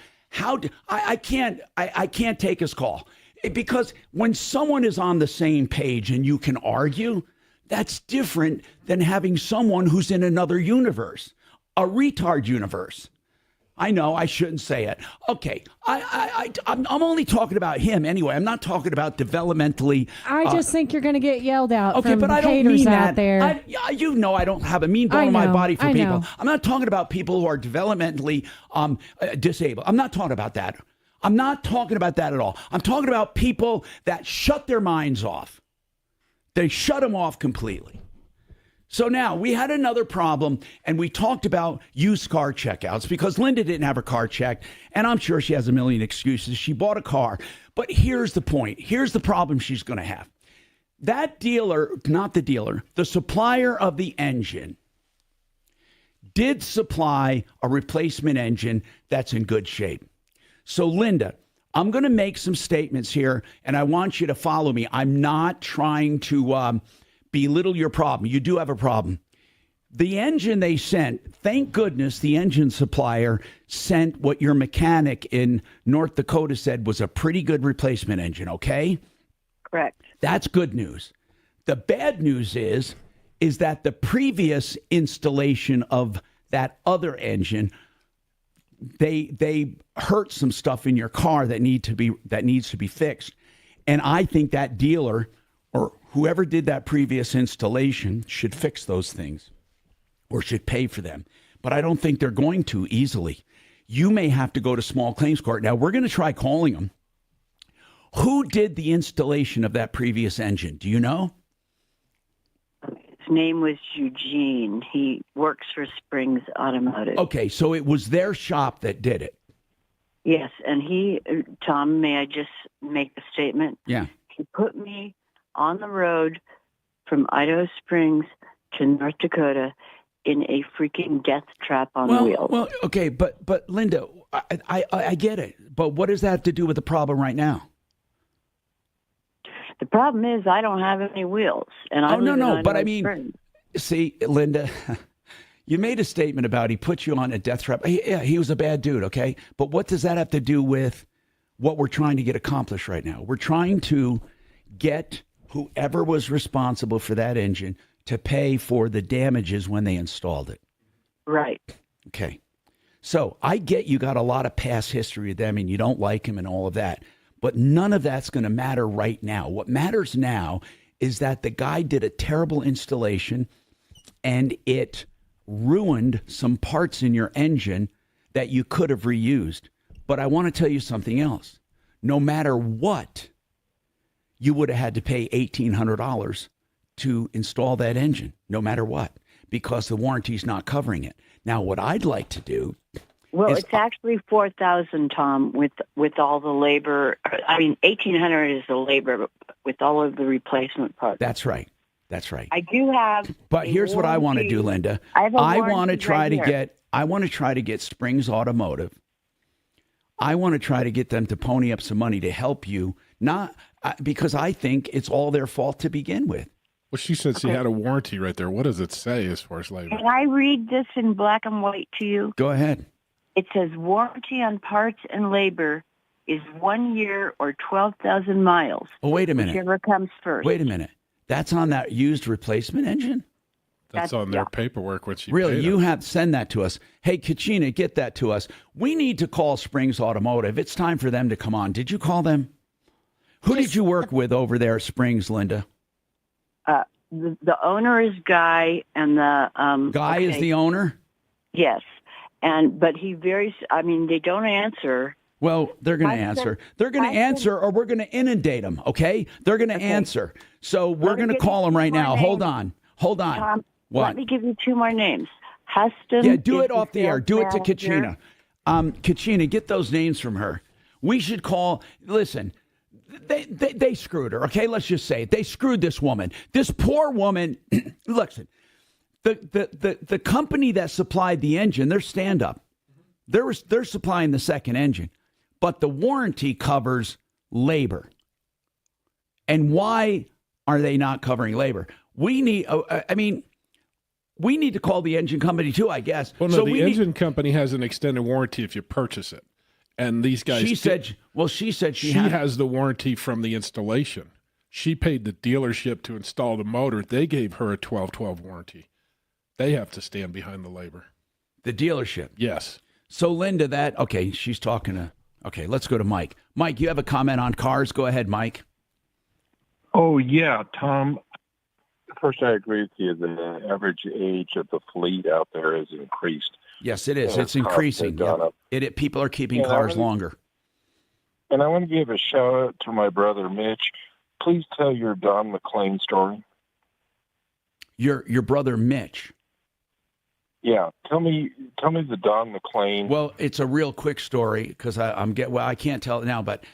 I can't take his call. Because when someone is on the same page and you can argue, that's different than having someone who's in another universe, a retard universe. I know I shouldn't say it. Okay, I'm only talking about him anyway. I'm not talking about developmentally. I just think you're going to get yelled out okay, from but I don't haters mean out that. there. You know I don't have a mean bone in my body for I people. know. I'm not talking about people who are developmentally disabled. I'm not talking about that. I'm not talking about that at all. I'm talking about people that shut their minds off. They shut them off completely. So now we had another problem, and we talked about used car checkouts because Linda didn't have her car checked, and I'm sure she has a million excuses. She bought a car. But here's the point. Here's the problem she's going to have. That dealer, not the dealer, the supplier of the engine did supply a replacement engine that's in good shape. So, Linda, I'm going to make some statements here, and I want you to follow me. I'm not trying to belittle your problem. You do have a problem. The engine they sent, thank goodness the engine supplier sent what your mechanic in North Dakota said was a pretty good replacement engine, okay? Correct. That's good news. The bad news is that the previous installation of that other engine, they hurt some stuff in your car that needs to be fixed. And I think that dealer or whoever did that previous installation should fix those things or should pay for them. But I don't think they're going to easily. You may have to go to small claims court. Now, we're going to try calling them. Who did the installation of that previous engine? Do you know? His name was Eugene. He works for Springs Automotive. Okay, so it was their shop that did it. Yes, and he, Tom, may I just make a statement? Yeah. He put me on the road from Idaho Springs to North Dakota in a freaking death trap on wheels. Well, okay, but Linda, I get it. But what does that have to do with the problem right now? The problem is I don't have any wheels, and I live in no, but Idaho I mean, Springs. see, Linda, you made a statement about he put you on a death trap. Yeah, he was a bad dude, okay? But what does that have to do with what we're trying to get accomplished right now? We're trying to get whoever was responsible for that engine to pay for the damages when they installed it. Right. Okay. So I get you got a lot of past history with them and you don't like him and all of that. But none of that's going to matter right now. What matters now is that the guy did a terrible installation and it ruined some parts in your engine that you could have reused. But I want to tell you something else. No matter what, you would have had to pay $1,800 to install that engine, no matter what, because the warranty's not covering it. Now, what I'd like to do Well, it's actually 4,000, Tom, with all the labor. I mean, 1,800 is the labor with all of the replacement parts. That's right. That's right. I do have. But here's what I want to do, Linda. I want to try to get Springs Automotive. I want to try to get them to pony up some money to help you, not because I think it's all their fault to begin with. Well, she said she had a warranty right there. What does it say as far as labor? Can I read this in black and white to you? Go ahead. It says warranty on parts and labor is 1 year or 12,000 miles. Oh, wait a minute. Whichever comes first. Wait a minute. That's on that used replacement engine? That's on their paperwork when she Really, paid you them. have to send that to us. Hey, Kachina, get that to us. We need to call Springs Automotive. It's time for them to come on. Did you call them? Who did you work with over there at Springs, Linda? The owner is Guy, and the Guy is the owner? Yes, but he they don't answer. Well, they're going to answer. They're going to answer, or we're going to inundate them. Okay, they're going to answer. So we're going to call them right now. Hold on. Tom, What? let me give you two more names. Huston. Yeah, do is it off the air. sales Do it to manager. Kachina. Kachina, get those names from her. We should call. Listen, they screwed her. Okay, let's just say it. They screwed this woman. This poor woman. Listen, the company that supplied the engine, they're stand up. They're supplying the second engine, but the warranty covers labor. And why are they not covering labor? We need. We need to call the engine company too, I guess. Well, no, the engine company has an extended warranty if you purchase it. And these guys... She said she has the warranty from the installation. She paid the dealership to install the motor. They gave her a 12/12 warranty. They have to stand behind the labor. The dealership? Yes. So, Linda, she's talking to... Okay, let's go to Mike. Mike, you have a comment on cars? Go ahead, Mike. Oh, yeah, Tom. First, I agree with you. The average age of the fleet out there has increased. Yes, it is. Yeah, It's increasing. costs have gone up. People are keeping cars longer. And I want to give a shout out to my brother Mitch. Please tell your Don McLean story. Your brother Mitch. Yeah, tell me the Don McLean. Well, it's a real quick story because I can't tell it now, but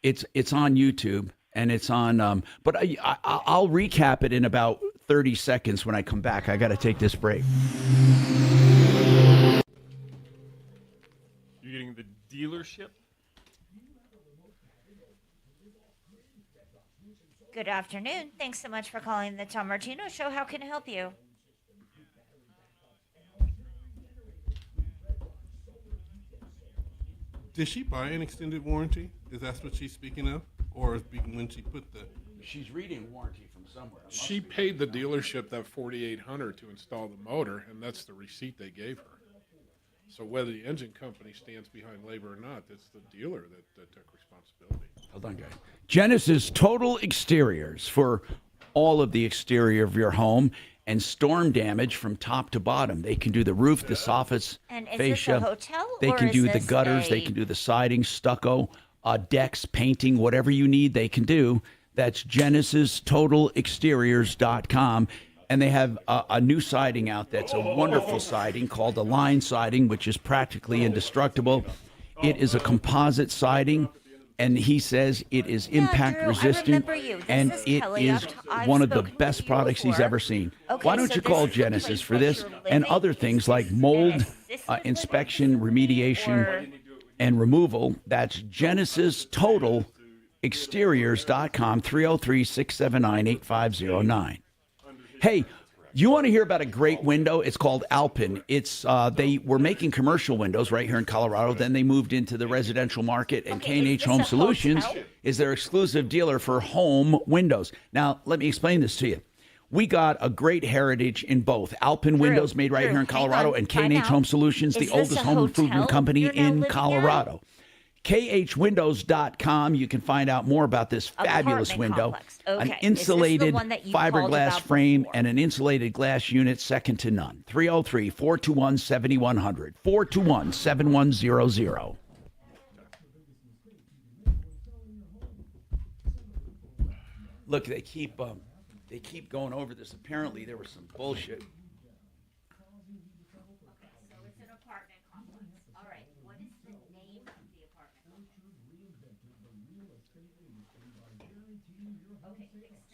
it's on YouTube and it's on. But I'll recap it in about 30 seconds when I come back. I got to take this break. You're getting the dealership. Good afternoon. Thanks so much for calling the Tom Martino Show. How can I help you? Did she buy an extended warranty? Is that what she's speaking of? Or is when she put the... She's reading warranty from somewhere. She paid the dealership that $4,800 to install the motor, and that's the receipt they gave her. So whether the engine company stands behind labor or not, it's the dealer that took responsibility. Hold on, guys. Genesis Total Exteriors for all of the exterior of your home and storm damage from top to bottom. They can do the roof, the soffits, And is fascia. this a hotel? They or can is do the this gutters. They can do the siding, stucco, decks, painting, whatever you need, they can do. That's GenesisTotalExteriors.com. And they have a new siding out that's a wonderful siding called the line siding, which is practically indestructible. It is a composite siding, and he says it is impact Drew, resistant, I remember you. This and is it Kelly. is I've one of the spoken with best you products he's before. ever seen. Okay, Why don't so you this call is the Genesis place for that this you're and living? other things like mold inspection, remediation, and removal? That's GenesisTotalExteriors.com, 303-679-8509. Hey, you want to hear about a great window? It's called Alpin. It's they were making commercial windows right here in Colorado. Then they moved into the residential market, and K&H Home Solutions is their exclusive dealer for home windows. Now, let me explain this to you. We got a great heritage in both Alpin windows made right here in Colorado and K&H Home Solutions, the oldest home improvement company in Colorado. KHWindows.com. You can find out more about this fabulous window. An insulated fiberglass frame and an insulated glass unit, second to none. 303-421-7100. 421-7100. Look, they keep going over this. Apparently, there was some bullshit.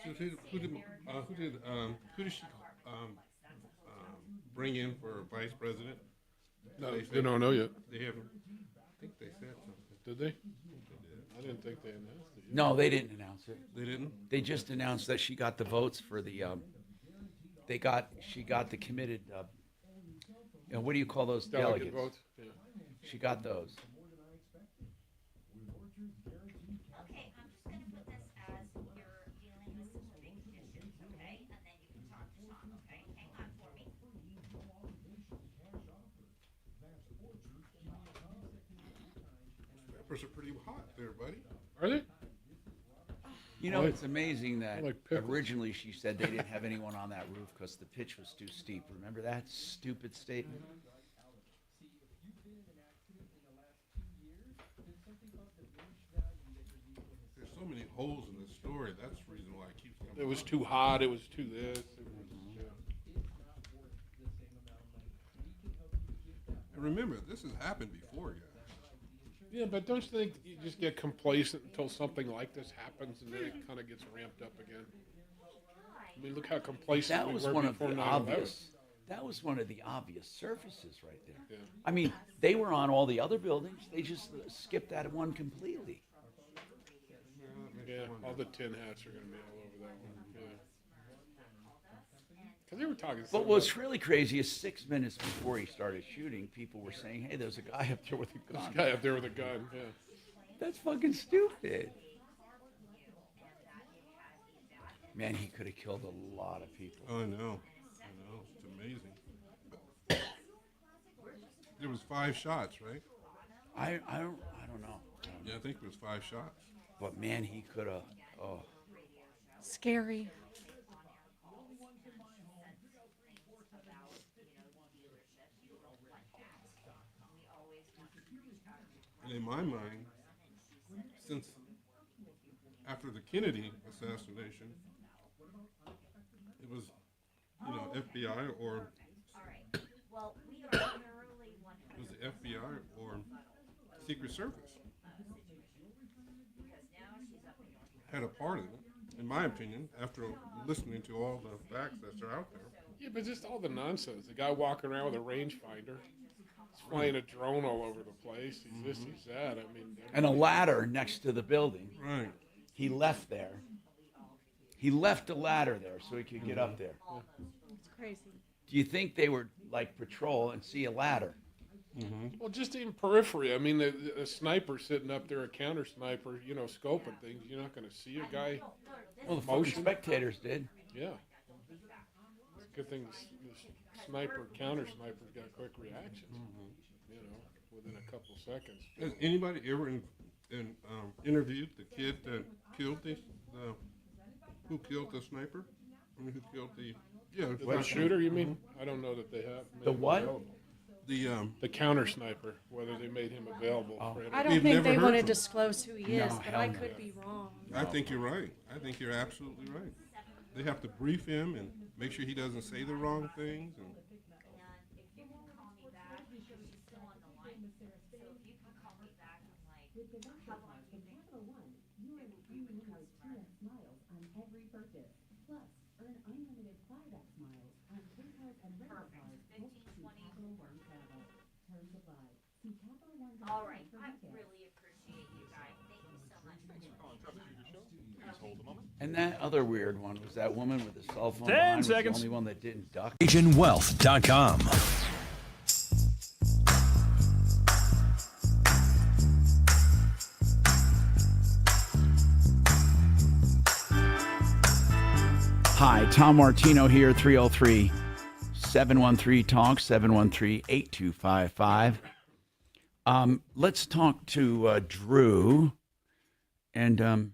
Who did she bring in for vice president? No, they don't know yet. They haven't. I think they said something. Did they? I didn't think they announced it. No, they didn't announce it. They didn't? They just announced that she got the votes for the. She got the committed. What do you call those Delegate delegates? votes. Yeah. She got those. Okay, I'm just going to put this as you're dealing with some big issues, okay? And then you can talk to Tom, okay? Hang on for me. Peppers are pretty hot there, buddy. Are they? You know, it's amazing that like pickles. originally she said they didn't have anyone on that roof because the pitch was too steep. Remember that stupid statement? There's so many holes in this story. That's the reason why it keeps coming. It was too hot. It was too this. And remember, this has happened before, guys. Yeah, but don't you think you just get complacent until something like this happens and then it kind of gets ramped up again? I mean, look how complacent That we was were one of before the 9/11. obvious. That was one of the obvious surfaces right there. Yeah. I mean, they were on all the other buildings. They just skipped that one completely. Yeah, all the tin hats are going to be all over that one. Yeah. Because they were talking. But what's really crazy is 6 minutes before he started shooting, people were saying, "Hey, there's a guy up there with a gun." This guy up there with a gun. Yeah. That's fucking stupid. Man, he could have killed a lot of people. Oh, I know. It's amazing. There was 5 shots, right? I don't know. Yeah, I think it was 5 shots. But man, he could have. Oh. Scary. And in my mind, since after the Kennedy assassination, it was, FBI or it was the FBI or Secret Service had a part in it, in my opinion, after listening to all the facts that are out there. Yeah, but just all the nonsense. The guy walking around with a rangefinder. He's flying a drone all over the place. He's this, he's that. I mean, And a ladder next to the building. Right. He left there. He left a ladder there so he could get up there. It's crazy. Do you think they were like patrol and see a ladder? Well, just in periphery. I mean, the sniper sitting up there, a counter sniper, scoping things. You're not going to see a guy. Well, the fucking spectators did. Yeah. It's a good thing the sniper, counter sniper's got quick reactions. Within a couple seconds. Has anybody ever interviewed the kid that killed who killed the sniper? I mean, who killed the shooter? You mean? I don't know that they have. The what? Available. The counter sniper. Whether they made him available. I don't think they want to disclose who he is, but I could be wrong. I think you're right. I think you're absolutely right. They have to brief him and make sure he doesn't say the wrong things. And All right, I really appreciate you guys. Thank you so much for And that other weird one was that woman with the cell phone. 10 behind was seconds. the only one that didn't duck. AgentWealth.com. Hi, Tom Martino here, 303-713-TALK, 713-8255. Let's talk to Drew. And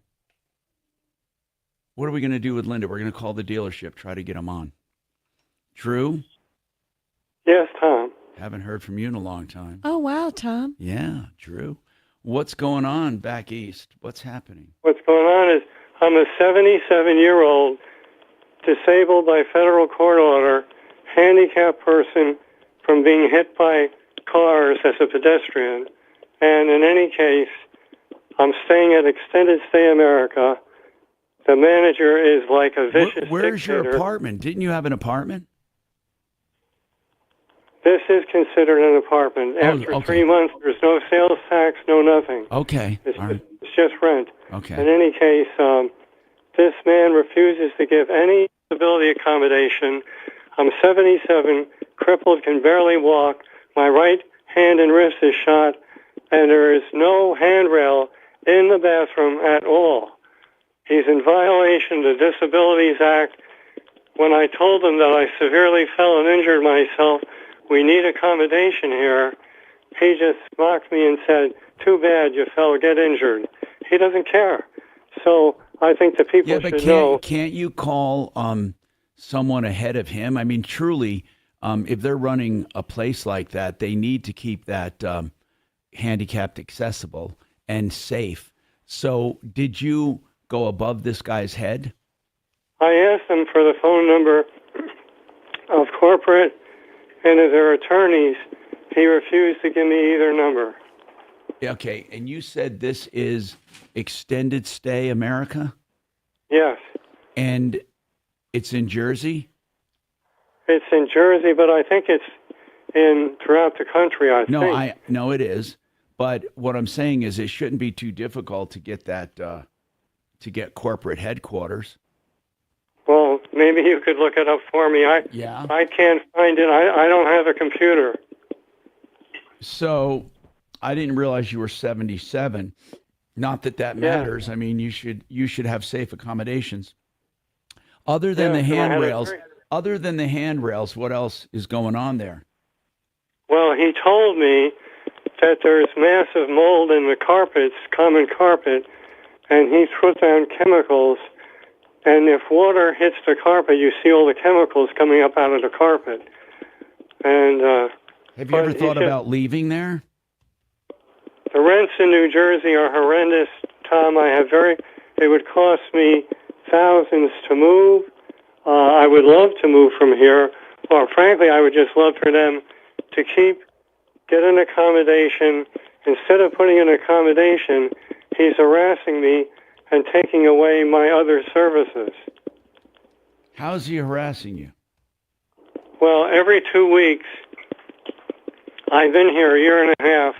what are we going to do with Linda? We're going to call the dealership, try to get him on. Drew? Yes, Tom. Haven't heard from you in a long time. Oh, wow, Tom. Yeah, Drew. What's going on back east? What's happening? What's going on is I'm a 77-year-old, disabled by federal court order, handicapped person from being hit by cars as a pedestrian. And in any case, I'm staying at Extended Stay America. The manager is like a vicious Where's your dictator. apartment? Didn't you have an apartment? This is considered an apartment. After 3 months, there's no sales tax, no nothing. Okay. It's just rent. Okay. In any case, this man refuses to give any disability accommodation. I'm 77, crippled, can barely walk. My right hand and wrist is shot, and there is no handrail in the bathroom at all. He's in violation of the Disabilities Act. When I told him that I severely fell and injured myself, we need accommodation here, he just mocked me and said, too bad you fell, get injured. He doesn't care. So I think the people should know. Can't you call someone ahead of him? I mean, truly, if they're running a place like that, they need to keep that handicapped accessible and safe. So did you go above this guy's head? I asked him for the phone number of corporate and of their attorneys. He refused to give me either number. Okay, and you said this is Extended Stay America? Yes. And it's in Jersey? It's in Jersey, but I think it's in throughout the country, I think. No, it is. But what I'm saying is it shouldn't be too difficult to get that, to get corporate headquarters. Well, maybe you could look it up for me. I can't find it. I don't have a computer. So I didn't realize you were 77. Not that matters. I mean, you should have safe accommodations. Other than the handrails, what else is going on there? Well, he told me that there's massive mold in the carpets, common carpet, and he threw down chemicals. And if water hits the carpet, you see all the chemicals coming up out of the carpet. And have you ever thought about leaving there? The rents in New Jersey are horrendous, Tom. It would cost me thousands to move. I would love to move from here. Or frankly, I would just love for them to get an accommodation. Instead of putting an accommodation, he's harassing me and taking away my other services. How is he harassing you? Well, every 2 weeks, I've been here a year and a half,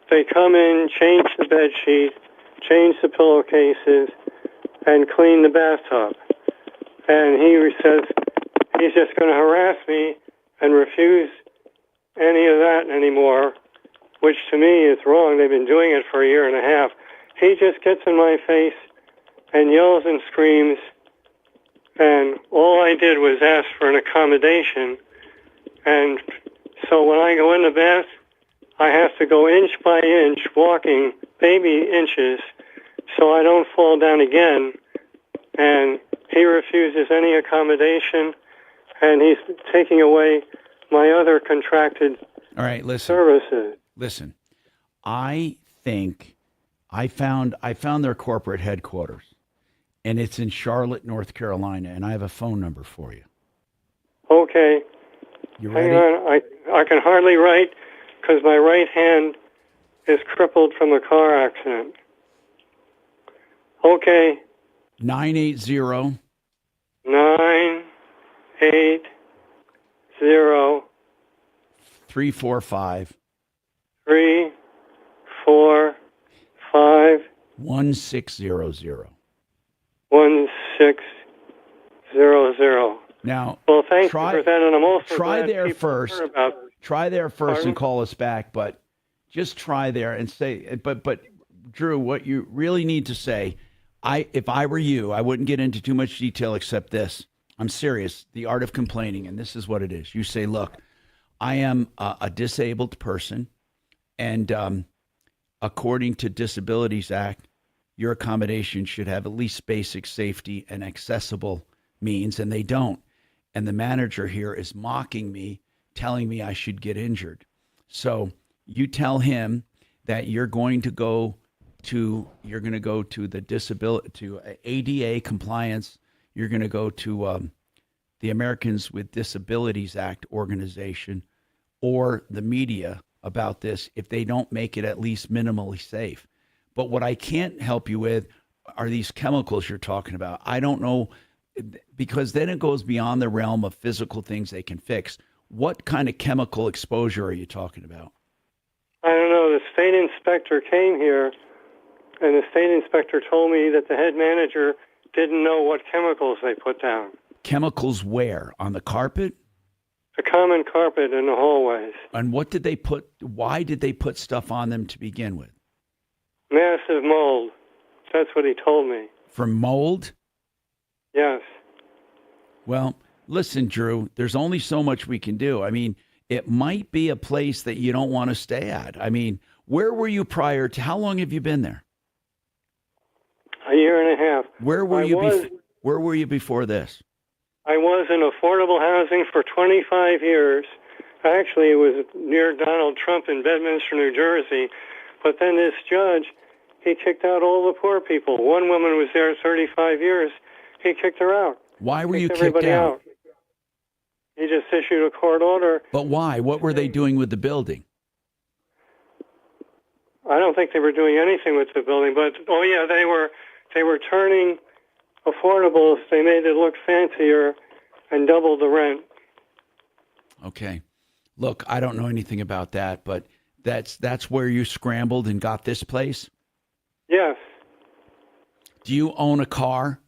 they come in, change the bed sheet, change the pillowcases, and clean the bathtub. and he says he's just going to harass me and refuse any of that anymore, which to me is wrong. They've been doing it for a year and a half. He just gets in my face and yells and screams, and all I did was ask for an accommodation. And so when I go in the bath, I have to go inch by inch, walking baby inches, so I don't fall down again. And he refuses any accommodation, and he's taking away my other contracted All right, listen. services. Listen, I think I found their corporate headquarters, and it's in Charlotte, North Carolina, and I have a phone number for you. Okay. You Hang ready? on. I can hardly write because my right hand is crippled from a car accident. Okay. 980 980 345 345 1600. 1600. Now, Well, thanks for that, and I'm also try glad there people first. heard about Try there first Pardon? and call us back, but just try there and say. But Drew, what you really need to say, if I were you, I wouldn't get into too much detail except this. I'm serious. The art of complaining, and this is what it is. You say, look, I am a disabled person, and according to Disabilities Act, your accommodation should have at least basic safety and accessible means, and they don't. And the manager here is mocking me, telling me I should get injured. So you tell him that you're going to go to the disability, to ADA compliance. You're going to go to the Americans with Disabilities Act organization or the media about this if they don't make it at least minimally safe. But what I can't help you with are these chemicals you're talking about. I don't know, because then it goes beyond the realm of physical things they can fix. What kind of chemical exposure are you talking about? I don't know. The state inspector came here, and the state inspector told me that the head manager didn't know what chemicals they put down. Chemicals where? On the carpet? The common carpet in the hallways. And what did they put? Why did they put stuff on them to begin with? Massive mold. That's what he told me. For mold? Yes. Well, listen, Drew, there's only so much we can do. I mean, it might be a place that you don't want to stay at. I mean, where were you prior to? How long have you been there? A year and a half. Where were Where were you before this? I was in affordable housing for 25 years. Actually, it was near Donald Trump in Bedminster, New Jersey. But then this judge, he kicked out all the poor people. One woman was there 35 years. He kicked her out. Why were you kicked everybody out? He just issued a court order. But why? What were they doing with the building? I don't think they were doing anything with the building, but oh yeah, they were turning affordables. They made it look fancier and doubled the rent. Okay. Look, I don't know anything about that, but that's where you scrambled and got this place? Yes. Do you own a car?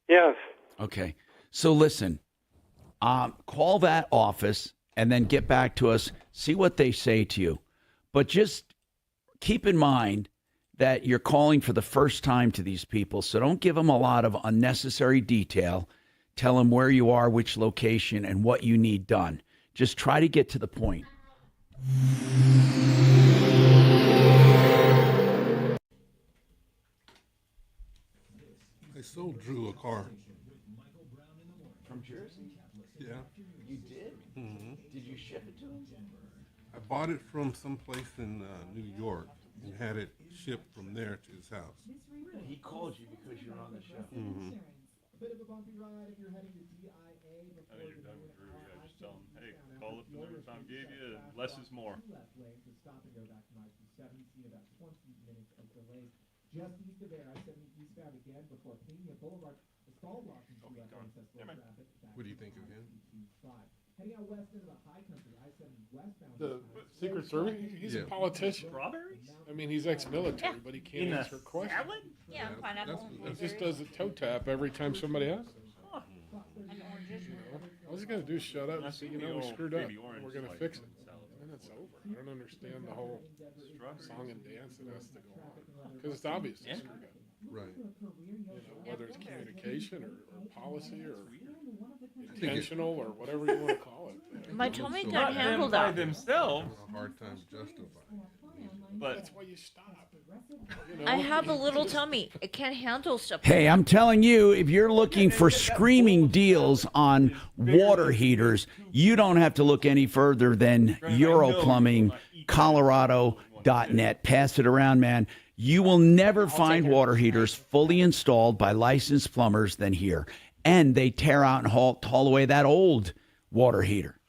Yes. Okay. So listen, call that office and then get back to us, see what they say to you. But just keep in mind that you're calling for the first time to these people, so don't give them a lot of unnecessary detail. Tell them where you are, which location, and what you need done. Just try to get to the point. I sold Drew a car. From Jersey? Yeah. You did? Mm-hmm. Did you ship it to him? I bought it from someplace in New York and had it shipped from there to his house. He called you because you're on the show. Mm-hmm. A bit of a bumpy ride if you're heading to DIA before you're done with Drew. Yeah, just tell him, hey, call up the number Tom gave you, and less is more. left lane to stop and go back from I-270, seeing about 20 minutes of delays. Just east of there, I-70 eastbound again before Pena Boulevard. The stall block in two left lanes has slow traffic. What do you think of him? Heading out west into the high country, I-70 westbound. The Secret Service, he's a politician. Strawberries? I mean, he's ex-military, but he can't answer questions. Yeah, pineapple. He just does a toe tap every time somebody asks. Huh. What's he gonna do? Shut up and say, you know, we screwed up. Baby Orange We're gonna like fix it. salad. And it's over. I don't understand the whole song and dance that has to go on because it's obvious they screwed up. Right. You know, whether it's communication or policy or intentional or whatever you want to call it. My tummy So can handle that. themselves. A hard time justifying it. But that's why you stop. You know? I have a little tummy. It can't handle stuff. Hey, I'm telling you, if you're looking for screaming deals on water heaters, you don't have to look any further than EuroPlumbingColorado.net. Pass it around, man. You will never find water heaters fully installed by licensed plumbers than here. And they tear out and haul away that old water heater.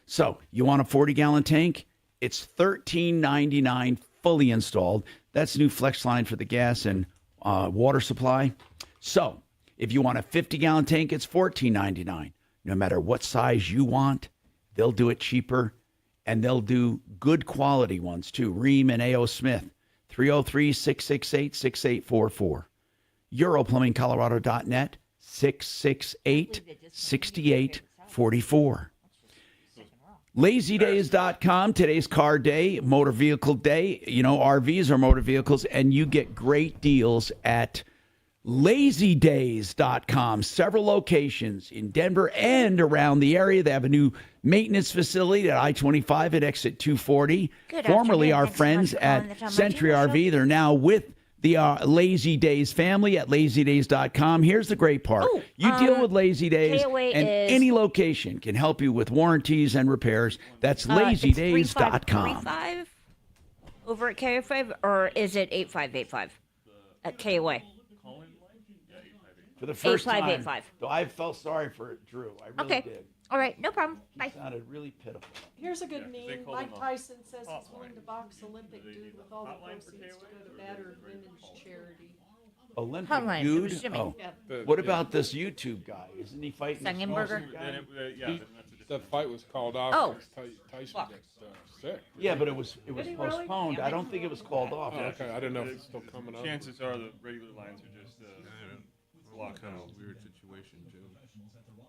So you want a 40-gallon tank? It's $13.99 fully installed. That's new flex line for the gas and water supply. So if you want a 50-gallon tank, it's $14.99. No matter what size you want, they'll do it cheaper, and they'll do good quality ones too. Ream and A.O. Smith, 303-668-6844. EuroPlumbingColorado.net, 668-6844. LazyDays.com, today's car day, motor vehicle day. You know, RVs are motor vehicles, and you get great deals at LazyDays.com. Several locations in Denver and around the area. They have a new maintenance facility at I-25 at exit 240. Good Formerly afternoon. our Thanks so friends much for calling the at Tom Century Martino RV. They're now with the Lazy Days family at LazyDays.com. Here's the great part. You deal with Lazy Days, KOA and is- any location can help you with warranties and repairs. That's LazyDays.com. 3535 over at KO5, or is it 8585 at KOA? For the first time, 8585. though, I felt sorry for Drew. I really Okay. did. All right, no problem. Bye. He sounded really pitiful. Here's a good they meme. call Mike them a Tyson says he's willing to box Olympic dude with all the proceeds to go to battered women's charity. Olympic Hotline, it was dude? Jimmy. Oh. Yeah. What about this YouTube guy? Isn't he fighting this Sangenberger? Boston guy? then it, yeah, then that's a That fight was called off. Oh. because Tyson Fuck. got sick. Yeah, but it was Did he really? postponed. I don't think it was called off. Oh, okay, I didn't know if it's still coming up. chances are the regular lines are just blocked Kind out. of a weird situation, too.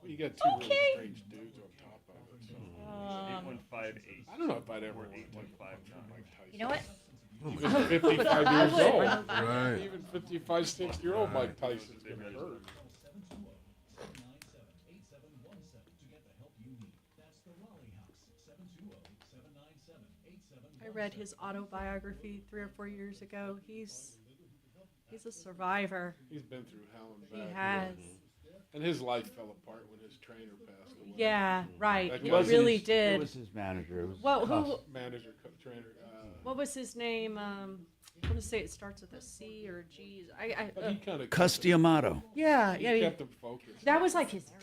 Well, you got two really strange dudes on top of it. So. 8158. I don't know if I'd ever want to 8159. Mike Tyson. You know what? Even 55 years old. Right. Even 55, 60-year-old Mike Tyson's going to hurt. I read his autobiography 3 or 4 years ago. He's a survivor. He's been through hell and He back. has. And his life fell apart when his trainer passed away. Yeah, right. That It wasn't really It did. was his manager. It was Well, Cuss. who? Manager, trainer. What was his name? I want to say it starts with a C or a G. But he kind of Custiamato. Yeah, he yeah. kept him focused. That was like his dad.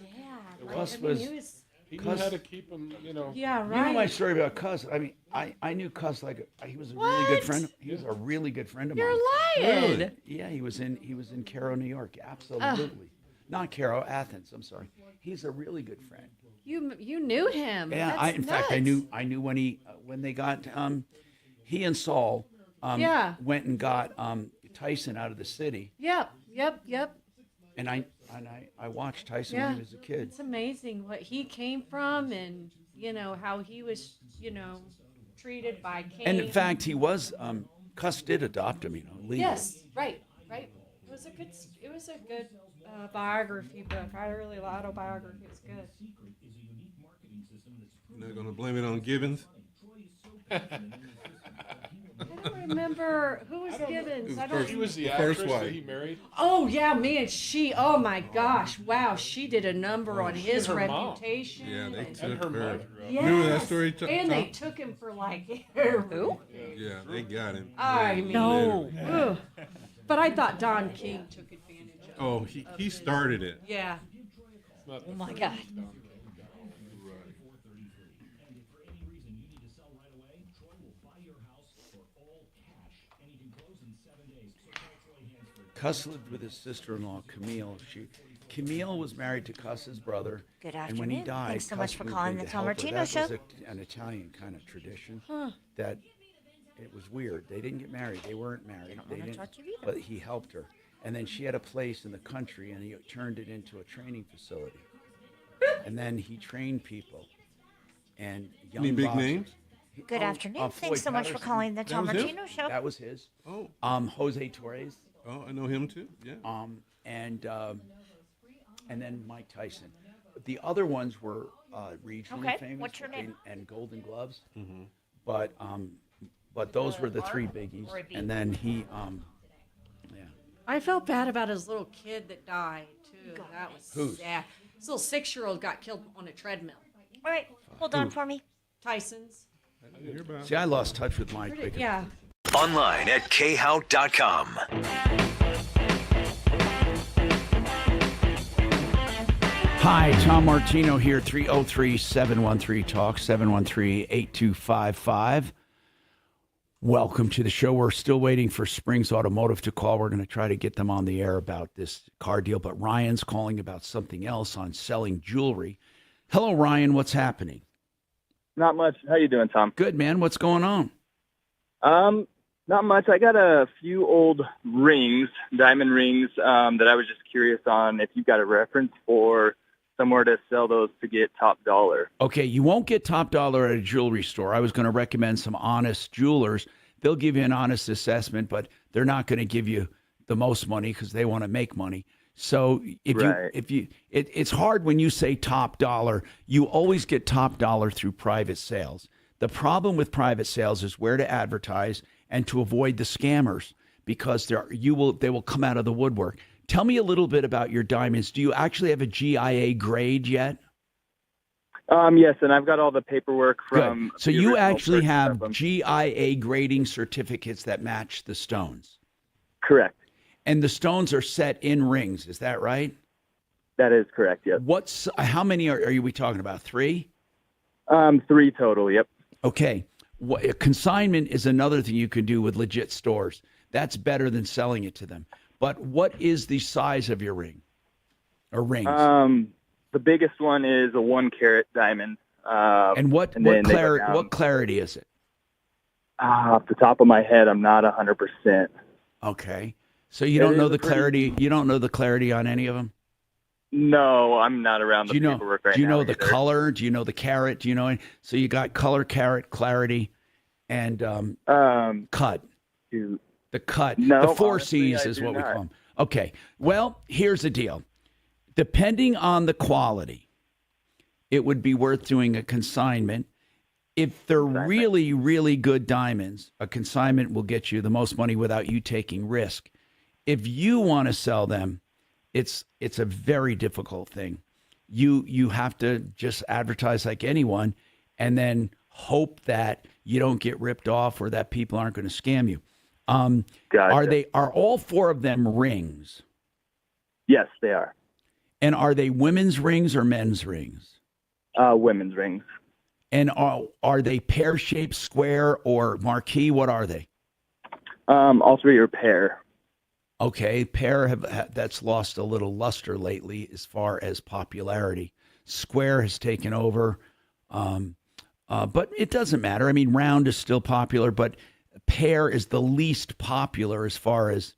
Right? Cuss I mean, was- he was. He knew Cuss- how to keep him, you know. Yeah, You know my right. story about Cuss. I mean, I knew Cuss like he was a really good What? friend. He was a really good friend of You're mine. lying. Really? Yeah, he was in Cairo, New York. Absolutely. Not Cairo, Athens. I'm sorry. He's a really good friend. You knew him. Yeah, That's in fact, I nuts. knew when they got he and Saul Yeah. went and got Tyson out of the city, Yep. and I watched Tyson Yeah. when he was a kid. It's amazing what he came from, and how he was, treated by Cain. And in fact, he was Cuss did adopt him, legally. Yes, right. It was a good biography book. I really autobiography is good. You're not going to blame it on Gibbons? I don't remember who was Gibbons. I don't. He was the The first actress that wife. he married. Oh yeah, man, she. Oh my gosh, wow, she did a number on his her mom. reputation. Yeah, they and- took her her. mother. Remember that Yes, story, and they Tom? took him for like who? Yeah, they got him. I mean, ugh. But I thought Don King took advantage of. Oh, he started it. Yeah. It's not the Oh my first God. Don King. Cuss lived with his sister-in-law, Camille. Camille was married to Cuss's brother. Good And when he afternoon. died, Thanks so Cuss much for moved calling in the to Tom help her. Martino That Show. was an Italian kind of tradition. That it was weird. They didn't get married. They weren't married. don't They wanna didn't. touch you either. But he helped her. And then she had a place in the country, and he turned it into a training facility. and then he trained people. And young Any big boxers. names? Good afternoon. Floyd Thanks so much for Patterson. calling the Tom was him? Martino Show. That was his. Oh. Jose Torres. Oh, I know him too. Yeah. And then Mike Tyson. The other ones were regionally Okay, famous. what's your name? And Golden Gloves. Mm-hmm. But those were the three biggies. Or a B? And then he, yeah. I felt bad about his little kid that died too. That was Whose? sad. His little 6-year-old got killed on a treadmill. All right, hold on for me. Tyson's. See, I lost touch with Mike. because- Yeah. Online at khout.com. Hi, Tom Martino here, 303-713-TALK, 713-8255. Welcome to the show. We're still waiting for Springs Automotive to call. We're going to try to get them on the air about this car deal, but Ryan's calling about something else on selling jewelry. Hello, Ryan. What's happening? Not much. How you doing, Tom? Good, man. What's going on? Not much. I got a few old rings, diamond rings, that I was just curious on if you got a reference for somewhere to sell those to get top dollar. Okay, you won't get top dollar at a jewelry store. I was going to recommend some honest jewelers. They'll give you an honest assessment, but they're not going to give you the most money because they want to make money. So it's hard when you say top dollar. You always get top dollar through private sales. The problem with private sales is where to advertise and to avoid the scammers because they will come out of the woodwork. Tell me a little bit about your diamonds. Do you actually have a GIA grade yet? Yes, and I've got all the paperwork from. Good. So the you original actually purchase have of them. GIA grading certificates that match the stones. Correct. And the stones are set in rings. Is that right? That is correct. Yes. How many are we talking about? 3? 3 total. Yep. Okay. Consignment is another thing you can do with legit stores. That's better than selling it to them. But what is the size of your ring or rings? The biggest one is a 1-carat diamond. And what clarity is it? Off the top of my head, I'm not 100%. Okay. So you don't know the clarity. You don't know the clarity on any of them. No, I'm not around the paperwork right now. Do you know the either. color? Do you know the carat? Do you know? So you got color, carat, clarity, and cut. The cut. No, the 4 honestly, C's I is do what we not. call them. Okay. Well, here's the deal. Depending on the quality, it would be worth doing a consignment. If they're really, really good diamonds, a consignment will get you the most money without you taking risk. If you want to sell them, it's a very difficult thing. You have to just advertise like anyone and then hope that you don't get ripped off or that people aren't going to scam you. Gotcha. Are all 4 of them rings? Yes, they are. And are they women's rings or men's rings? Women's rings. And are they pear-shaped, square, or marquee? What are they? All 3 are pair. Okay, pear that's lost a little luster lately as far as popularity. Square has taken over, but it doesn't matter. I mean, round is still popular, but pear is the least popular as far as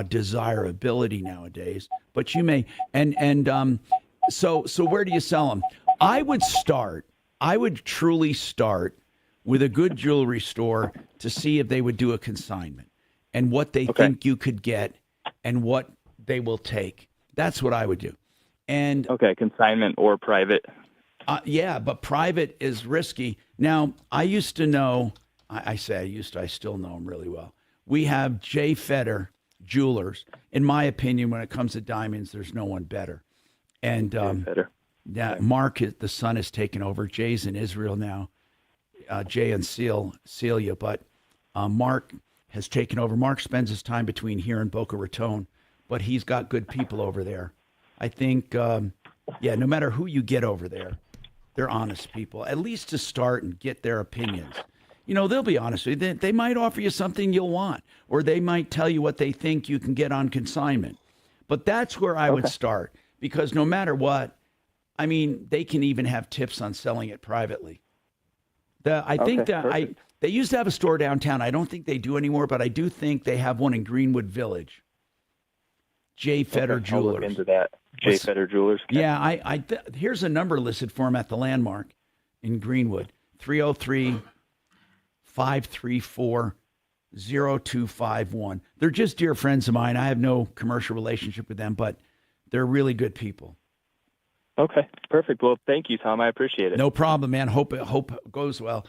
desirability nowadays. But you may so where do you sell them? I would truly start with a good jewelry store to see if they would do a consignment and what they think you could get and what they will take. That's what I would do. And consignment or private. Yeah, but private is risky. Now, I used to know, I still know him really well. We have Jay Feder Jewelers. In my opinion, when it comes to diamonds, there's no one better. And Mark, the son, has taken over. Jay's in Israel now. Jay and Celia, but Mark has taken over. Mark spends his time between here and Boca Raton, but he's got good people over there. I think, no matter who you get over there, they're honest people, at least to start and get their opinions. You know, they'll be honest with you. They might offer you something you'll want, or they might tell you what they think you can get on consignment. But that's where I would start, because no matter what, I mean, they can even have tips on selling it privately. They used to have a store downtown. I don't think they do anymore, but I do think they have one in Greenwood Village. J. Fetter Okay, I'll look Jewelers. into that. J. Fetter Jewelers. Yeah, here's a number listed for him at the Landmark in Greenwood, 303-534-0251. They're just dear friends of mine. I have no commercial relationship with them, but they're really good people. Okay, perfect. Well, thank you, Tom. I appreciate it. No problem, man. Hope it goes well.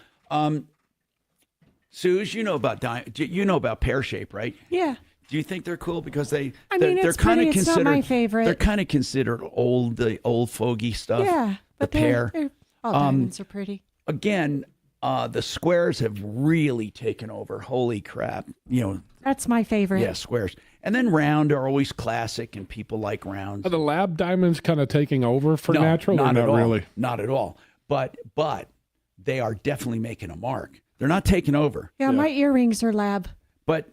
Suze, you know about Pear Shape, right? Yeah. Do you think they're cool because they're it's kind pretty. of It's considered not my favorite. They're kind of considered the old fogey stuff. Yeah, but the pear. they're all diamonds are pretty. Again, the squares have really taken over. Holy crap! That's my favorite. Yeah, squares. And then round are always classic, and people like rounds. Are the lab diamonds kind of taking over for No, natural? not or at not all. really. Not at all. But they are definitely making a mark. They're not taking over. Yeah, my earrings are lab. But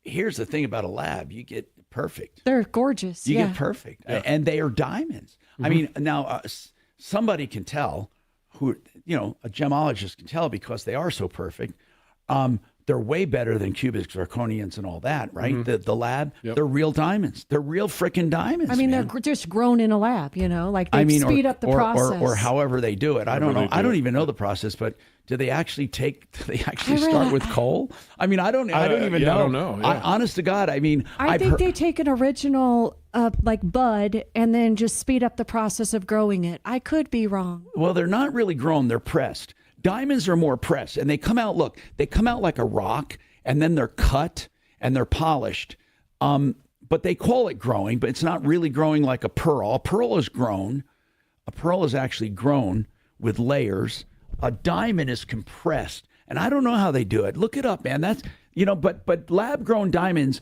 here's the thing about a lab: you get perfect. They're gorgeous. You yeah. get perfect, and they are diamonds. I mean, now somebody can tell who a gemologist can tell because they are so perfect. They're way better than cubic zirconians and all that, right? The lab, they're real diamonds. They're real freaking diamonds. I mean, man. they're just grown in a lab, like they speed up the process. or however they do it. I don't know. I don't even know the process, but do they actually start with coal? I mean, I don't even know. I don't know. Yeah. Honest to God, I mean, I think they take an original bud and then just speed up the process of growing it. I could be wrong. Well, they're not really grown. They're pressed. Diamonds are more pressed, and they come out like a rock, and then they're cut and they're polished. But they call it growing, but it's not really growing like a pearl. A pearl is grown. A pearl is actually grown with layers. A diamond is compressed, and I don't know how they do it. Look it up, man. That's but lab-grown diamonds.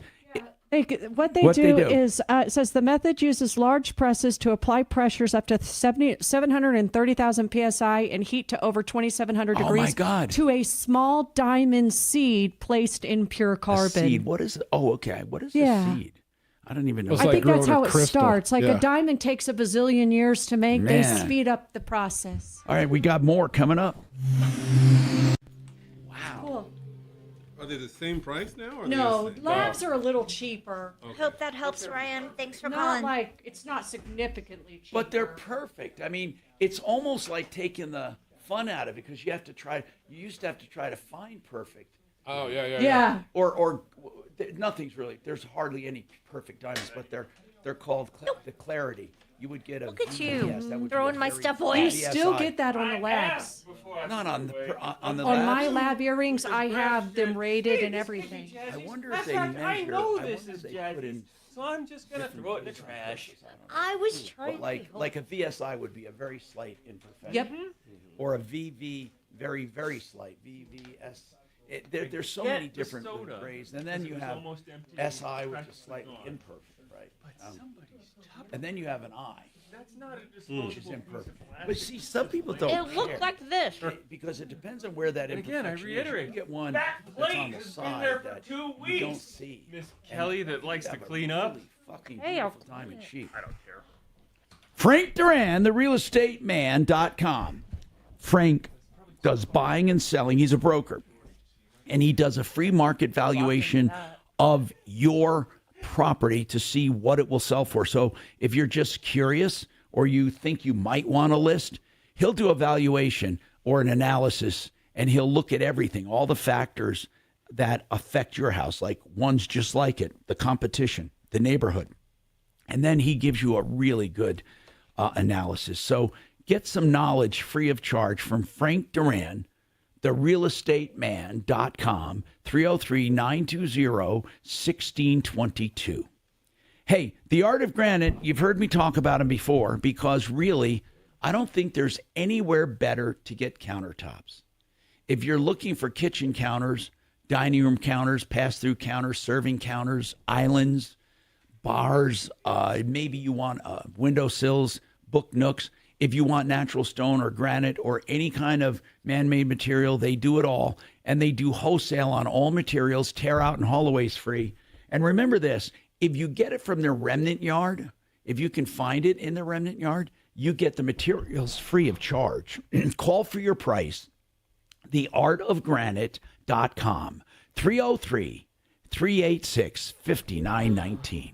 What they do is, it says the method uses large presses to apply pressures up to 730,000 psi and heat to over 2,700 degrees. Oh my God. To a small diamond seed placed in pure carbon. A seed. What is? Oh, okay. What is Yeah. a seed? I don't even know. I think that's how it starts. Like a diamond takes a bazillion years to make. They speed up the process. All right, we got more coming up. Cool. Are they the same price now? Or No, labs are a little cheaper. Hope that helps, Ryan. Thanks for Not calling. it's not significantly cheaper. But they're perfect. I mean, it's almost like taking the fun out of it because you used to have to try to find perfect. Oh, yeah. Or nothing's really, there's hardly any perfect diamonds, but they're called the clarity. You would get a Look at you, VVS, that would be throwing a my very stuff bad away. You still get that on the labs. Not on the On labs. my lab earrings, I have them rated and everything. I wonder That's if they right, I measure. know I this wonder is if they jazzy, put in so I'm just gonna throw it in the trash. I was trying But to like a VSI would be a very slight imperfection. Yep. Or a VV, very, very slight. VVS. There's so many different grades. And then you have SI, which is slightly imperfect, right? And then you have an I. That's not a Which is disposable imperfect. piece of plastic. But see, some people don't It looked care. like this. Because it depends on where that And again, I imperfection is. reiterate, You get one that that's plate on the has been side there for that 2 you don't weeks. see. Miss And Kelly that likes you to have a clean up. really fucking Hey, I'll beautiful diamond sheep. I don't care. Frank Duran, therealestateman.com. Frank does buying and selling. He's a broker. And he does a free market valuation of your property to see what it will sell for. So if you're just curious or you think you might want to list, he'll do a valuation or an analysis, and he'll look at everything, all the factors that affect your house, like ones just like it, the competition, the neighborhood. And then he gives you a really good analysis. So get some knowledge free of charge from Frank Duran, therealestateman.com, 303-920-1622. Hey, the Art of Granite, you've heard me talk about him before because really, I don't think there's anywhere better to get countertops. If you're looking for kitchen counters, dining room counters, pass-through counters, serving counters, islands, bars, maybe you want windowsills, book nooks. If you want natural stone or granite or any kind of man-made material, they do it all. And they do wholesale on all materials, tear out and haul aways free. And remember this, if you get it from their remnant yard, if you can find it in the remnant yard, you get the materials free of charge. Call for your price. theartofgranite.com, 303-386-5919.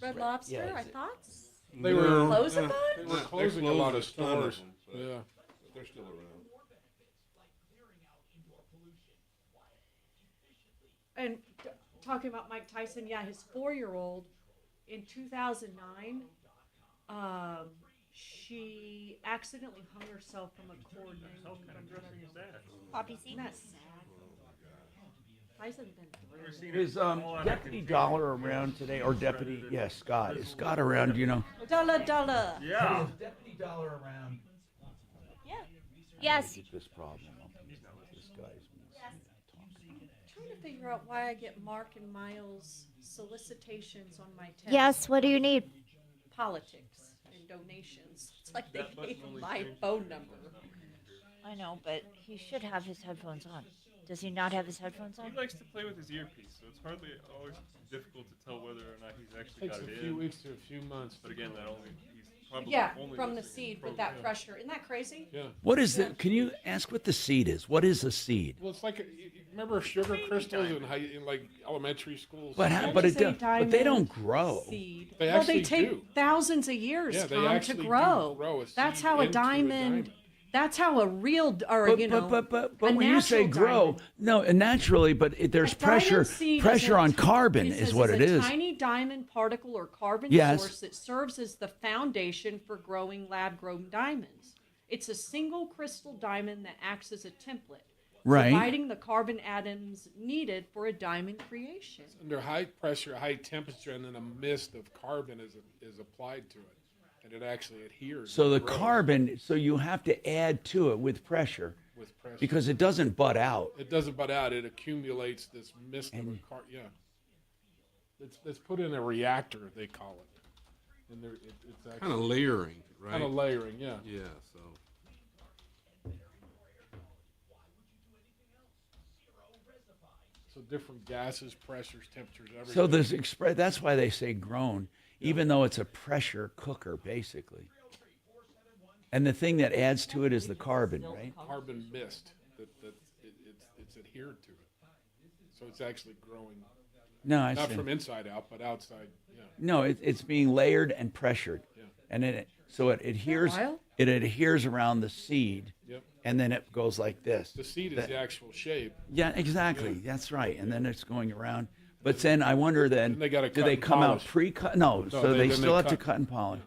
Red Lobster, Yeah, I is it- thought. They were Closing that? They were They're closing a lot of closing a ton of stores. them, but Yeah. they're still around. And talking about Mike Tyson, yeah, his 4-year-old in 2009, she accidentally hung herself from a cord. Poppy seed. Isn't that sad? Tyson's been through. Is Deputy Dollar around today, or Deputy? Yes, Scott. Is Scott around? You know. Dollar. Yeah. Is Deputy Dollar around? Yeah. Yes. This problem. This guy's Trying to figure out why I get Mark and Miles solicitations on my text. Yes. What do you need? Politics and donations. It's like they That button gave only my changed. phone number. I know, but he should have his headphones on. Does he not have his headphones on? He likes to play with his earpiece, so it's hardly always difficult to tell whether or not he's actually Takes got a it few in. weeks to a few months. But again, he's probably Yeah, only from the listening seed to with program. that pressure. Isn't that crazy? Yeah. What is the? Can you ask what the seed is? What is a seed? Well, it's like you remember sugar crystals in like elementary schools. But they don't grow. Seed. They Well, actually they take do. thousands of years, Yeah, they Tom, to actually do grow. grow a That's seed how a into a diamond. That's how a real, or But, you know, but a when you say natural grow, diamond. no, naturally, but there's A diamond pressure seed pressure is on carbon it is says what it's it a is. tiny diamond particle or carbon Yes. source that serves as the foundation for growing lab-grown diamonds. It's a single crystal diamond that acts as a template, Right. providing the carbon atoms needed for a diamond creation. Under high pressure, high temperature, and then a mist of carbon is applied to it, and it actually adheres. So the and grows carbon, so you have to add to it with pressure, with pressure. because it doesn't bud out. It doesn't bud out. It accumulates this mist of a yeah. It's put in a reactor, they call it, and it's actually Kind of layering, right? Kind of layering, yeah. Yeah, so. So different gases, pressures, temperatures, everything. So this that's why they say grown, even though it's a pressure cooker, basically. And the thing that adds to it is the carbon, right? Carbon mist that it's adhered to it, so it's actually growing. No, I not see. from inside out, but outside. Yeah. No, it's being layered and pressured, Yeah. and then so it adheres. wild? It adheres around the seed, Yep. and then it goes like this. The seed is the actual shape. Yeah, exactly. That's right. And then it's going around. But then I wonder then, they gotta do cut they and come out polish. pre-cut? No, so then they they still have to cut. cut and polish.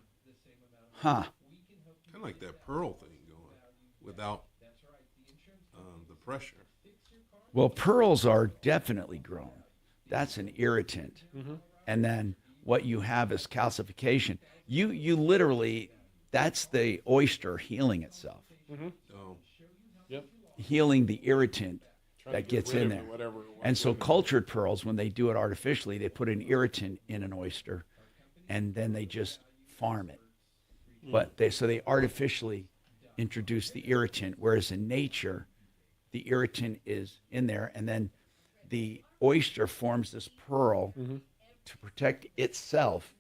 Huh. Kind of like that pearl thing going without the pressure. Well, pearls are definitely grown. That's an irritant. Mhm. And then what you have is calcification. You literally, that's the oyster healing itself, Mm-hmm. Oh. Yep. healing the irritant Trying to that get gets rid in of there. whatever it And was so in it. cultured pearls, when they do it artificially, they put an irritant in an oyster, and then they just farm it. But they artificially introduce the irritant, whereas in nature, the irritant is in there, and then the oyster forms this pearl to protect itself.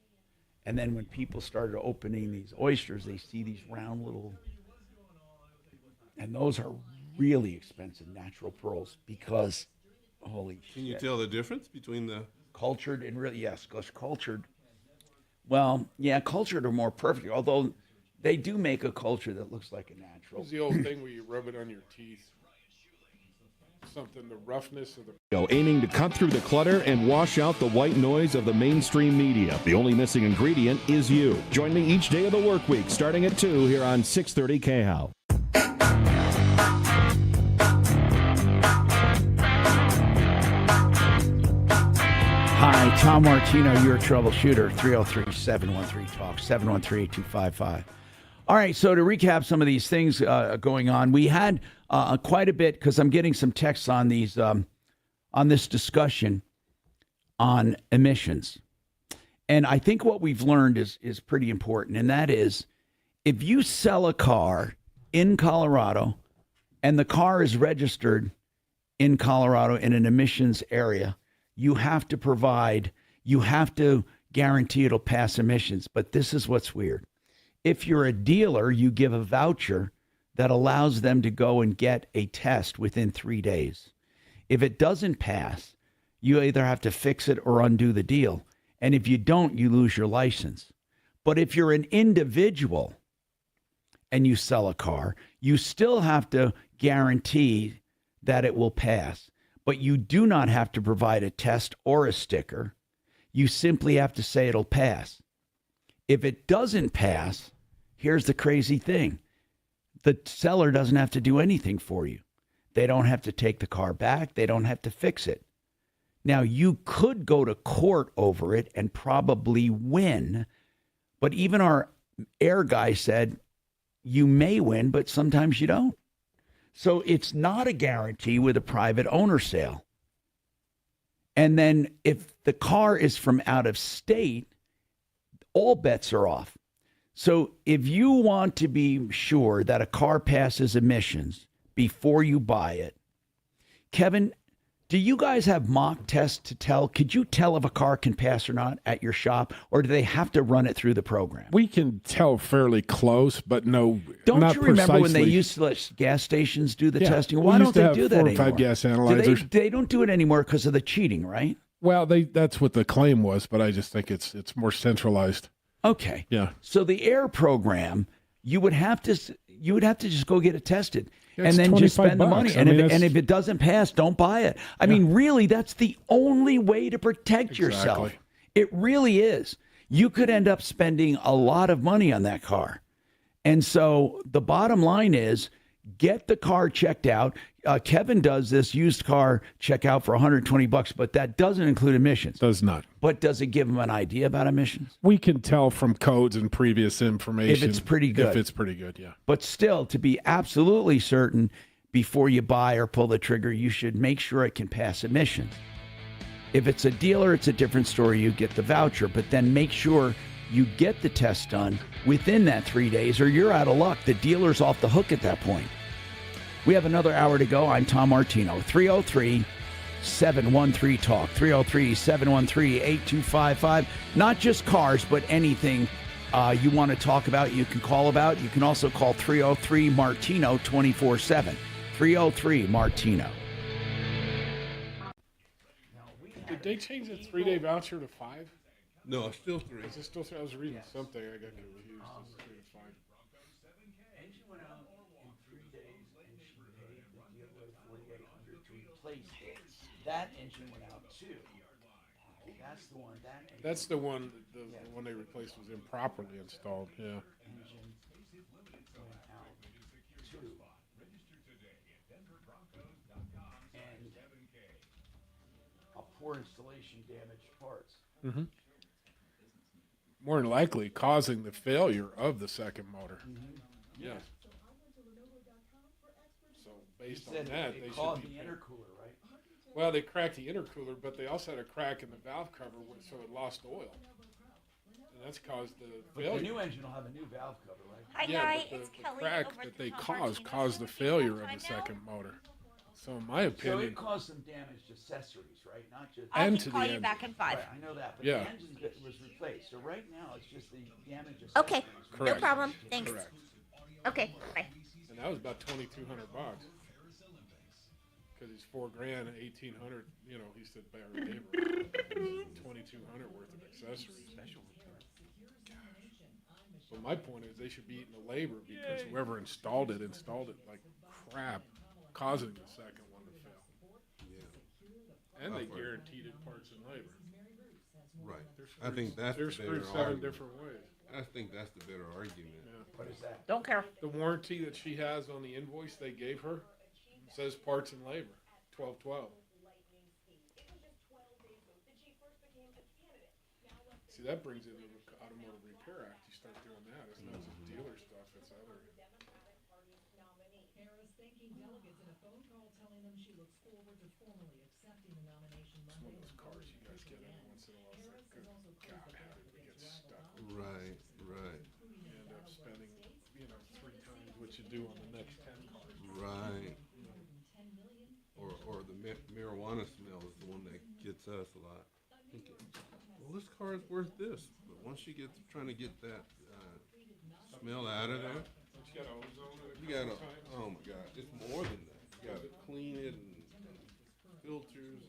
And then when people started opening these oysters, they see these round little, and those are really expensive natural pearls because, holy shit. Can you tell the difference between the Cultured and really, yes, because cultured, well, yeah, cultured are more perfect, although they do make a culture that looks like a natural. It's the old thing where you rub it on your teeth. Something, the roughness of the. Aiming to cut through the clutter and wash out the white noise of the mainstream media. The only missing ingredient is you. Join me each day of the work week starting at 2 here on 630 KHOW. Hi, Tom Martino, your troubleshooter, 303-713-TALK, 713-8255. All right, so to recap some of these things going on, we had quite a bit, because I'm getting some texts on these on this discussion on emissions. And I think what we've learned is pretty important, and that is if you sell a car in Colorado and the car is registered in Colorado in an emissions area, you have to guarantee it'll pass emissions. But this is what's weird. If you're a dealer, you give a voucher that allows them to go and get a test within 3 days. If it doesn't pass, you either have to fix it or undo the deal. And if you don't, you lose your license. But if you're an individual and you sell a car, you still have to guarantee that it will pass. But you do not have to provide a test or a sticker. You simply have to say it'll pass. If it doesn't pass, here's the crazy thing. The seller doesn't have to do anything for you. They don't have to take the car back. They don't have to fix it. Now, you could go to court over it and probably win. But even our air guy said, you may win, but sometimes you don't. So it's not a guarantee with a private owner sale. And then if the car is from out of state, all bets are off. So if you want to be sure that a car passes emissions before you buy it, Kevin, do you guys have mock tests to tell? Could you tell if a car can pass or not at your shop, or do they have to run it through the program? We can tell fairly close, but no, don't not you remember precisely. when they used to let gas stations do the Yeah, testing? we Why used don't to they have do that 4 or anymore? 5 gas analyzers. They don't do it anymore because of the cheating, right? Well, that's what the claim was, but I just think it's more centralized. Okay. Yeah. So the air program, you would have to just go get it tested. Yeah, and it's then just spend the $25. money. I And, mean, if it doesn't pass, don't buy it. I mean, really, that's the only way to protect yourself. Exactly. It really is. You could end up spending a lot of money on that car. And so the bottom line is get the car checked out. Kevin does this used car checkout for $120, but that doesn't include emissions. Does not. But does it give him an idea about emissions? We can tell from codes and previous information If it's pretty good. If it's pretty good, yeah. But still, to be absolutely certain before you buy or pull the trigger, you should make sure it can pass emissions. If it's a dealer, it's a different story. You get the voucher, but then make sure you get the test done within that 3 days or you're out of luck. The dealer's off the hook at that point. We have another hour to go. I'm Tom Martino. 303-713-TALK. 303-713-8255. Not just cars, but anything you want to talk about, you can call about. You can also call 303-MARTINO 24/7. 303-MARTINO. Did they change the 3-day voucher to 5? No, it's still 3. Is it still 3? I was reading something. I got confused. It's 3 to 5. Engine went out in 3 days, and she paid the dealer $4,800 to replace it. That engine went out too. That's the one. That's the one. The one they replaced was improperly installed. Yeah. Engine went out too. And a poor installation damaged parts. Mm-hmm. More than likely causing the failure of the second motor. Mm-hmm. Yeah. So based on said that, they they called should be the intercooler, right? Well, they cracked the intercooler, but they also had a crack in the valve cover, so it lost oil, and that's caused the But failure. the new engine will have a new valve cover, right? Hi, Yeah, Guy. but It's the Kelly crack over that at they Tom caused Martino. the Do you have failure of time the now? second motor. So in my So opinion, it caused some damaged accessories, right? Not just. I And can to call the you engine. back in 5. Right, I know that, but Yeah. the engine was replaced. So right now it's just the damage accessories. Okay, no Correct. problem. Thanks. correct. Okay, bye. And that was about $2,200. Because it's $4,000 and $1,800. You know, he said Barry gave her $2,200 worth of accessories. Special return. But my point is, they should be eating the labor because whoever installed it like crap, causing the second one to fail. Yeah. And they guaranteed it parts and labor. Right. I think that's They're the screwed better 7 argument. different ways. I think that's the better argument. What is that? Don't care. The warranty that she has on the invoice they gave her says parts and labor, 1212. See, that brings in the Automotive Repair Act. You start doing that. It's not just dealer stuff, it's other. Harris thanking delegates in a phone call telling them she looks forward to formally accepting the nomination It's one Monday. of those cars you guys get every once in a while. It's like, good God, how did we get stuck with this? Right, right, You end up spending, 3 times what you do on the next 10 cars. right. Or the marijuana smell is the one that gets us a lot. Thinking, well, this car is worth this, but once you get to trying to get that smell out of there, You got ozone in it you a gotta. couple times. Oh my God, it's more than that. You gotta clean it and filters,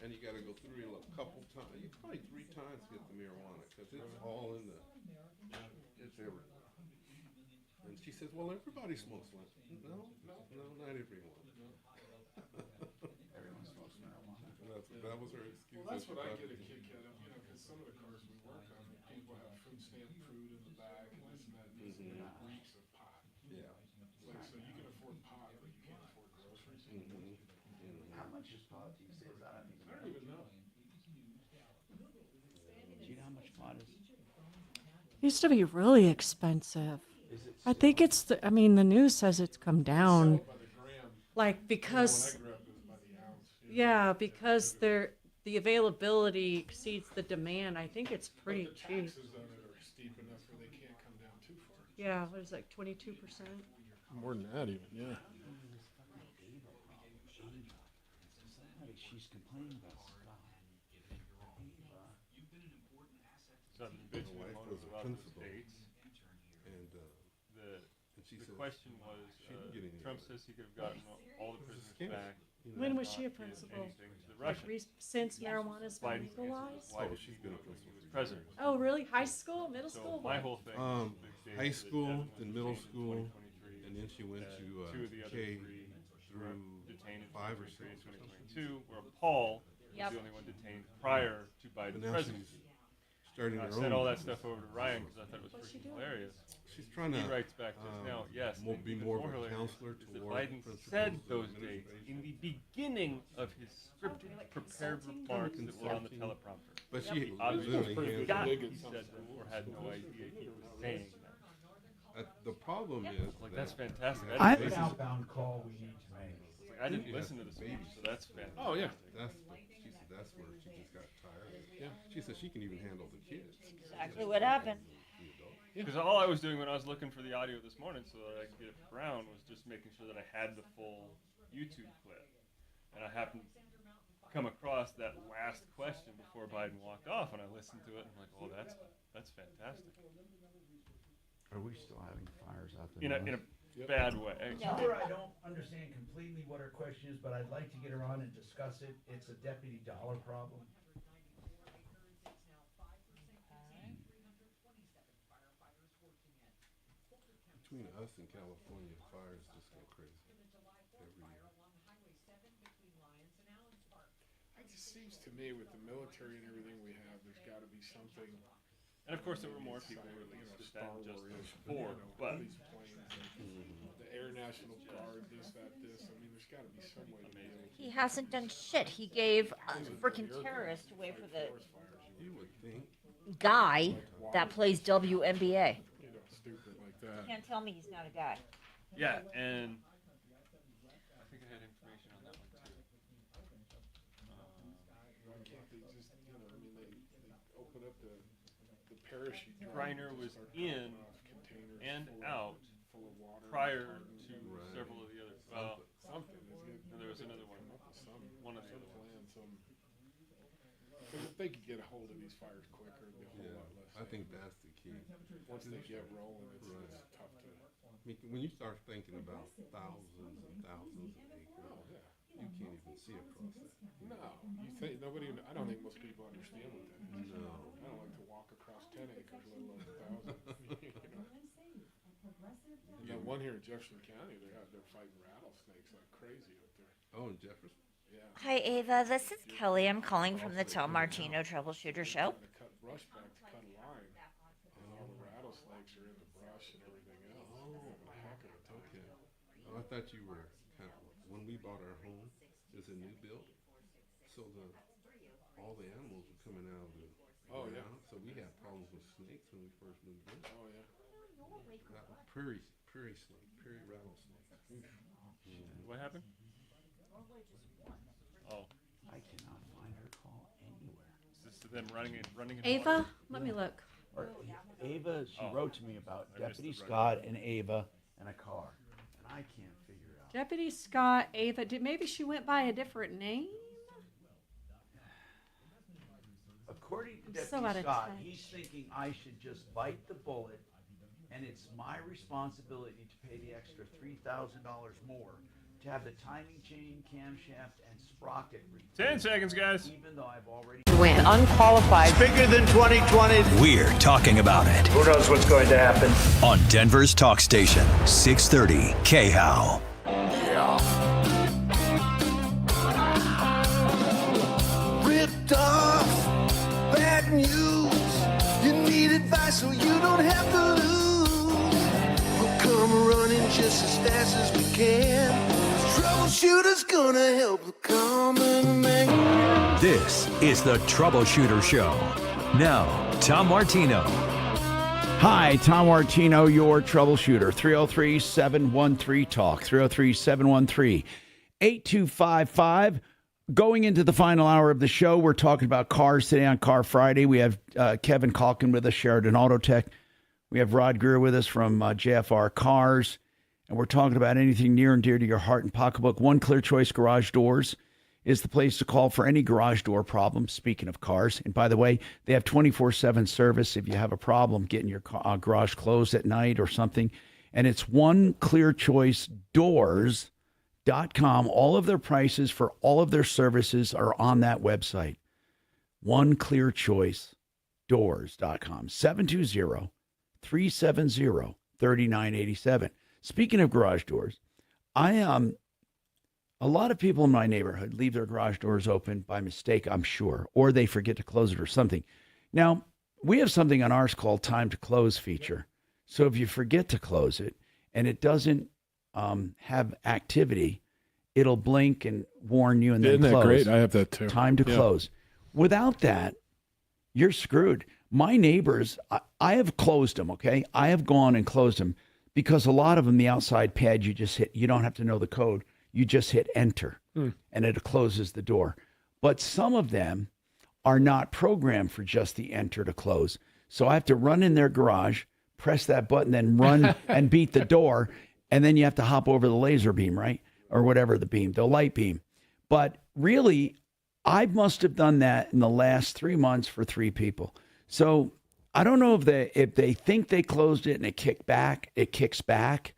and you got to go through it a couple times. You probably 3 times to get the marijuana because it's all in the. It's everywhere. And she says, "Well, everybody smokes one." No, not everyone. Everyone smokes marijuana. And that was her excuse. Well, that's what I get a kick out of, because some of the cars we work on, people have food stamp food in the bag and this and that. And this and that reeks of pot. Yeah. Like, so you can afford pot, but you can't afford groceries. How much is pot these days? I don't even know. I don't even know. Do you know how much pot is? Used to be really expensive. Is it I think it's the. I mean, the news says it's come down. By the gram. Like because. When I grew up, it was by the ounce. Yeah, because the availability exceeds the demand. I think it's pretty But the cheap. taxes on it are steep enough where they can't come down too far. Yeah, what is it, like 22%? More than that, even. Yeah. She's complaining about Scott. So I've been bitching My and wife moaning was a about principal, those dates. and she The said question was, she didn't get any Trump of it. says he could have gotten all the prisoners scam. back. When was not she a give principal? anything to the Like Russians. since marijuana's been Biden's answer was, legalized? why Oh, did she's he been do a it when he principal was for president? Oh, really? High school, middle So school? my What? whole thing was the big day High that school, Devin was then middle detained in school, 2023, and then she went and to two of the other K three were through detained in 5 or 2023 and 6 or something. 2022, where Paul was Yep. the only one detained prior to But Biden's now presidency. she's starting I her sent own all that business. stuff over to Ryan because I thought it was What's she freaking doing? hilarious. She's trying to He writes back just now, yes, and be even more of a hilarious counselor is that toward Biden principals said and those dates in the beginning of his scripted, prepared remarks that were on the teleprompter. But she Obviously, literally hands forgot it. he said them or had no idea he was saying them. The problem is Like, that that's fantastic. you I have didn't to- listen- outbound call we need to make. It's like, I didn't listen to the speech, so that's fantastic. Oh, yeah. She said that's where she just got tired. Yeah. She said she can even handle the kids. Exactly what happened. Because all I was doing when I was looking for the audio this morning so that I could get it for Brown was just making sure that I had the full YouTube clip. And I happened to come across that last question before Biden walked off, and I listened to it, and I'm like, oh, that's fantastic. Are we still having fires out there? In a bad way. Tell her I don't understand completely what her question is, but I'd like to get her on and discuss it. It's a deputy dollar problem. Between us and California, fires just go crazy every year. It just seems to me with the military and everything we have, there's got to be something. And of course, there were more people released than just those four, but these planes, the Air National Guard, this, that, this. I mean, there's got to be some way to be able to. He hasn't done shit. He gave a freaking terrorist away for the You would think. guy that plays WNBA. You know, stupid like that. Can't tell me he's not a guy. yeah, and I think I had information on that one too. Why can't they just, you know, I mean, they open up the parachute. Griner was start in dropping off containers and full of- out full of water, prior retardant, to Right. several of the other. Well, something. and there was another one. One of the other ones. Because if they could get a hold of these fires quicker, it'd be a whole lot less. I think that's the key. Once they get rolling, it's tough to. I mean, when you start thinking about thousands and thousands of acres, you can't even see across that. No, you think nobody? I don't think most people understand what that is. No. I don't like to walk across 10 acres, let alone 1,000. You know? And that one here in Jefferson County, they're fighting rattlesnakes like crazy up there. Oh, in Jefferson? Yeah. Hi, Ava. This is Kelly. I'm calling from the Tom Martino Troubleshooter Show. Trying to cut brush back to cut a line, and all the rattlesnakes are in the brush and everything else. Having a heck of a time. Okay. Oh, I thought you were kind of, when we bought our home, it was a new build, so all the animals were coming out of the Oh, yeah. ground, so we had problems with snakes when we first moved in. Oh, yeah. Prairie snake, prairie rattlesnake. What happened? Oh, I cannot find her call anywhere. is this them running in Ava, water? let me look. Or Ava, she Oh. wrote to me about I missed Deputy the running Scott and Ava and a car, and I can't figure it out. Deputy Scott, Ava. Maybe she went by a different name? According to I'm Deputy so out of Scott, touch. he's thinking I should just bite the bullet, and it's my responsibility to pay the extra $3,000 more to have the timing chain, camshaft, and sprocket. 10 seconds, guys. Even though I've already Win. Unqualified. It's bigger than 2020. We're talking about it Who knows what's going to happen? on Denver's talk station, 630 KHOW. Ripped off, bad news. You need advice so you don't have to lose. We'll come running just as fast as we can. Troubleshooter's gonna help the common man. This is the Troubleshooter Show. Now, Tom Martino. Hi, Tom Martino, your troubleshooter. 303-713-TALK. 303-713-8255. Going into the final hour of the show, we're talking about cars today on Car Friday. We have Kevin Calkin with us, Sheridan Auto Tech. We have Rod Greer with us from JFR Cars. And we're talking about anything near and dear to your heart and pocketbook. One Clear Choice Garage Doors is the place to call for any garage door problem, speaking of cars. And by the way, they have 24/7 service if you have a problem getting your garage closed at night or something. And it's oneclearchoicedoors.com. All of their prices for all of their services are on that website. oneclearchoicedoors.com. 720-370-3987. Speaking of garage doors, a lot of people in my neighborhood leave their garage doors open by mistake, I'm sure, or they forget to close it or something. Now, we have something on ours called Time to Close feature. So if you forget to close it and it doesn't have activity, it'll blink and warn you and then Isn't close. that great? I have that too. Time to close. Without that, you're screwed. My neighbors, I have closed them, okay? I have gone and closed them because a lot of them, the outside pad, you just hit, you don't have to know the code. You just hit enter and it closes the door. But some of them are not programmed for just the enter to close. So I have to run in their garage, press that button, then run and beat the door. And then you have to hop over the laser beam, right? Or whatever the beam, the light beam. But really, I must have done that in the last 3 months for 3 people. So I don't know if they think they closed it and it kicks back.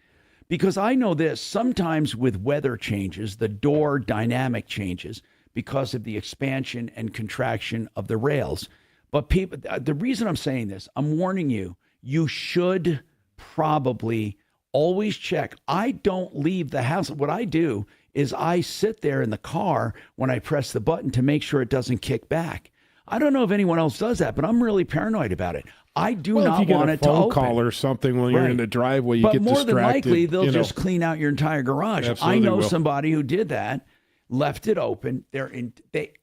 Because I know this, sometimes with weather changes, the door dynamic changes because of the expansion and contraction of the rails. But people, the reason I'm saying this, I'm warning you, you should probably always check. I don't leave the house. What I do is I sit there in the car when I press the button to make sure it doesn't kick back. I don't know if anyone else does that, but I'm really paranoid about it. I do not want it to open. If you get a phone call or something when you're in the driveway, you get distracted. But more than likely, they'll just clean out your entire garage. I know somebody who did that, left it open.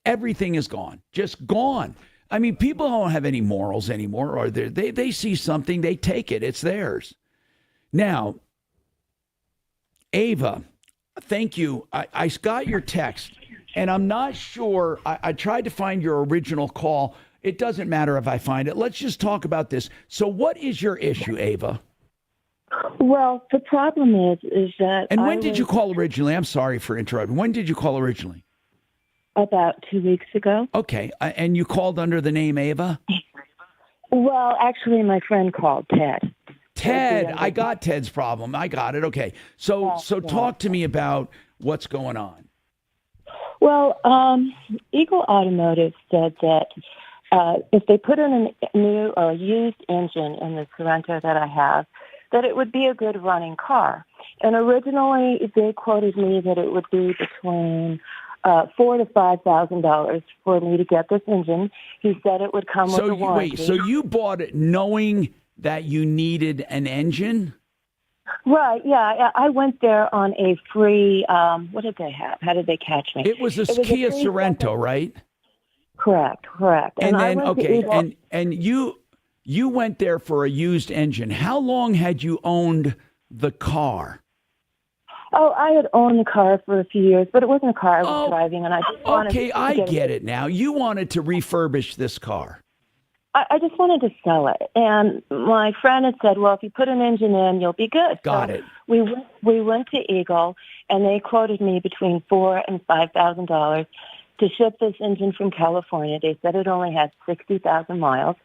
Everything is gone, just gone. I mean, people don't have any morals anymore, or they see something, they take it. It's theirs. Now, Ava, thank you. I got your text, and I'm not sure. I tried to find your original call. It doesn't matter if I find it. Let's just talk about this. So what is your issue, Ava? Well, the problem is that... And when did you call originally? I'm sorry for interrupting. When did you call originally? About 2 weeks ago. Okay. And you called under the name Ava? Well, actually, my friend called Ted. Ted. I got Ted's problem. I got it. Okay. So talk to me about what's going on. Well, Eagle Automotive said that if they put in a new or used engine in the Sorento that I have, that it would be a good running car. And originally, they quoted me that it would be between $4,000 to $5,000 for me to get this engine. He said it would come with a warranty. So you bought it knowing that you needed an engine? Right, yeah. I went there on a free, what did they have? How did they catch me? It was a Kia Sorento, right? Correct. And then, okay, and you went there for a used engine. How long had you owned the car? Oh, I had owned the car for a few years, but it wasn't a car I was driving, and I just wanted to get it now. You wanted to refurbish this car. I just wanted to sell it, and my friend had said, well, if you put an engine in, you'll be good. Got it. We went to Eagle, and they quoted me between $4,000 and $5,000 to ship this engine from California. They said it only had 60,000 miles,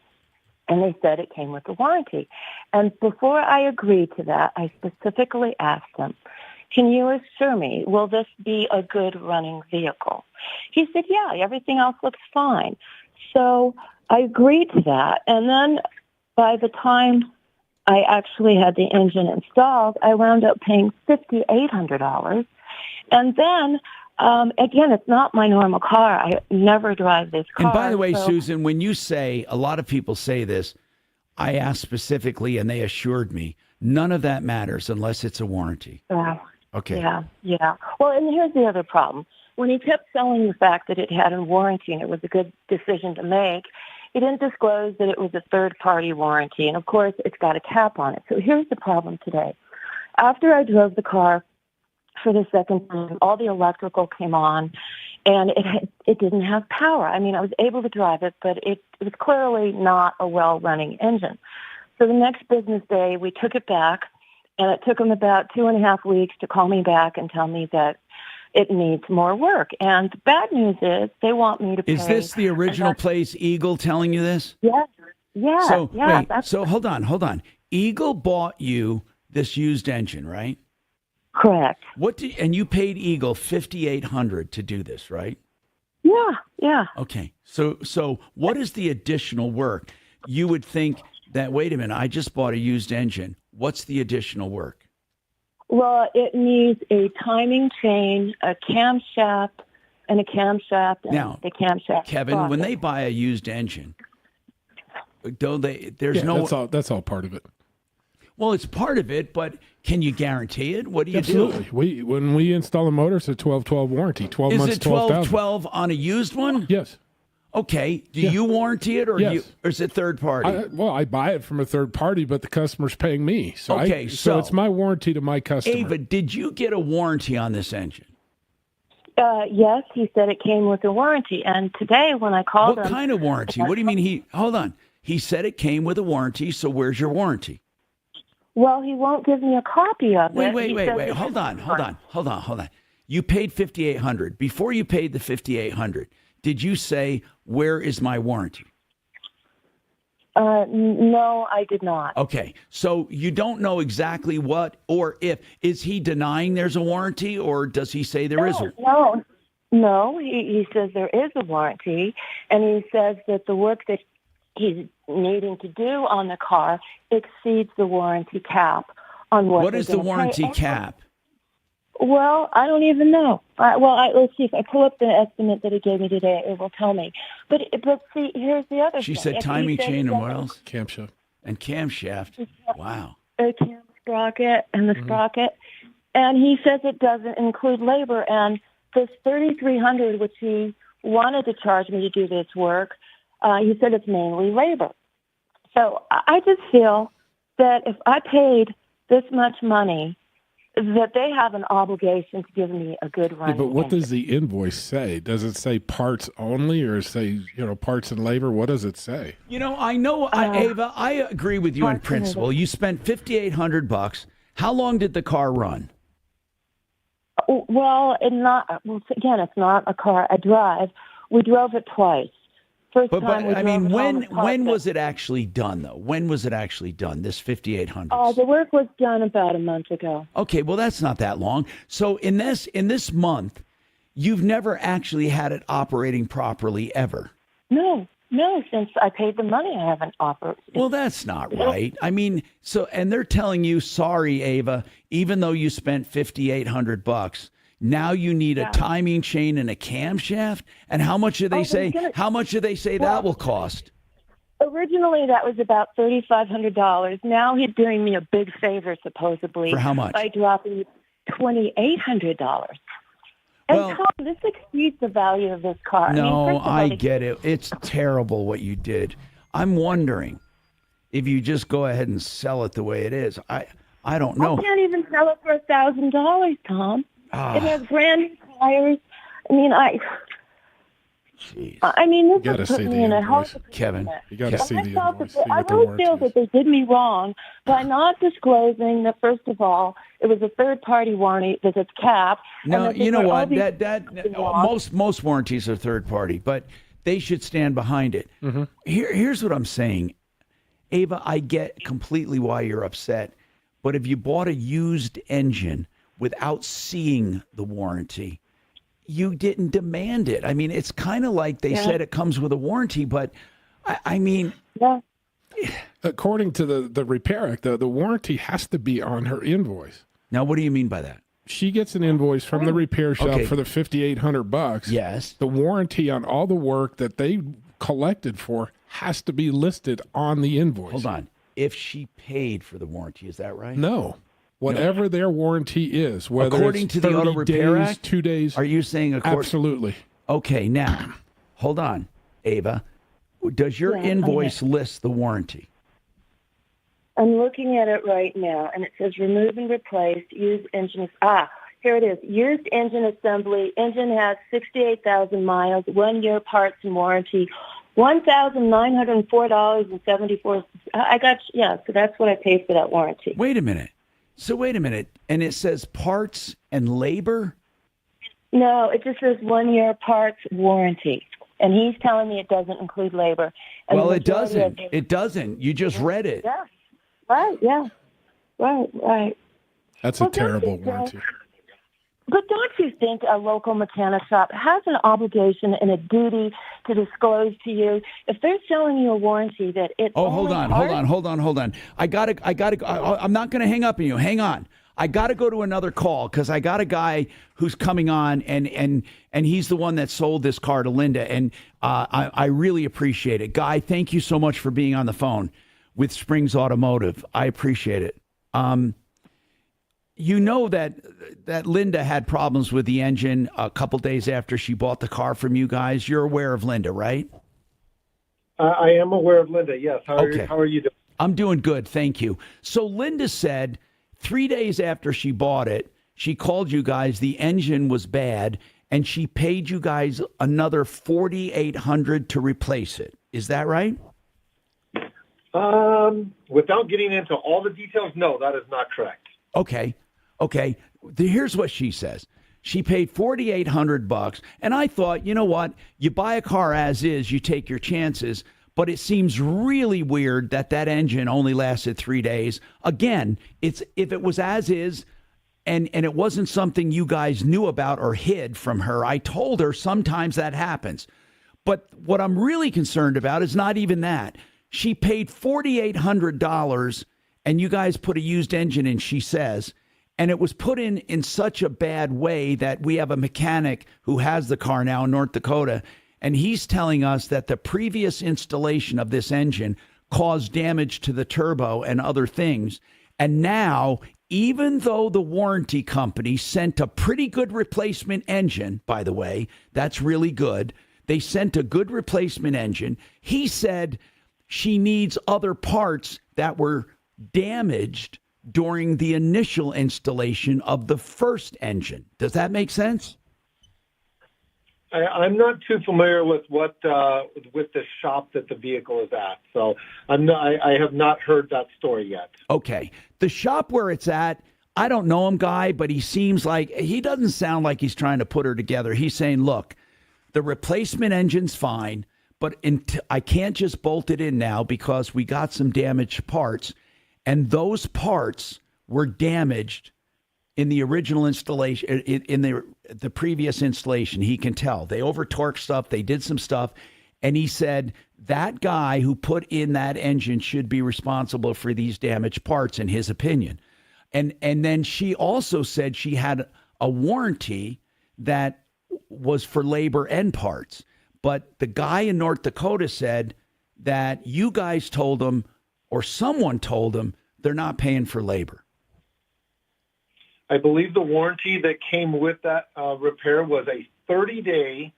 and they said it came with a warranty. And before I agreed to that, I specifically asked them, can you assure me, will this be a good running vehicle? He said, yeah, everything else looks fine. So I agreed to that. And then by the time I actually had the engine installed, I wound up paying $5,800. And then, again, it's not my normal car. I never drive this car. And by the way, so- Susan, when you say, a lot of people say this, I asked specifically and they assured me, none of that matters unless it's a warranty. Okay. Yeah. Well, and here's the other problem. When he kept selling the fact that it had a warranty and it was a good decision to make, he didn't disclose that it was a third-party warranty. And, of course, it's got a cap on it. So here's the problem today. After I drove the car for the second time, all the electrical came on, and it didn't have power. I mean, I was able to drive it, but it was clearly not a well-running engine. So the next business day, we took it back, and it took them about 2.5 weeks to call me back and tell me that it needs more work. And the bad news is they want me to pay. Is this the original place, Eagle, telling you this? Yes. Yeah. So, yeah, wait, so hold on. Eagle bought you this used engine, right? Correct. And you paid Eagle $5,800 to do this, right? Yeah. Okay. So what is the additional work? You would think that, wait a minute, I just bought a used engine. What's the additional work? Well, it needs a timing chain, a camshaft, and a camshaft, and Now, the camshaft. Kevin, when sprocket. they buy a used engine, don't they? There's Yeah, no. that's all part of it. Well, it's part of it, but can you guarantee it? What do you Absolutely. When we install a motor, it's a 12-12 warranty. 12 do? months, Is it 12,000. 12-12 on a used one? Yes. Okay. Do you warranty it, or Yes. or is it third party? I buy it from a third party, but the customer's paying me. So Okay, so so- it's my warranty to my customer. Ava, did you get a warranty on this engine? Yes, he said it came with a warranty. And today when I called What him... kind of warranty? What do you mean hold on. He said it came with a warranty, so where's your warranty? Well, he won't give me a copy of it. Wait. He says it- Hold on. You paid $5,800. Before you paid the $5,800, did you say, where is my warranty? No, I did not. Okay, so you don't know exactly what or if. Is he denying there's a warranty, or does he say there is one? No. He says there is a warranty, and he says that the work that he's needing to do on the car exceeds the warranty cap on What is the warranty cap? Well, I don't even know. Let's see. If I pull up the estimate that he gave me today, it will tell me. But see, here's the other She thing. said If he timing says chain it and what doesn't- else? Camshaft. And camshaft. Wow. A cam sprocket and the sprocket. And he says it doesn't include labor. And this $3,300, which he wanted to charge me to do this work, he said it's mainly labor. So I just feel that if I paid this much money, that they have an obligation to give me a good run. Yeah, but what does the invoice say? Does it say parts only, or say parts and labor? What does it say? I know, Ava. I agree with you in principle. You spent $5,800. How long did the car run? Well, it's not a car I drive. We drove it twice. First But time we I drove mean, it home, when was it actually done though? When was it actually done? This $5,800. The work was done about a month ago. Okay, well that's not that long. So in this month, you've never actually had it operating properly ever. No, since I paid the money, I haven't offered. Well, that's not right. I mean, and they're telling you, sorry, Ava, even though you spent $5,800, now you need a timing chain and a camshaft. And how much do they say? How much do they say that will cost? Originally, that was about $3,500. Now he's doing me a big favor, supposedly. For how much? By dropping $2,800. And Well- Tom, this exceeds the value of this car. No, first of all, I get it. It's terrible what you did. I'm wondering if you just go ahead and sell it the way it is. I don't know. I can't even sell it for $1,000, Tom. Ah. It has brand new tires. I mean, this gotta is see putting the me in a invoice. hard Kevin, You got to see the I invoice. See I what the really warranty feel is. that they did me wrong by not disclosing that, first of all, it was a third-party warranty that it's capped. and No, that they you know were all what? these- Most warranties are third party, but they should stand behind it. Here's what I'm saying, Ava. I get completely why you're upset, but if you bought a used engine, without seeing the warranty. You didn't demand it. I mean, it's kind of like they said it comes with a warranty, but I mean, according to the Repair Act, the warranty has to be on her invoice. Now, what do you mean by that? She gets an invoice from the repair shop for the $5,800. Yes. The warranty on all the work that they collected for has to be listed on the invoice. Hold on. If she paid for the warranty, is that right? No. Whatever their warranty is, whether according it's to the 30 Auto Repair days, Act, 2 days. Are you saying Absolutely. Okay, now, hold on, Ava. Does your invoice list the warranty? I'm looking at it right now, and it says remove and replace used engine. Here it is. Used engine assembly. Engine has 68,000 miles, 1 year parts and warranty, $1,904.74. I got, so that's what I paid for that warranty. Wait a minute. And it says parts and labor? No, it just says 1 year parts warranty. And he's telling me it doesn't include labor. And well, it doesn't. It doesn't. You just read it. Yeah. Right, yeah. Right. That's a terrible warranty. But don't you think a local mechanic shop has an obligation and a duty to disclose to you if they're selling you a warranty that it's hold on. I gotta. I'm not going to hang up on you. Hang on. I got to go to another call because I got a guy who's coming on and he's the one that sold this car to Linda, and I really appreciate it. Guy, thank you so much for being on the phone with Springs Automotive. I appreciate it. You know that Linda had problems with the engine a couple days after she bought the car from you guys. You're aware of Linda, right? I am aware of Linda, yes. How are you doing? I'm doing good, thank you. So Linda said 3 days after she bought it, she called you guys, the engine was bad, and she paid you guys another $4,800 to replace it. Is that right? Without getting into all the details, no, that is not correct. Okay. Here's what she says. She paid $4,800, and I thought, you know what? You buy a car as is, you take your chances, but it seems really weird that engine only lasted 3 days. Again, if it was as is, and it wasn't something you guys knew about or hid from her, I told her sometimes that happens. But what I'm really concerned about is not even that. She paid $4,800, and you guys put a used engine in, she says, and it was put in such a bad way that we have a mechanic who has the car now in North Dakota, and he's telling us that the previous installation of this engine caused damage to the turbo and other things. And now, even though the warranty company sent a pretty good replacement engine, by the way, that's really good, they sent a good replacement engine, he said she needs other parts that were damaged during the initial installation of the first engine. Does that make sense? I'm not too familiar with with the shop that the vehicle is at, so I have not heard that story yet. Okay, the shop where it's at, I don't know him, Guy, but he doesn't sound like he's trying to put her together. He's saying, look, the replacement engine's fine, but I can't just bolt it in now because we got some damaged parts. And those parts were damaged in the original installation, in the previous installation. He can tell. They over-torqued stuff. They did some stuff. And he said that guy who put in that engine should be responsible for these damaged parts, in his opinion. And then she also said she had a warranty that was for labor and parts. But the guy in North Dakota said that you guys told him, or someone told them, they're not paying for labor. I believe the warranty that came with that repair was a 30-day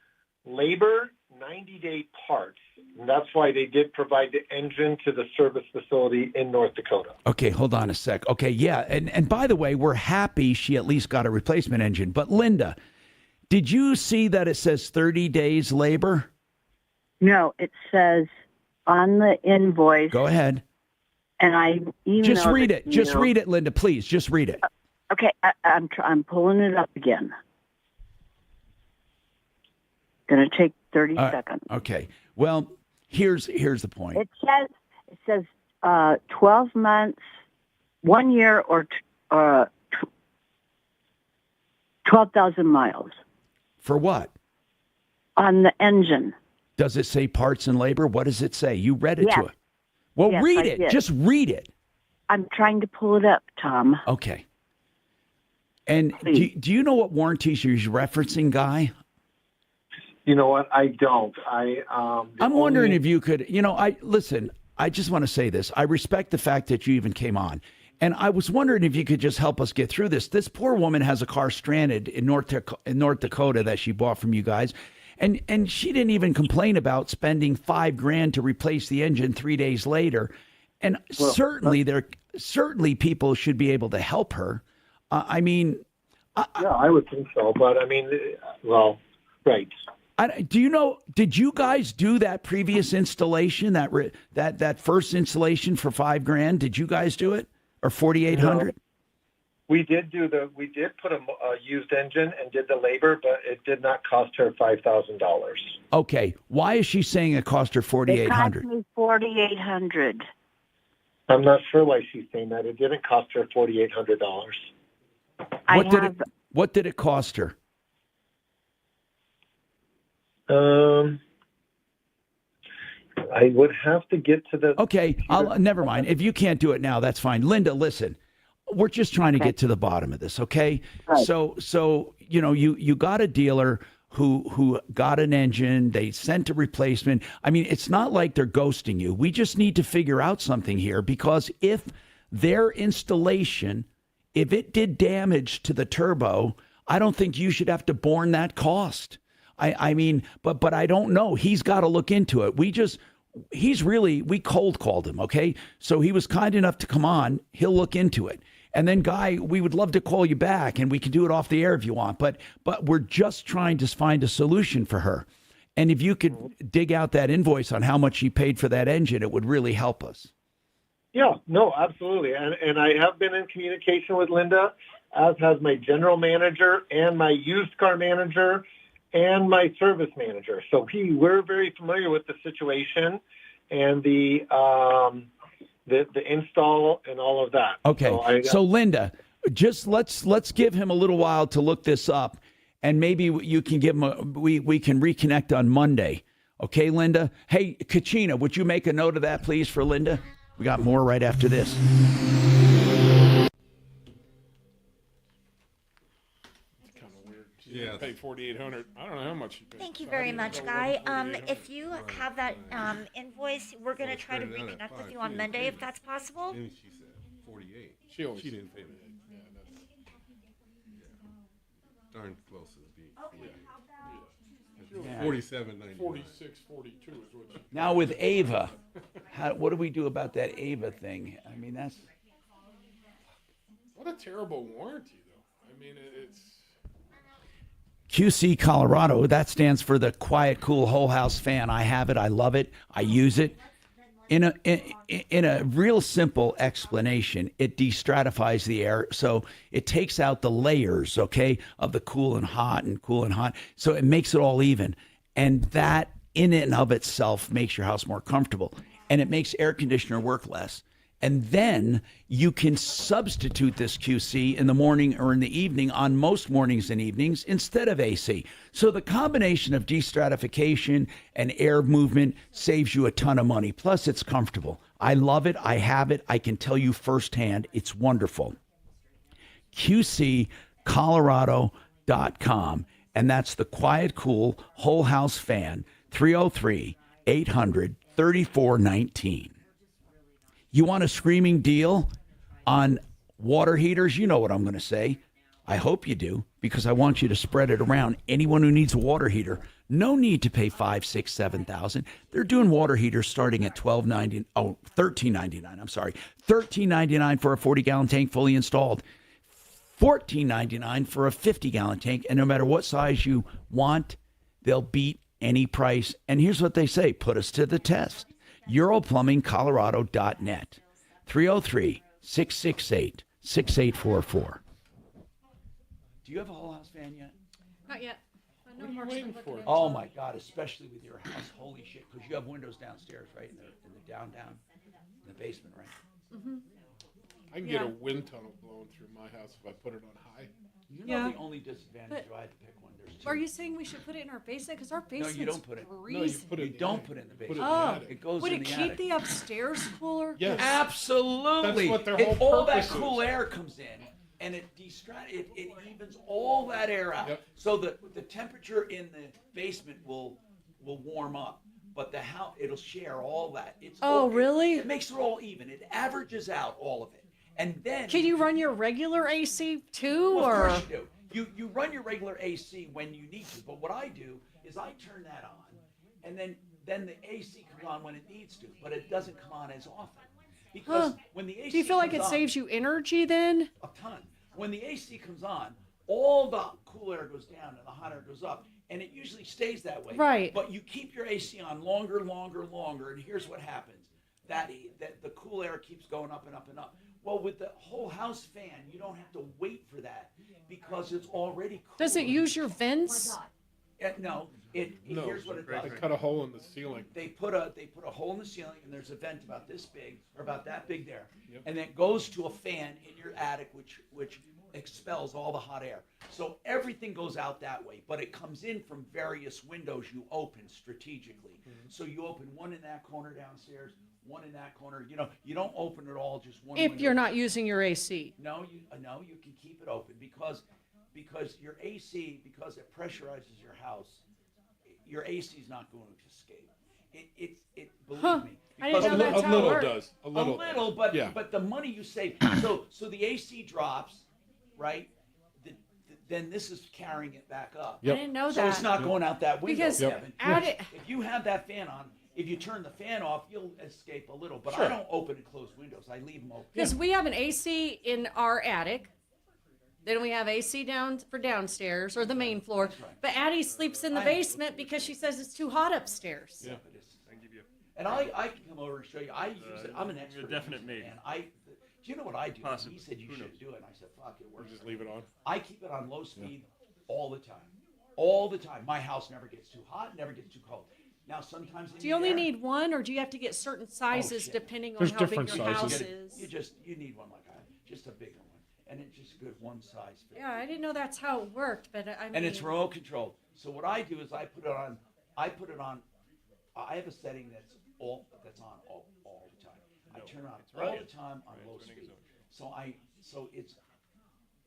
labor, 90-day parts. And that's why they did provide the engine to the service facility in North Dakota. Okay, hold on a sec. Okay, yeah. And by the way, we're happy she at least got a replacement engine. But Linda, did you see that it says 30 days labor? No, it says on the invoice. Go ahead. And I emailed just read it. Just read it, Linda, please. Just read it. Okay, I'm pulling it up again. Going to take 30 seconds. Okay. Well, here's the point. It says 12 months, 1 year, or 12,000 miles For what? on the engine. Does it say parts and labor? What does it say? You read it Yes. to it. Well, Yes, read I it. did. Just read it. I'm trying to pull it up, Tom. Okay. And do you know what warranties you're referencing, Guy? You know what? I don't. I'm wondering if you could, I just want to say this. I respect the fact that you even came on. And I was wondering if you could just help us get through this. This poor woman has a car stranded in North Dakota that she bought from you guys. And she didn't even complain about spending $5,000 to replace the engine 3 days later. And certainly people should be able to help her. Yeah, I would think so. But right. Do you know? Did you guys do that previous installation? That first installation for $5,000? Did you guys do it, or 4,800? No. We did put a used engine and did the labor, but it did not cost her $5,000. Okay, why is she saying it cost her 4,800? It cost me $4,800. I'm not sure why she's saying that. It didn't cost her $4,800. What did it cost her? I would have to get to the. Okay, never mind. If you can't do it now, that's fine. Linda, listen, we're just trying to get to the bottom of this, okay? Right. So you got a dealer who got an engine. They sent a replacement. I mean, it's not like they're ghosting you. We just need to figure out something here, because if their installation, if it did damage to the turbo, I don't think you should have to borne that cost. I mean, but I don't know. He's got to look into it. We cold called him, okay? So he was kind enough to come on. He'll look into it. And then, Guy, we would love to call you back, and we can do it off the air if you want. But we're just trying to find a solution for her. And if you could dig out that invoice on how much she paid for that engine, it would really help us. Yeah, no, absolutely. And I have been in communication with Linda, as has my general manager and my used car manager and my service manager. So we're very familiar with the situation and the install and all of that. Okay. So Linda, just let's give him a little while to look this up, and maybe you can give him we can reconnect on Monday. Okay, Linda? Hey, Kachina, would you make a note of that, please, for Linda? We got more right after this. Yeah, pay $4,800. I don't know how much you pay. Thank you very much, Guy. If you have that invoice, we're going to try to reconnect with you on Monday, if that's possible. Then she said 48. She didn't pay that. Yeah, that's darn close to being. Okay, how about 47.99. 46.42 is what she. Now with Ava, what do we do about that Ava thing? I mean, that's What a terrible warranty, though. I mean, it's. QC Colorado. That stands for the Quiet Cool Whole House Fan. I have it. I love it. I use it. In a real simple explanation, it destratifies the air, so it takes out the layers, okay, of the cool and hot and cool and hot. So it makes it all even, and that in and of itself makes your house more comfortable, and it makes air conditioner work less. And then you can substitute this QC in the morning or in the evening on most mornings and evenings instead of AC. So the combination of destratification and air movement saves you a ton of money. Plus, it's comfortable. I love it. I have it. I can tell you firsthand. It's wonderful. QCcolorado.com. And that's the Quiet Cool Whole House Fan, 303-800-3419. You want a screaming deal on water heaters? You know what I'm going to say. I hope you do, because I want you to spread it around. Anyone who needs a water heater, no need to pay $5,000, $6,000, $7,000. They're doing water heaters starting at $13.99. I'm sorry, $13.99 for a 40-gallon tank fully installed, $14.99 for a 50-gallon tank. And no matter what size you want, they'll beat any price. And here's what they say: put us to the test. EuroPlumbingColorado.net, 303-668-6844. Do you have a whole house fan yet? Not yet. I know What are you Mark's waiting been for? looking Oh into my it. God, especially with your house. Holy shit, because you have windows downstairs, right? In the down, in the basement, right? Mm-hmm. I can get a wind tunnel blowing through my house if I put it on high. You know the only disadvantage, if I had to pick one, there's two. Are you saying we should put it in our basement? Because our No, basement's you don't put it. freezing. You don't put it in the basement. Oh, It goes would in it the keep attic. the upstairs cooler? Yes. Absolutely. That's what their It- whole all that purpose is. cool air comes in, and it evens all that air out. So the temperature in the basement will warm up, but the house it'll share all that. Really? It makes it all even. It averages out all of it, and then Can you run your regular AC too, Well, or? of course you do. You run your regular AC when you need to, but what I do is I turn that on, and then the AC comes on when it needs to, but it doesn't come on as often. Because when the AC Do you feel like comes it on, saves you energy then? a ton. When the AC comes on, all the cool air goes down and the hot air goes up, and it usually stays that way. Right. But you keep your AC on longer, and here's what happens: that the cool air keeps going up and up and up. Well, with the whole house fan, you don't have to wait for that because it's already cool. Does it use your vents? No. No, Here's what it does. they cut a hole in the ceiling. They put a hole in the ceiling, and there's a vent about this big or about that big there, and it goes to a fan in your attic, which expels all the hot air. So everything goes out that way, but it comes in from various windows you open strategically. So you open one in that corner downstairs, one in that corner. You don't open it all just one. If window. you're not using your AC. No, you can keep it open because your AC, because it pressurizes your house, your AC is not going to escape. Believe me. I didn't know that's a how it little worked. does. A little, but yeah. but the money you save. So the AC drops, right? Then this is carrying it back up. Yep. I didn't know So that. it's not going out that window, Because Kevin. If you have that fan on, if you turn the fan off, you'll escape a little. But Sure. I don't open and close windows. I leave them open. Because we have an AC in our attic. Then we have AC down for downstairs or the main floor. But Addie sleeps in the basement because she says it's too hot upstairs. Yeah, and I can come over and show you. I use it. I'm an expert. a definite in maybe. And do you know what I do? Possibly. He said you Who should knows? do it, and I said, fuck, it works. Just leave it on. I keep it on low speed all the time. All the time. My house never gets too hot, never gets too cold. Now, sometimes Do you only need one, or do you have to get certain sizes shit. depending on There's how big different your sizes. house is? You need one like I have, just a bigger one, and it's just a good one size fit. Yeah, I didn't know that's how it worked, but I mean. And it's remote controlled. So what I do is I put it on. I have a setting that's on all the time. I turn it on all the time on low speed.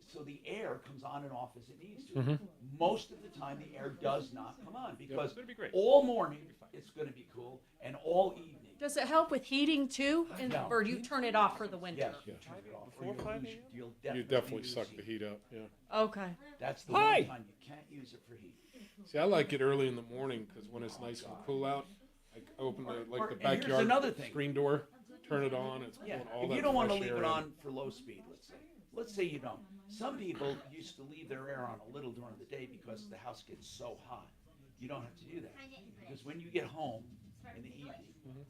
So the air comes on and off as it needs to. Mhm. Most of the time, the air does not come on because It's gonna be great. all morning it's going to be cool, and all evening. Does it help with heating too? No. Or you turn it off for the winter? Yes, you turn it off, or you'll You definitely suck the heat up. Yeah. Okay. That's the Hi. one time you can't use it for heat. See, I like it early in the morning because when it's nice and cool out, I open the and here's backyard another thing. screen door, turn it on. It's Yeah, pulling all if that you don't want to fresh leave air it in. on for low speed, let's say you don't. Some people used to leave their air on a little during the day because the house gets so hot. You don't have to do that because when you get home in the evening,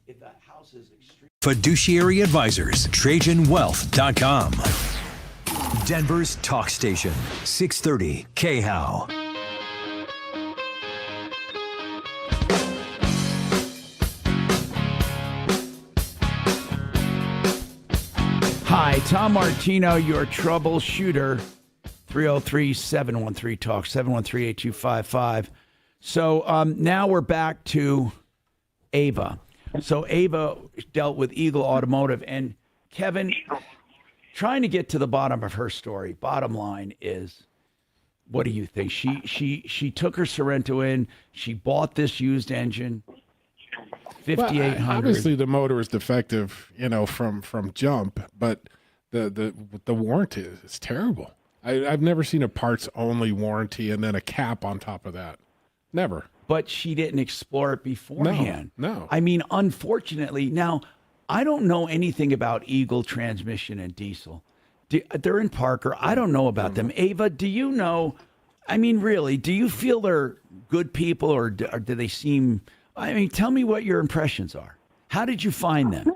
if the house is extreme. Fiduciary Advisors, TrajanWealth.com. Denver's talk station, 630 KHOW. Hi, Tom Martino, your troubleshooter. 303-713-TALK, 713-8255. So now we're back to Ava. So Ava dealt with Eagle Automotive. And Kevin, trying to get to the bottom of her story, bottom line is, what do you think? She took her Sorrento in. She bought this used engine, 5,800. Well, obviously, the motor is defective, from jump, but the warranty is terrible. I've never seen a parts-only warranty and then a cap on top of that. Never. But she didn't explore it beforehand. No. I mean, unfortunately, now, I don't know anything about Eagle transmission and diesel. They're in Parker. I don't know about them. Ava, do you know? I mean, really, do you feel they're good people or do they seem... I mean, tell me what your impressions are. How did you find them?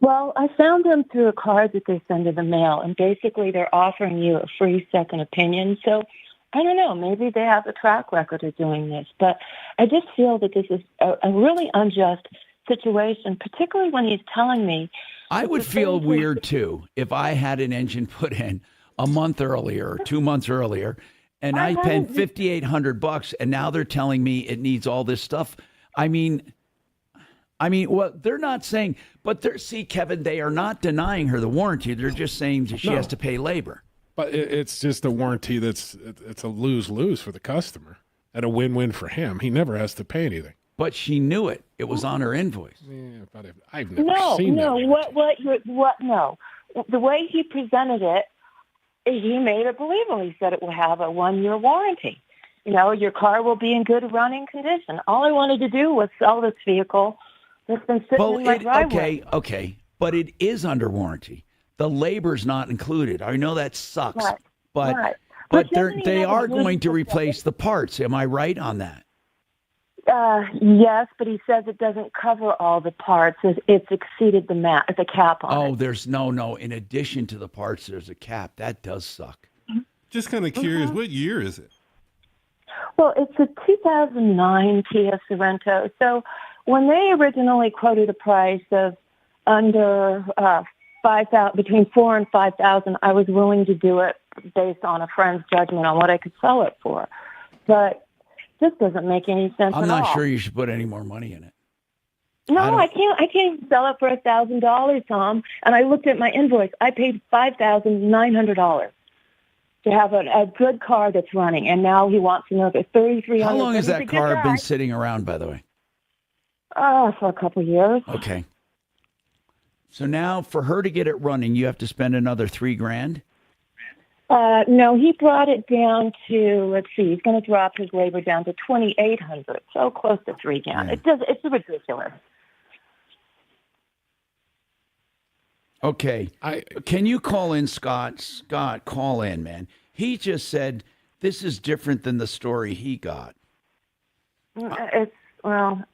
Well, I found them through a card that they send in the mail, and basically they're offering you a free second opinion. So I don't know, maybe they have a track record of doing this, but I just feel that this is a really unjust situation, particularly when he's telling me. I would feel weird too if I had an engine put in a month earlier or 2 months earlier, and I spent $5,800, and now they're telling me it needs all this stuff. I mean, well, they're not saying, but see, Kevin, they are not denying her the warranty. They're just saying that she has to pay labor. But it's just a warranty it's a lose-lose for the customer and a win-win for him. He never has to pay anything. But she knew it. It was on her invoice. Yeah, but I've never seen that. No. The way he presented it, he made it believable. He said it will have a 1-year warranty. You know, your car will be in good running condition. All I wanted to do was sell this vehicle that's been sitting in my driveway. Okay, but it is under warranty. The labor's not included. I know that sucks, Right. but they are going to replace the parts. Am I right on that? Yes, but he says it doesn't cover all the parts. It's exceeded the the cap on it. Oh, there's no. In addition to the parts, there's a cap. That does suck. Just kind of curious, what year is it? Well, it's a 2009 Kia Sorento. So when they originally quoted a price of under 5,000, between 4,000 and 5,000, I was willing to do it based on a friend's judgment on what I could sell it for. But this doesn't make any sense. I'm at not all. sure you should put any more money in it. No, I can't. I can't even sell it for $1,000, Tom. And I looked at my invoice. I paid $5,900 to have a good car that's running, and now he wants another $3,300. How long has that car been sitting around, by the way? For a couple years. Okay. So now, for her to get it running, you have to spend another $3,000. No, he brought it down to, let's see, he's going to drop his labor down to $2,800, so close to $3,000. It's ridiculous. Okay. Can you call in, Scott? Scott, call in, man. He just said this is different than the story he got. It's done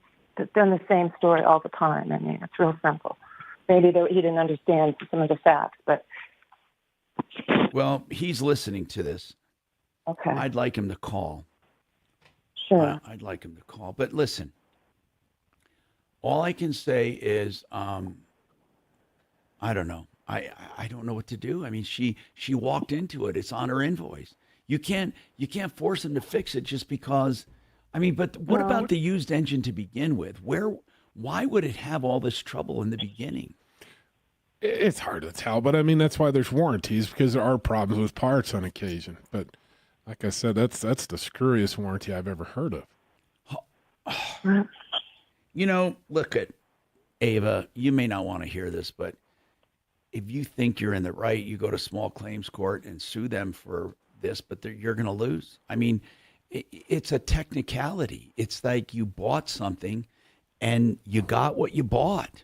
the same story all the time. I mean, it's real simple. Maybe he didn't understand some of the facts, but. Well, he's listening to this. Okay. I'd like him to call. Sure. I'd like him to call. But listen, all I can say is, I don't know. I don't know what to do. I mean, she walked into it. It's on her invoice. You can't force him to fix it just because. I mean, but what about the used engine to begin with? Why would it have all this trouble in the beginning? It's hard to tell, but I mean that's why there's warranties, because there are problems with parts on occasion. But like I said, that's the screwiest warranty I've ever heard of. You know, look at Ava. You may not want to hear this, but if you think you're in the right, you go to small claims court and sue them for this, but you're going to lose. I mean, it's a technicality. It's like you bought something and you got what you bought.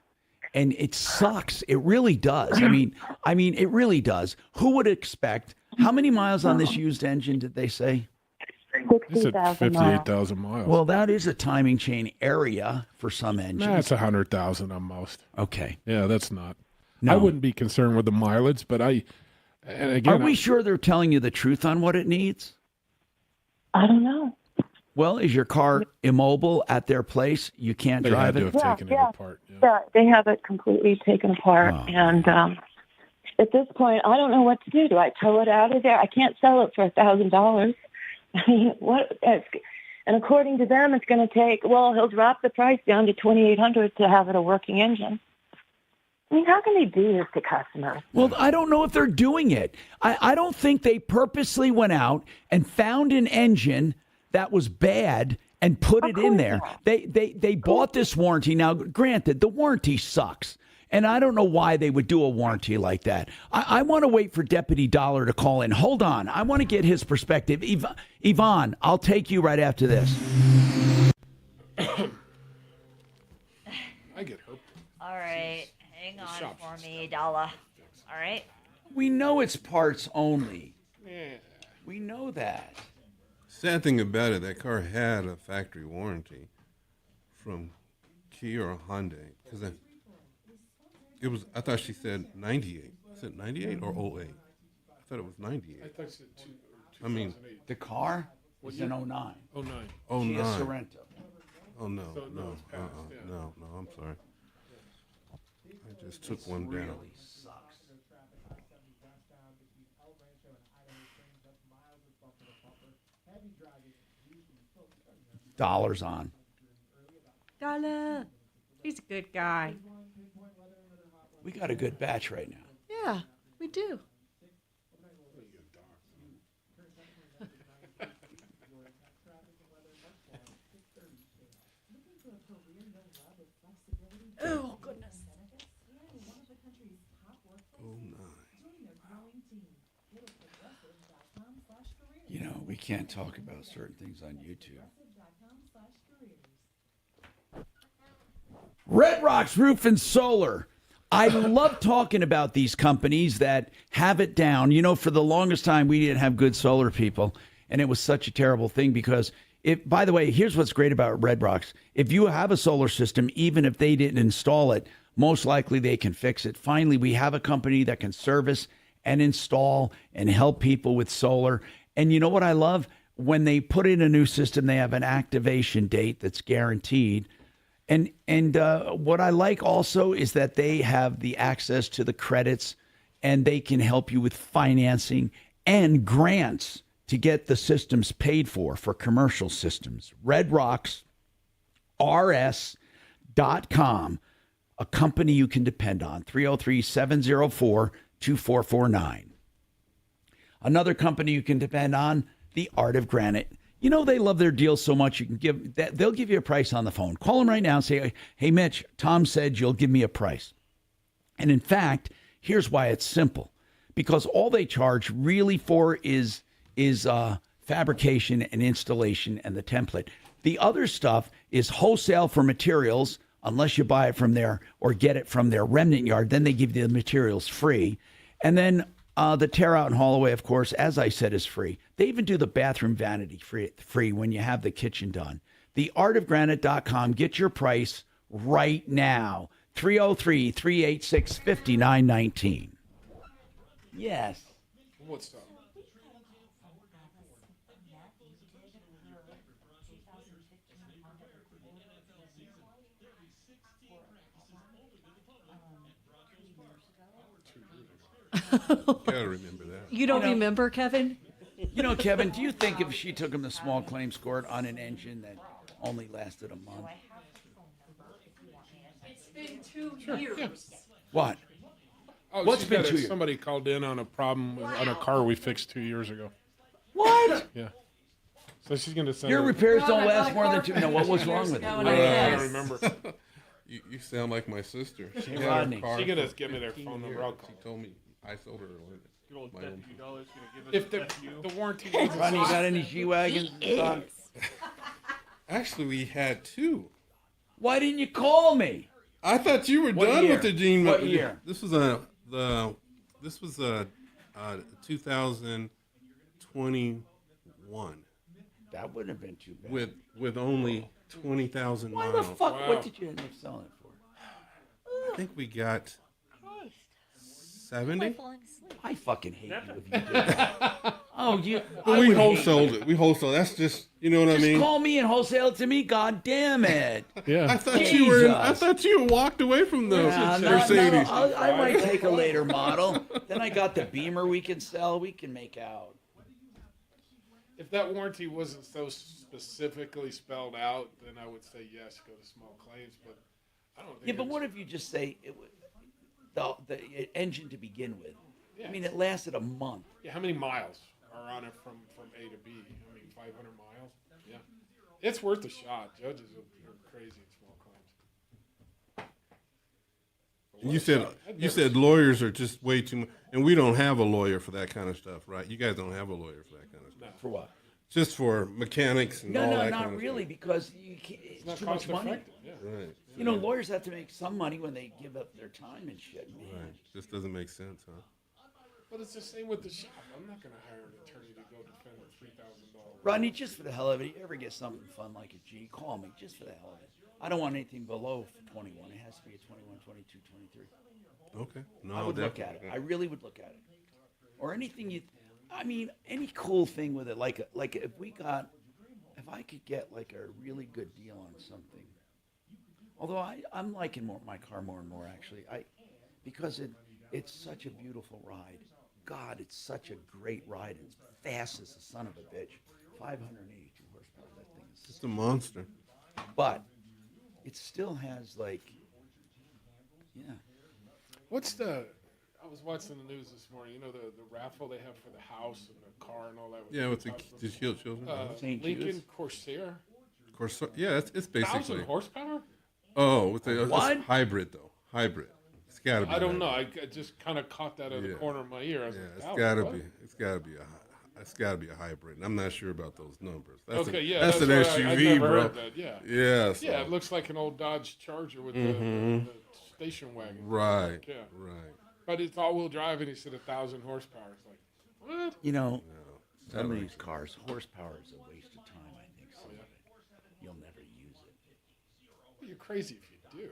And it sucks. It really does. I mean, it really does. Who would expect? How many miles on this used engine did they say? 58,000 miles. Well, that is a timing chain area for some engines. That's 100,000 on most. Okay. Yeah, that's not. No. I wouldn't be concerned with the mileage, but and again, are we sure they're telling you the truth on what it needs? I don't know. Well, is your car immobile at their place? You can't drive it? Taken it apart. Yeah, they have it completely taken apart. Oh. And at this point, I don't know what to do. Do I tow it out of there? I can't sell it for $1,000. I mean, what? And according to them, it's going to take, he'll drop the price down to $2,800 to have it a working engine. I mean, how can they do this to customers? Well, I don't know if they're doing it. I don't think they purposely went out and found an engine that was bad and put it in there. They bought this warranty. Now, granted, the warranty sucks. And I don't know why they would do a warranty like that. I want to wait for Deputy Dollar to call in. Hold on. I want to get his perspective. Yvonne, I'll take you right after this. I get her. All right. Hang on for me, Dollar. All right. We know it's parts only. Yeah. We know that. Sad thing about it, that car had a factory warranty from Kia or Hyundai. Because I thought she said 98. Is it 98 or 08? I thought it was 98. I thought she said the car was in 09. 09. Kia Sorento. Oh, no, So, no, it's passed, yeah. no, I'm sorry. I just took one down. Dollars on. Dollar. He's a good guy. We got a good batch right now. Yeah, we do. Oh, goodness. Oh, no. You know, we can't talk about certain things on YouTube. Red Rocks Roof and Solar. I love talking about these companies that have it down. You know, for the longest time, we didn't have good solar people, and it was such a terrible thing because by the way, here's what's great about Red Rocks. If you have a solar system, even if they didn't install it, most likely they can fix it. Finally, we have a company that can service and install and help people with solar. And you know what I love? When they put in a new system, they have an activation date that's guaranteed. And what I like also is that they have the access to the credits, and they can help you with financing and grants to get the systems paid for commercial systems. RedRocksRS.com, a company you can depend on. 303-704-2449. Another company you can depend on, the Art of Granite. You know, they love their deals so much, they'll give you a price on the phone. Call them right now and say, hey, Mitch, Tom said you'll give me a price. And in fact, here's why it's simple. Because all they charge really for is fabrication and installation and the template. The other stuff is wholesale for materials, unless you buy it from there or get it from their remnant yard. Then they give you the materials free. And then the tear out and haul away, of course, as I said, is free. They even do the bathroom vanity free when you have the kitchen done. TheArtofGranite.com. Get your price right now. 303-386-5919. Yes. What's up? Gotta remember that. You don't remember, Kevin? You know, Kevin, do you think if she took him the small claims court on an engine that only lasted a month? It's been 2 years. What? Oh, What's she's been got 2 years? Somebody called in on a problem on a car we fixed 2 years ago. What? Yeah. So she's going to send Your her- repairs don't last more than 2. No, what was wrong with it? I don't remember. You sound like my sister. She Hey, had her Rodney, car she gonna for give me their 15 phone number, years. I'll call. She told me I sold her Good old my own. deputy dollars gonna give us If a the warranty Rodney, wasn't Rodney, you so- got any G-Wagons? Actually, we had 2. Why didn't you call me? I thought you were What done year? with the Gene. What year? This was 2021. That wouldn't have been too bad. With only 20,000 Why miles. the fuck? What did you end up selling it for? I think we got 70. I fucking hate you if you did that. Oh, you. But I we would hate wholesaled you. it. We wholesaled. That's just, you know what I Just mean. call me and wholesale it to me. God damn it. Yeah. I thought you were. I Jesus. thought you walked away from the Yeah, no, Mercedes. I might take a later model. Then I got the Beamer we can sell. We can make out. If that warranty wasn't so specifically spelled out, then I would say yes, go to small claims. But I don't think. Yeah, but it's- what if you just say the engine to begin with? Yeah. I mean, it lasted a month. Yeah, how many miles are on it from A to B? I mean, 500 miles. Yeah, it's worth a shot. Judges are crazy in small claims. And you said lawyers are just way too much, and we don't have a lawyer for that kind of stuff, right? You guys don't have a lawyer for that kind of stuff. For what? Just for mechanics and all No, that not kind of really, stuff. because you can't, it's not too much cost money. effective, yeah. Right. You know, lawyers have to make some money when they give up their time and shit. Man. Right. Just doesn't make sense, huh? But it's the same with the shop. I'm not going to hire an attorney to go defend a $3,000. Rodney, just for the hell of it, you ever get something fun like a G, call me, just for the hell of it. I don't want anything below 21. It has to be a 21, 22, 23. Okay. No, I would look at it. I really would look at it. Or anything any cool thing with it, like if if I could get like a really good deal on something. Although I'm liking my car more and more actually. Because it's such a beautiful ride. God, it's such a great ride. It's fast as the son of a bitch. 582 horsepower. That thing is It's a monster. But it still has like, yeah. What's the? I was watching the news this morning. You know the raffle they have for the house and the car and all that. Yeah, with the children. Lincoln Corsair. Corsair. Yeah, it's basically 1,000 horsepower. Oh, with the What? it's hybrid though. Hybrid. It's got to be. I don't know. hybrid. I just kind of caught that out of the corner of my ear. I was like, It's "Oh, got to what?" be. It's got to be it's got to be a hybrid. And I'm not sure about those numbers. Okay, yeah, that's an why SUV, I've never bro. heard that, yeah. Yeah. So. Yeah, it looks like an old Dodge Charger with Mhm. the station wagon. Right. Yeah. Right. But it's all-wheel drive, and he said 1,000 horsepower. It's like, what? You know, some of these cars, horsepower is a waste of time, I think. Some of it. You'll never use it. Well, you're crazy if you do.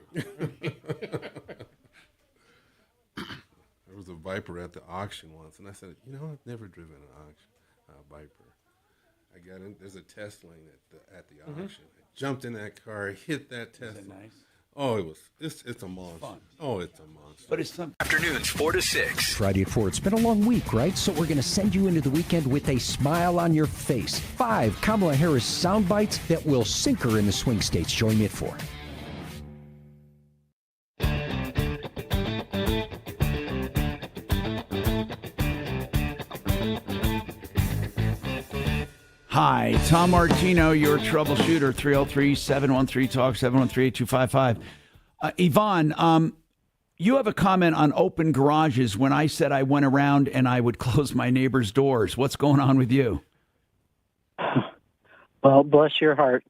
There was a Viper at the auction once, and I said, I've never driven an Viper. I got in. There's a test lane at the auction. I jumped in that car, hit that test. Is it nice? Oh, it's a monster. Fun. Oh, it's a monster. But it's something. Afternoons 4 to 6. Friday at 4. It's been a long week, right? So we're going to send you into the weekend with a smile on your face. 5 Kamala Harris sound bites that will sink her in the swing states. Join me at 4. Hi, Tom Martino, your troubleshooter, 303-713-TALK, 713-8255. Yvonne, you have a comment on open garages when I said I went around and I would close my neighbor's doors. What's going on with you? Well, bless your heart.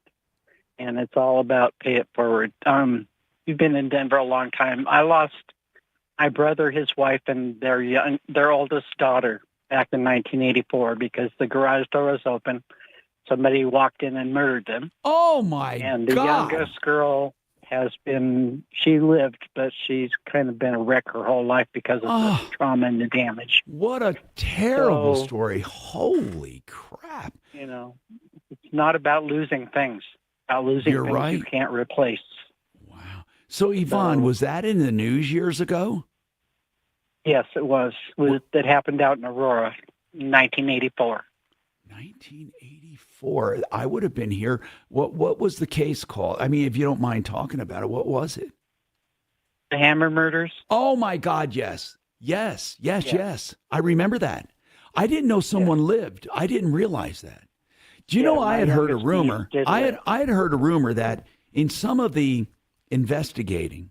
And it's all about pay it forward. You've been in Denver a long time. I lost my brother, his wife, and their oldest daughter back in 1984 because the garage door was open. Somebody walked in and murdered them. Oh, my God. And the youngest girl she lived, but she's kind of been a wreck her whole life because of the trauma and the damage. What a terrible story. Holy crap. It's not about losing things. It's about losing You're things right. you can't replace. So, Yvonne, was that in the news years ago? Yes, it was. That happened out in Aurora in 1984. 1984. I would have been here. What was the case called? I mean, if you don't mind talking about it, what was it? The Hammer murders? Oh, my God, yes. Yes. I remember that. I didn't know someone lived. I didn't realize that. Do you know I had heard a rumor? I had heard a rumor that in some of the investigating,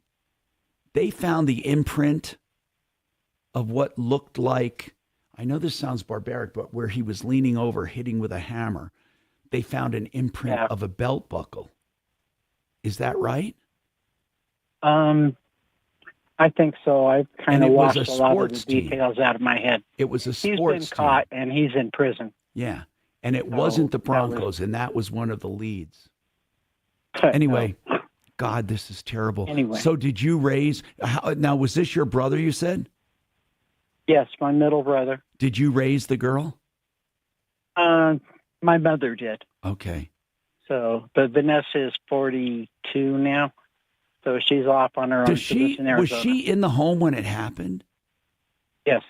they found the imprint of what looked like, I know this sounds barbaric, but where he was leaning over, hitting with a hammer, they found an imprint of a belt buckle. Is that right? I think so. I've kind of lost a lot of the sports team. details out of my head. It was a He's sports been caught, and he's in prison. Yeah. And it So wasn't the that Broncos, and that was one of the leads. Anyway, God, this is terrible. Anyway. So did you raise, now was this your brother, you said? Yes, my middle brother. Did you raise the girl? My mother did. Okay. So, but Vanessa is 42 now, so she's off on her own. Was She lives in Arizona. she in the home when it happened? Yes.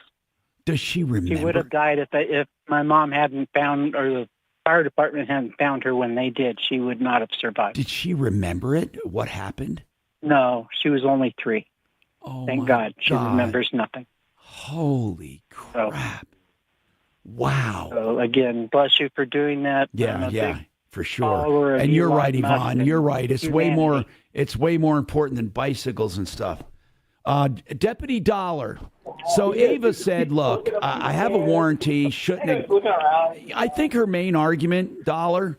Does she remember? She would have died if my mom hadn't found, or the fire department hadn't found her when they did. She would not have survived. Did she remember it? What happened? No, she was only 3. Oh, Thank my God. She God. remembers nothing. Holy crap. Wow. So again, bless you for doing that. I'm a big for sure. follower of And you're Elon right, Musk Yvonne. and You're right. It's humanity. way more important than bicycles and stuff. Deputy Dollar. So Ava said, look, I have a warranty. I think her main argument, Dollar,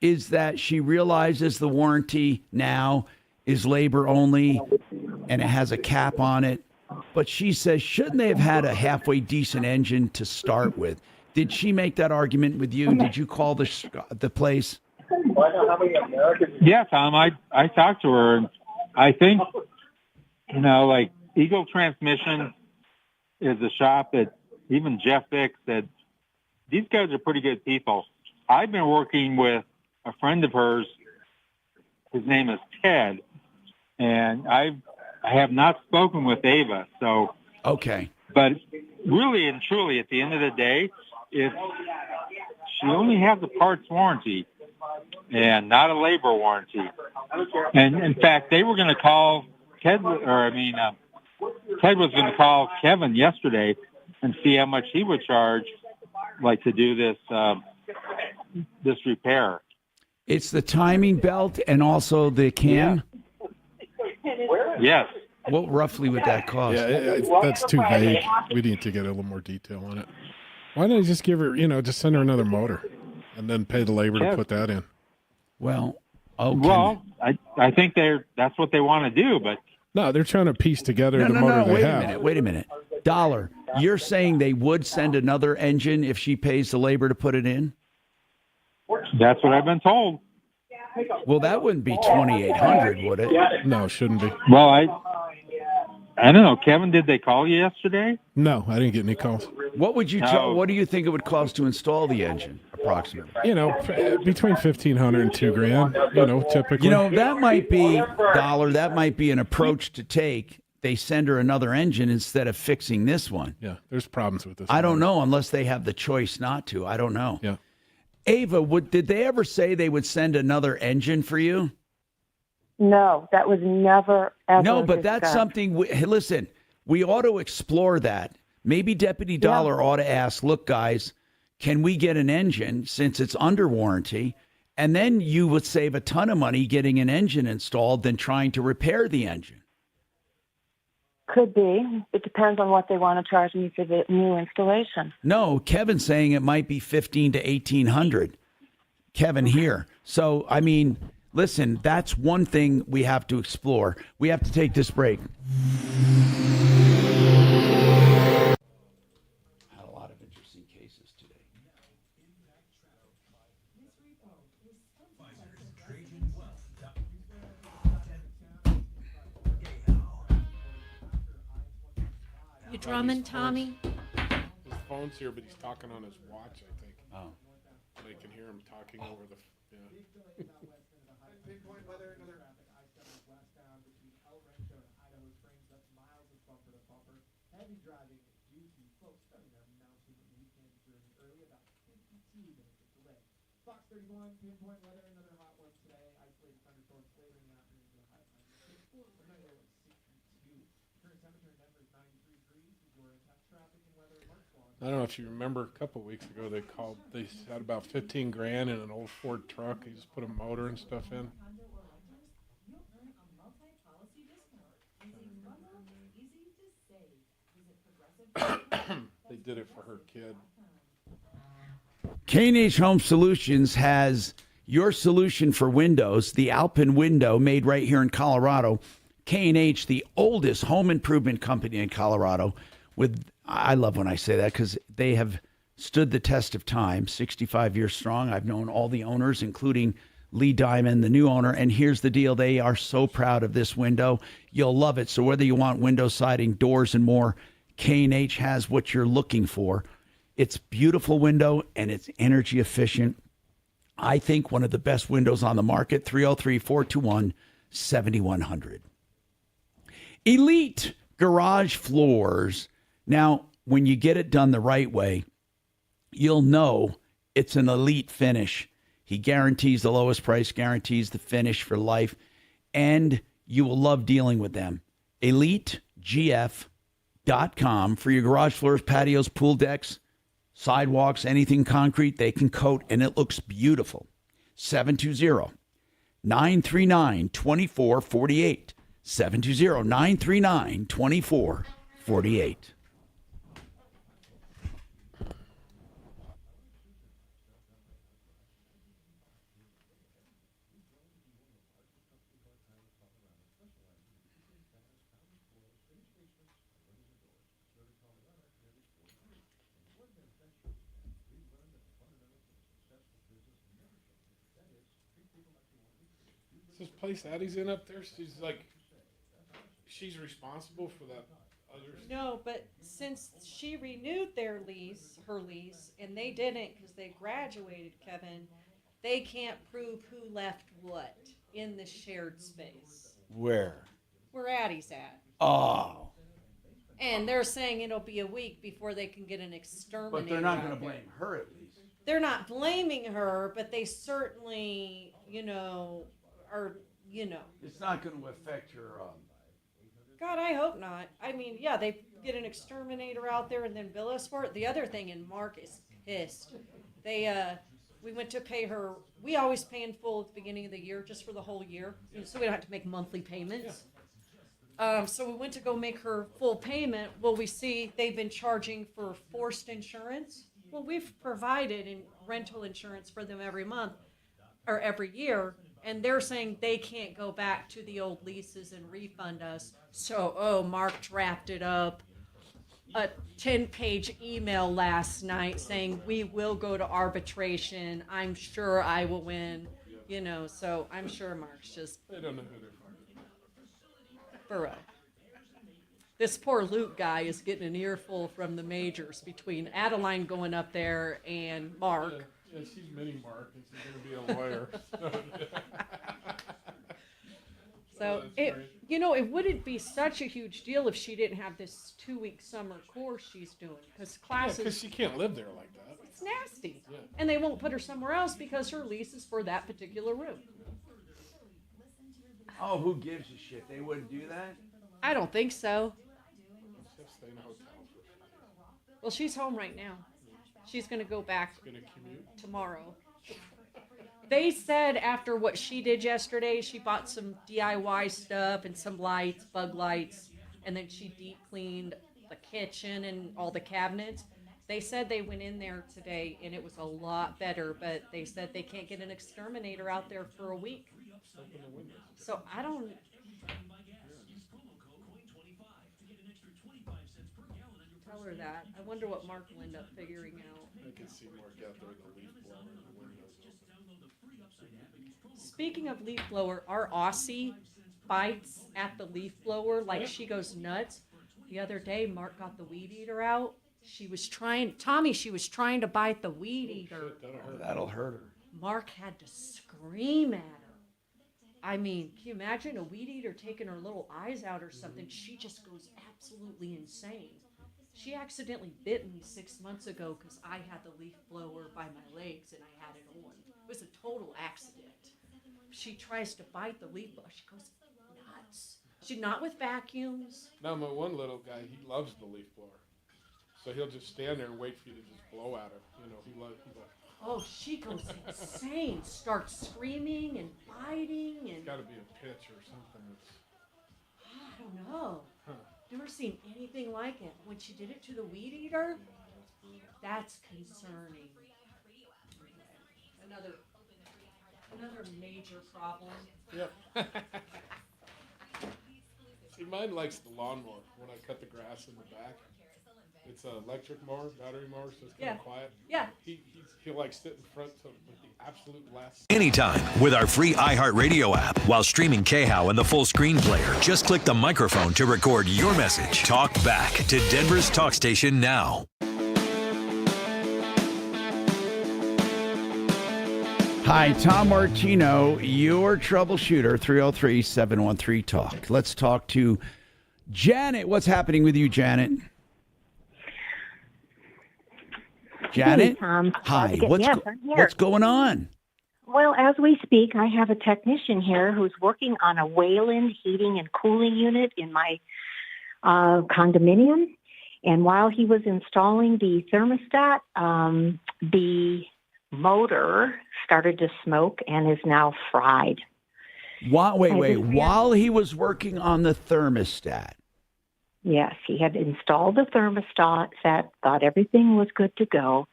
is that she realizes the warranty now is labor only and it has a cap on it. But she says, shouldn't they have had a halfway decent engine to start with? Did she make that argument with you? Did you call the place? Yeah, Tom, I talked to her, and I think, like Eagle Transmission is a shop that even Jeff Vick said, these guys are pretty good people. I've been working with a friend of hers. His name is Ted, and I have not spoken with Ava. So okay, but really and truly, at the end of the day, if she only has a parts warranty and not a labor warranty, and in fact, they were going to call Ted, Ted was going to call Kevin yesterday and see how much he would charge, like to do this repair. it's the timing belt and also the cam. Yes. What roughly would that cost? Yeah, that's too vague. We need to get a little more detail on it. Why don't you just give her, just send her another motor and then pay the labor to put that in? Well, okay. Well, I think that's what they want to do, but no, they're trying to piece together the motor they have. Wait a minute. Dollar, you're saying they would send another engine if she pays the labor to put it in? That's what I've been told. Well, that wouldn't be $2,800, would it? No, it shouldn't be. Well, I don't know, Kevin. Did they call you yesterday? No, I didn't get any calls. What would you? What do you think it would cost to install the engine, approximately? Between $1,500 and $2,000. Typically. That might be Dollar. That might be an approach to take. They send her another engine instead of fixing this one. Yeah, there's problems with this. I don't know unless they have the choice not to. I don't know. Yeah. Ava, did they ever say they would send another engine for you? No, that was never, ever No, but discussed. that's something, listen, we ought to explore that. Maybe Deputy Dollar ought to ask, look, guys, can we get an engine since it's under warranty? And then you would save a ton of money getting an engine installed than trying to repair the engine. Could be. It depends on what they want to charge me for the new installation. No, Kevin's saying it might be $1,500 to $1,800. Kevin here. So, listen, that's one thing we have to explore. We have to take this break. Had a lot of interesting cases today. You drumming, Tommy? His phone's here, but he's talking on his watch, I think. Oh. They can hear him talking over the... Pinpoint weather, another traffic, I-7 westbound between El Rancho and Idaho Springs. That's miles of bumper to bumper. Heavy driving due to folks starting their mountain weekend journey early, about 52 minutes of delay. Fox 31, pinpoint weather, another hot one today. Isolated thunderstorms later in the afternoon to a high of 96. Overnight low of 62. Current temperature in Denver is 93 degrees. Your intense traffic and weather alerts on. I don't know if you remember a couple of weeks ago, they had about $15,000 in an old Ford truck. He just put a motor and stuff in. They did it for her kid. K&H Home Solutions has your solution for windows, the Alpine window made right here in Colorado. K&H, the oldest home improvement company in Colorado. I love when I say that because they have stood the test of time, 65 years strong. I've known all the owners, including Lee Diamond, the new owner. And here's the deal. They are so proud of this window. You'll love it. So whether you want window siding, doors, and more, K&H has what you're looking for. It's beautiful window and it's energy efficient. I think one of the best windows on the market, 303-421-7100. Elite Garage Floors. Now, when you get it done the right way, you'll know it's an elite finish. He guarantees the lowest price, guarantees the finish for life, and you will love dealing with them. EliteGF.com for your garage floors, patios, pool decks, sidewalks, anything concrete, they can coat, and it looks beautiful. 720-939-2448. 720-939-2448. This place Addie's in up there, she's responsible for that No, but since she renewed her lease, and they didn't because they graduated, Kevin, they can't prove who left what in the shared space. Where? Where Addie's at. Oh. And they're saying it'll be a week before they can get an exterminator. But they're not out going to there. blame her at least. They're not blaming her, but they certainly, are, It's not going to affect her. God, I hope not. I mean, yeah, they get an exterminator out there and then bill us for it. The other thing, and Mark is pissed. We went to pay her. We always pay in full at the beginning of the year, just for the whole year, so we don't have to make monthly payments. So we went to go make her full payment. Well, we see they've been charging for forced insurance. Well, we've provided rental insurance for them every month or every year, and they're saying they can't go back to the old leases and refund us. So, Mark drafted up a 10-page email last night saying we will go to arbitration. I'm sure I will win. So I'm sure Mark's just They don't know who they're Burrow. This poor Luke guy is getting an earful from the majors between Adeline going up there and Mark. Yeah, she's mini Mark, and she's going to be a lawyer. So it wouldn't be such a huge deal if she didn't have this 2-week summer course she's doing, because classes. Because she can't live there like that. It's nasty, Yeah. and they won't put her somewhere else because her lease is for that particular room. Oh, who gives a shit? They wouldn't do that? I don't think so. Just stay in a hotel. Well, she's home right now. She's going to go back Gonna commute. tomorrow. They said after what she did yesterday, she bought some DIY stuff and some lights, bug lights, and then she deep cleaned the kitchen and all the cabinets. They said they went in there today and it was a lot better, but they said they can't get an exterminator out there for a week. So I don't. Tell her that. I wonder what Mark will end up figuring out. I can see Mark out there with the leaf blower and the windows open. Speaking of leaf blower, our Aussie bites at the leaf blower like she goes nuts. The other day, Mark got the weed eater out. She was trying to bite the weed eater. That'll hurt her. Mark had to scream at her. I mean, can you imagine a weed eater taking her little eyes out or something? She just goes absolutely insane. She accidentally bit me 6 months ago because I had the leaf blower by my legs and I had it on. It was a total accident. She tries to bite the leaf blower. She goes nuts. She's not with vacuums. Now, my one little guy, he loves the leaf blower. So he'll just stand there and wait for you to just blow at him. He loves. Oh, she goes insane. Starts screaming and biting and. It's got to be a pitch or something. I don't know. Never seen anything like it. When she did it to the weed eater, that's concerning. Another major problem. Yep. See, mine likes the lawnmower when I cut the grass in the back. It's an electric mower, battery mower, so it's kind of quiet. Yeah. He'll like sit in front with the absolute last. Anytime with our free iHeartRadio app while streaming KHOW and the full screen player. Just click the microphone to record your message. Talk back to Denver's talk station now. Hi, Tom Martino, your troubleshooter, 303-713-TALK. Let's talk to Janet. What's happening with you, Janet? Janet? Hey, Tom. Hi. I'm here. What's going on? Well, as we speak, I have a technician here who's working on a Wayland heating and cooling unit in my condominium. And while he was installing the thermostat, the motor started to smoke and is now fried. Wait. While he was working on the thermostat. Yes, he had installed the thermostat, thought everything was good to go,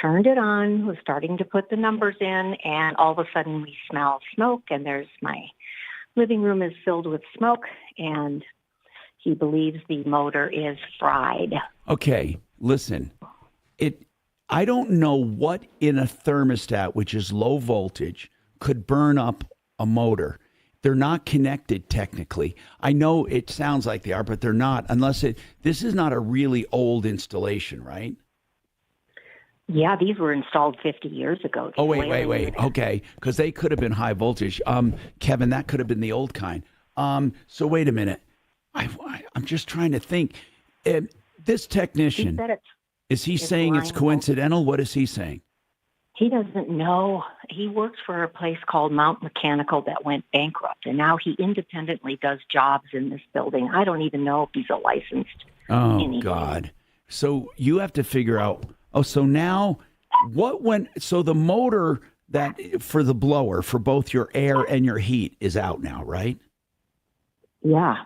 turned it on, was starting to put the numbers in, and all of a sudden we smell smoke, and my living room is filled with smoke, and he believes the motor is fried. Okay, listen. I don't know what in a thermostat, which is low voltage, could burn up a motor. They're not connected technically. I know it sounds like they are, but they're not. This is not a really old installation, right? Yeah, these were installed 50 years ago. Oh, wait. Okay, because they could have been high voltage. Kevin, that could have been the old kind. So wait a minute. I'm just trying to think. This technician, is he saying it's coincidental? What is he saying? He doesn't know. He works for a place called Mount Mechanical that went bankrupt, and now he independently does jobs in this building. I don't even know if he's a licensed. Oh, God. So you have to figure out. Oh, so now so the motor that for the blower for both your air and your heat is out now, right? Yeah.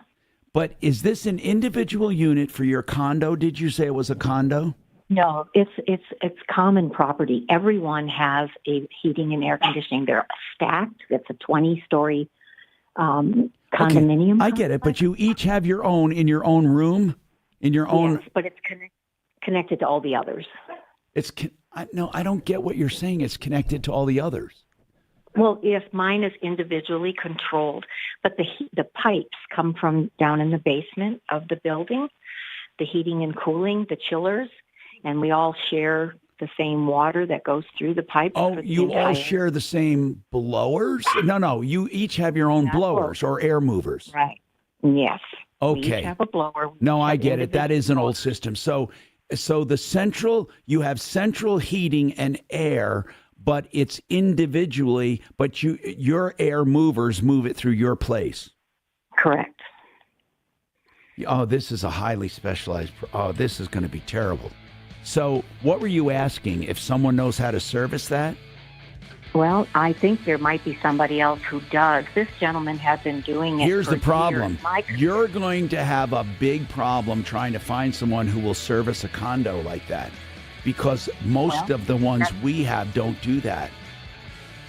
But is this an individual unit for your condo? Did you say it was a condo? No, it's common property. Everyone has a heating and air conditioning. They're stacked. It's a 20-story condominium. Okay, I get it, but you each have your own in your own room, in your own. Yes, but it's connected to all the others. No, I don't get what you're saying. It's connected to all the others. Well, if mine is individually controlled, but the pipes come from down in the basement of the building, the heating and cooling, the chillers, and we all share the same water that goes through the pipes. Oh, you all share the same blowers? No, you each have your own blowers or air movers. Right. Yes. Okay. We each have a blower. No, I get it. That is an old system. So you have central heating and air, but it's individually, but your air movers move it through your place. Correct. Oh, this is a highly specialized. Oh, this is going to be terrible. So what were you asking? If someone knows how to service that? Well, I think there might be somebody else who does. This gentleman has been doing it. Here's for the problem. years. You're going to have a big problem trying to find someone who will service a condo like that, because most of the ones we have don't do that.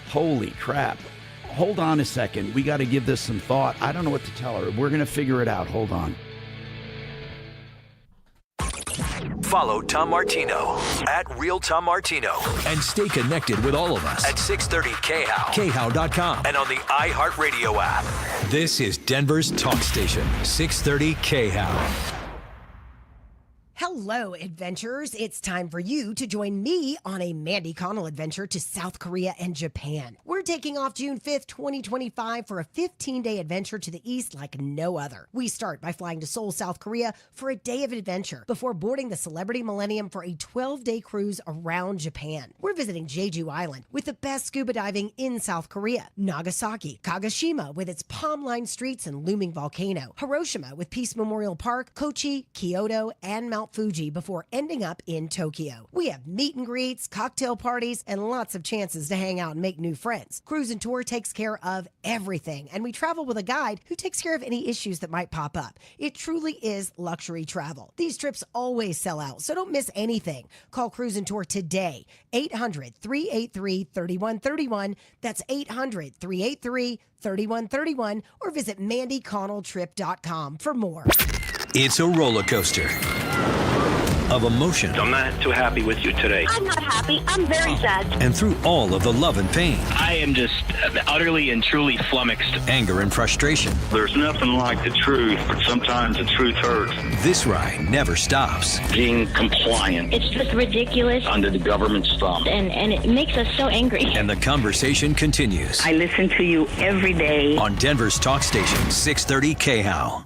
Holy crap. Hold on a second. We got to give this some thought. I don't know what to tell her. We're going to figure it out. Hold on. Follow Tom Martino at Real Tom Martino and stay connected with all of us at 630 KHOW, KHOW.com, and on the iHeartRadio app. This is Denver's talk station, 630 KHOW. Hello, adventurers. It's time for you to join me on a Mandy Connell adventure to South Korea and Japan. We're taking off June 5th, 2025 for a 15-day adventure to the east like no other. We start by flying to Seoul, South Korea for a day of adventure before boarding the Celebrity Millennium for a 12-day cruise around Japan. We're visiting Jeju Island with the best scuba diving in South Korea, Nagasaki, Kagoshima with its palm-lined streets and looming volcano, Hiroshima with Peace Memorial Park, Kochi, Kyoto, and Mount Fuji before ending up in Tokyo. We have meet and greets, cocktail parties, and lots of chances to hang out and make new friends. Cruise and Tour takes care of everything, and we travel with a guide who takes care of any issues that might pop up. It truly is luxury travel. These trips always sell out, so don't miss anything. Call Cruise and Tour today, 800-383-3131. That's 800-383-3131, or visit MandyConnellTrip.com for more. It's a roller coaster of emotion. I'm not too happy with you today. I'm not happy. I'm very sad. And through all of the love and pain, I am just utterly and truly flummoxed. Anger and frustration. There's nothing like the truth, but sometimes the truth hurts. This ride never stops. Being compliant. It's just ridiculous. Under the government's thumb. And it makes us so angry. And the conversation continues. I listen to you every day. On Denver's talk station, 630 KHOW.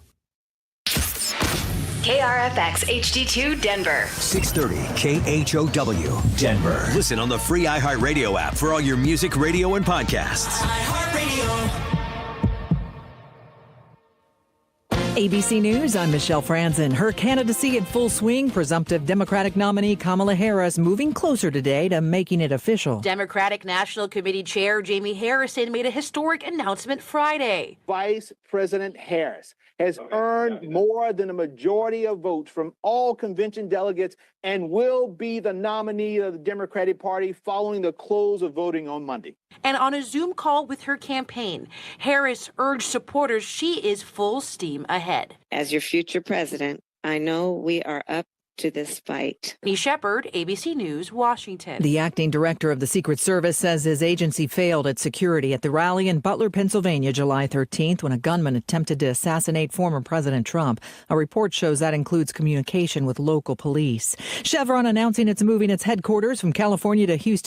KRFX HD2 Denver. 630 KHOW Denver. Listen on the free iHeartRadio app for all your music, radio, and podcasts. ABC News, I'm Michelle Franzen. Her candidacy in full swing, presumptive Democratic nominee Kamala Harris moving closer today to making it official. Democratic National Committee Chair Jamie Harrison made a historic announcement Friday. Vice President Harris has earned more than a majority of votes from all convention delegates and will be the nominee of the Democratic Party following the close of voting on Monday. And on a Zoom call with her campaign, Harris urged supporters she is full steam ahead. As your future president, I know we are up to this fight. Lee Shepard, ABC News, Washington. The acting director of the Secret Service says his agency failed at security at the rally in Butler, Pennsylvania, July 13th, when a gunman attempted to assassinate former President Trump. A report shows that includes communication with local police. Chevron announcing it's moving its headquarters from California to Houston.